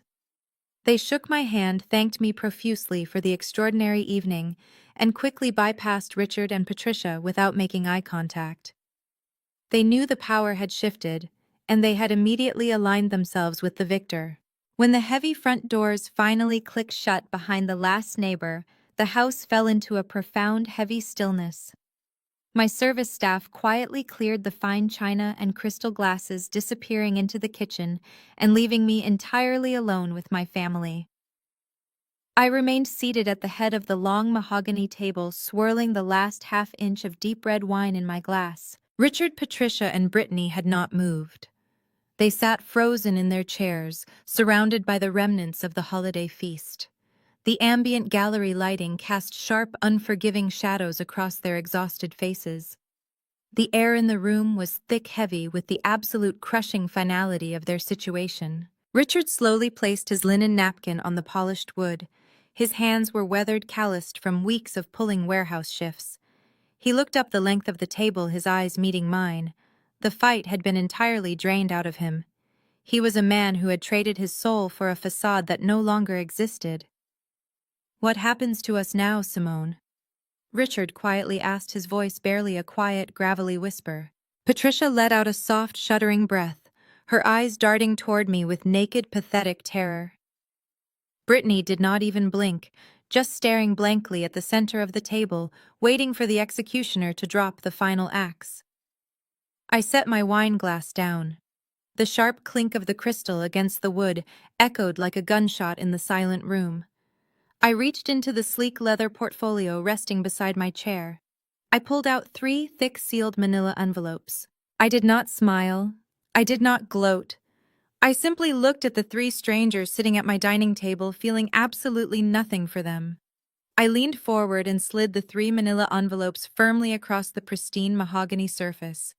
They shook my hand, thanked me profusely for the extraordinary evening, and quickly bypassed Richard and Patricia without making eye contact. They knew the power had shifted, and they had immediately aligned themselves with the victor. When the heavy front doors finally clicked shut behind the last neighbor, the house fell into a profound, heavy stillness. My service staff quietly cleared the fine china and crystal glasses, disappearing into the kitchen and leaving me entirely alone with my family. I remained seated at the head of the long mahogany table, swirling the last half-inch of deep red wine in my glass. Richard, Patricia, and Brittany had not moved. They sat frozen in their chairs, surrounded by the remnants of the holiday feast. The ambient gallery lighting cast sharp, unforgiving shadows across their exhausted faces. The air in the room was thick, heavy with the absolute crushing finality of their situation. Richard slowly placed his linen napkin on the polished wood. His hands were weathered, calloused from weeks of pulling warehouse shifts. He looked up the length of the table, his eyes meeting mine. The fight had been entirely drained out of him. He was a man who had traded his soul for a facade that no longer existed. "What happens to us now, Simone?" Richard quietly asked, his voice barely a quiet, gravelly whisper. Patricia let out a soft, shuddering breath, her eyes darting toward me with naked, pathetic terror. Brittany did not even blink, just staring blankly at the center of the table, waiting for the executioner to drop the final axe. I set my wine glass down. The sharp clink of the crystal against the wood echoed like a gunshot in the silent room. I reached into the sleek leather portfolio resting beside my chair. I pulled out 3 thick sealed manila envelopes. I did not smile. I did not gloat. I simply looked at the 3 strangers sitting at my dining table, feeling absolutely nothing for them. I leaned forward and slid the 3 manila envelopes firmly across the pristine mahogany surface.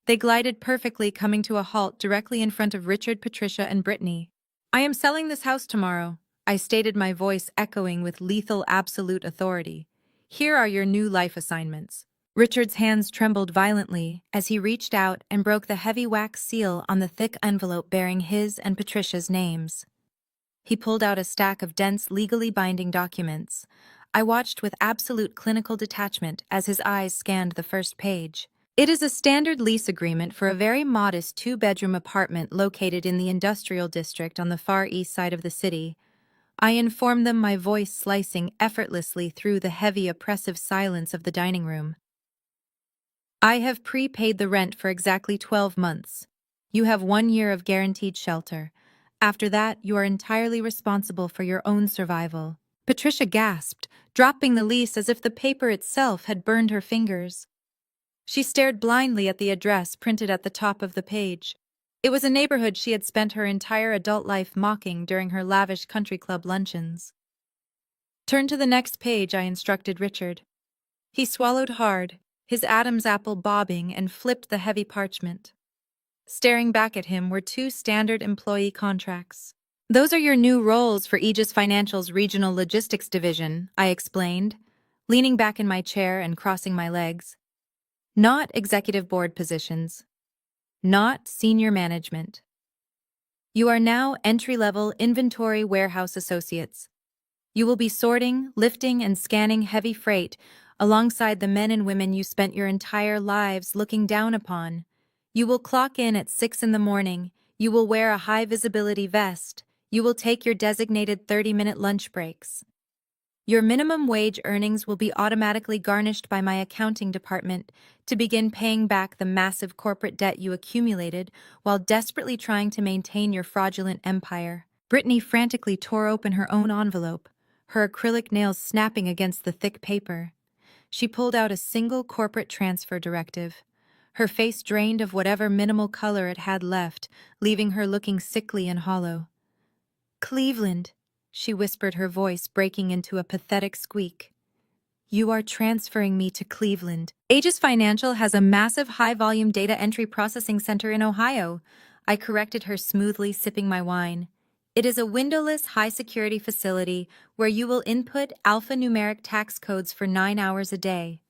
They glided perfectly, coming to a halt directly in front of Richard, Patricia, and Brittany. "I am selling this house tomorrow," I stated, my voice echoing with lethal absolute authority. "Here are your new life assignments." Richard's hands trembled violently as he reached out and broke the heavy wax seal on the thick envelope bearing his and Patricia's names. He pulled out a stack of dense, legally binding documents. I watched with absolute clinical detachment as his eyes scanned the first page. It is a standard lease agreement for a very modest 2-bedroom apartment located in the industrial district on the far east side of the city. I informed them, my voice slicing effortlessly through the heavy, oppressive silence of the dining room. "I have prepaid the rent for exactly 12 months. You have 1 year of guaranteed shelter. After that, you are entirely responsible for your own survival." Patricia gasped, dropping the lease as if the paper itself had burned her fingers. She stared blindly at the address printed at the top of the page. It was a neighborhood she had spent her entire adult life mocking during her lavish country club luncheons. "Turn to the next page," I instructed Richard. He swallowed hard, his Adam's apple bobbing, and flipped the heavy parchment. Staring back at him were 2 standard employee contracts. "Those are your new roles for Aegis Financial's Regional Logistics Division," I explained, leaning back in my chair and crossing my legs. "Not executive board positions. Not senior management. You are now entry-level inventory warehouse associates. You will be sorting, lifting, and scanning heavy freight alongside the men and women you spent your entire lives looking down upon. You will clock in at 6 in the morning. You will wear a high-visibility vest. You will take your designated 30-minute lunch breaks. Your minimum wage earnings will be automatically garnished by my accounting department to begin paying back the massive corporate debt you accumulated while desperately trying to maintain your fraudulent empire." Brittany frantically tore open her own envelope, her acrylic nails snapping against the thick paper. She pulled out a single corporate transfer directive. Her face drained of whatever minimal color it had left, leaving her looking sickly and hollow. "Cleveland," she whispered, her voice breaking into a pathetic squeak. "You are transferring me to Cleveland. Aegis Financial has a massive high-volume data entry processing center in Ohio." I corrected her smoothly, sipping my wine. "It is a windowless, high-security facility where you will input alphanumeric tax codes for 9 hours a day.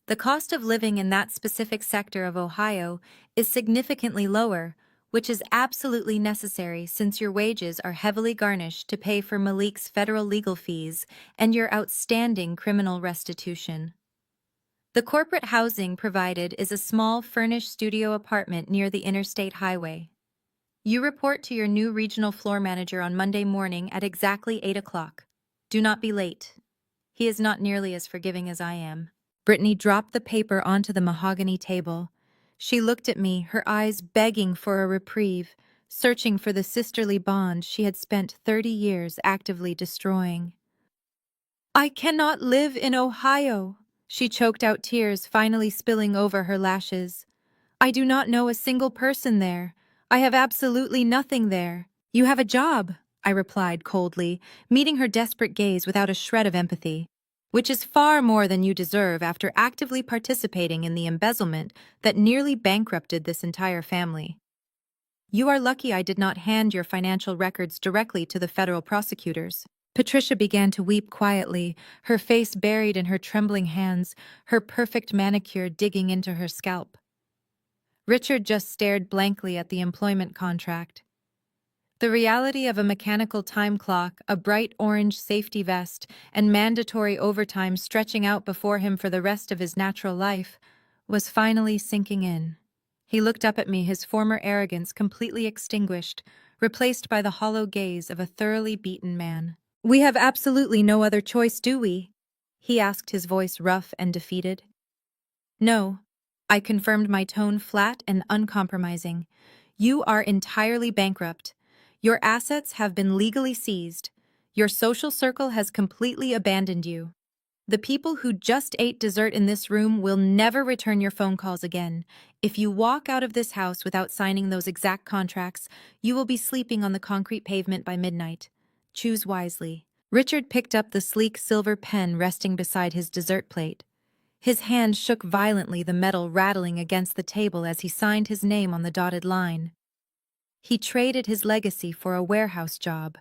The cost of living in that specific sector of Ohio is significantly lower, which is absolutely necessary since your wages are heavily garnished to pay for Malik's federal legal fees and your outstanding criminal restitution. The corporate housing provided is a small furnished studio apartment near the interstate highway. You report to your new regional floor manager on Monday morning at exactly 8 o'clock. Do not be late. He is not nearly as forgiving as I am." Brittany dropped the paper onto the mahogany table. She looked at me, her eyes begging for a reprieve, searching for the sisterly bond she had spent 30 years actively destroying. "I cannot live in Ohio," she choked out, tears finally spilling over her lashes. "I do not know a single person there. I have absolutely nothing there." "You have a job," I replied coldly, meeting her desperate gaze without a shred of empathy. "Which is far more than you deserve after actively participating in the embezzlement that nearly bankrupted this entire family. You are lucky I did not hand your financial records directly to the federal prosecutors." Patricia began to weep quietly, her face buried in her trembling hands, her perfect manicure digging into her scalp. Richard just stared blankly at the employment contract. The reality of a mechanical time clock, a bright orange safety vest, and mandatory overtime stretching out before him for the rest of his natural life was finally sinking in. He looked up at me, his former arrogance completely extinguished, replaced by the hollow gaze of a thoroughly beaten man. "We have absolutely no other choice, do we?" he asked, his voice rough and defeated. "No," I confirmed, my tone flat and uncompromising. "You are entirely bankrupt. Your assets have been legally seized. Your social circle has completely abandoned you." The people who just ate dessert in this room will never return your phone calls again. If you walk out of this house without signing those exact contracts, you will be sleeping on the concrete pavement by midnight. Choose wisely. Richard picked up the sleek silver pen resting beside his dessert plate. His hand shook violently, the metal rattling against the table as he signed his name on the dotted line. He traded his legacy for a warehouse job.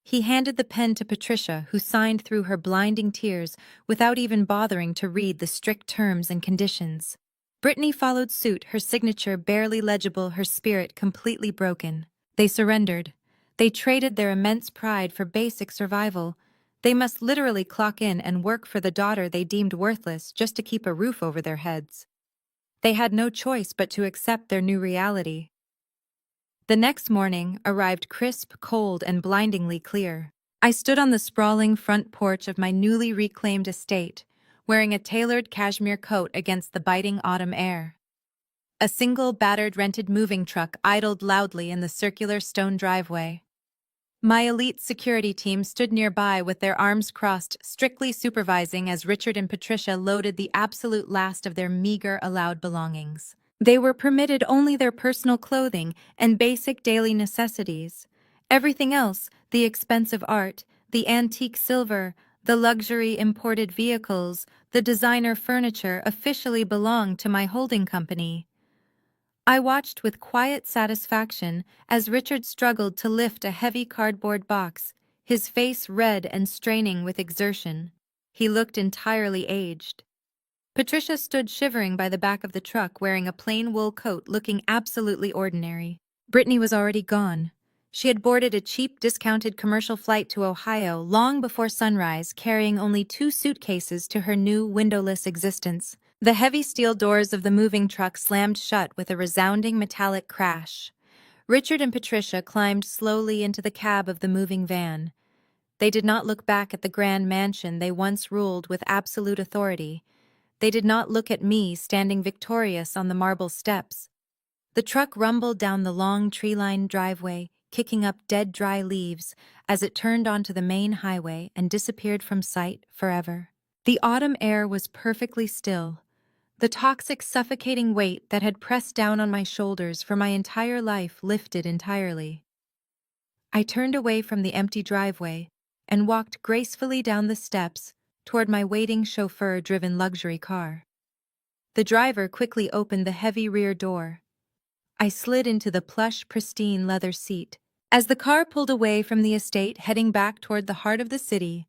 He handed the pen to Patricia, who signed through her blinding tears without even bothering to read the strict terms and conditions. Brittany followed suit, her signature barely legible, her spirit completely broken. They surrendered. They traded their immense pride for basic survival. They must literally clock in and work for the daughter they deemed worthless just to keep a roof over their heads. They had no choice but to accept their new reality. The next morning arrived crisp, cold, and blindingly clear. I stood on the sprawling front porch of my newly reclaimed estate, wearing a tailored cashmere coat against the biting autumn air. A single battered rented moving truck idled loudly in the circular stone driveway. My elite security team stood nearby with their arms crossed, strictly supervising as Richard and Patricia loaded the absolute last of their meager allowed belongings. They were permitted only their personal clothing and basic daily necessities. Everything else, the expensive art, the antique silver, the luxury imported vehicles, the designer furniture officially belonged to my holding company. I watched with quiet satisfaction as Richard struggled to lift a heavy cardboard box, his face red and straining with exertion. He looked entirely aged. Patricia stood shivering by the back of the truck wearing a plain wool coat, looking absolutely ordinary. Brittany was already gone. She had boarded a cheap, discounted commercial flight to Ohio long before sunrise, carrying only 2 suitcases to her new, windowless existence. The heavy steel doors of the moving truck slammed shut with a resounding metallic crash. Richard and Patricia climbed slowly into the cab of the moving van. They did not look back at the grand mansion they once ruled with absolute authority. They did not look at me standing victorious on the marble steps. The truck rumbled down the long tree-lined driveway, kicking up dead dry leaves as it turned onto the main highway and disappeared from sight forever. The autumn air was perfectly still. The toxic, suffocating weight that had pressed down on my shoulders for my entire life lifted entirely. I turned away from the empty driveway and walked gracefully down the steps toward my waiting chauffeur-driven luxury car. The driver quickly opened the heavy rear door. I slid into the plush, pristine leather seat. As the car pulled away from the estate, heading back toward the heart of the city,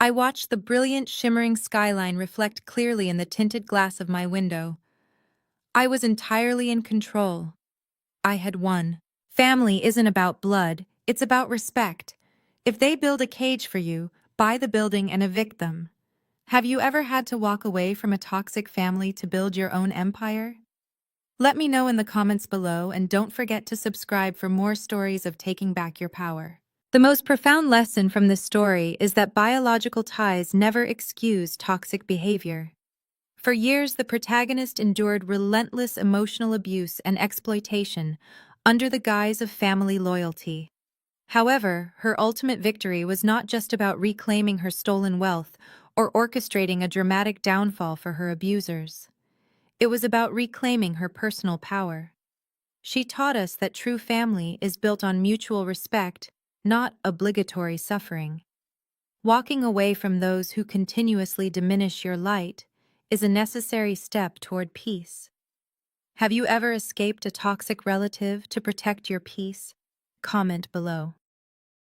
I watched the brilliant, shimmering skyline reflect clearly in the tinted glass of my window. I was entirely in control. I had won. Family isn't about blood, it's about respect. If they build a cage for you, buy the building and evict them. Have you ever had to walk away from a toxic family to build your own empire? Let me know in the comments below, and don't forget to subscribe for more stories of taking back your power. The most profound lesson from this story is that biological ties never excuse toxic behavior. For years, the protagonist endured relentless emotional abuse and exploitation under the guise of family loyalty. However, her ultimate victory was not just about reclaiming her stolen wealth or orchestrating a dramatic downfall for her abusers. It was about reclaiming her personal power. She taught us that true family is built on mutual respect, not obligatory suffering. Walking away from those who continuously diminish your light is a necessary step toward peace. Have you ever escaped a toxic relative to protect your peace? Comment below.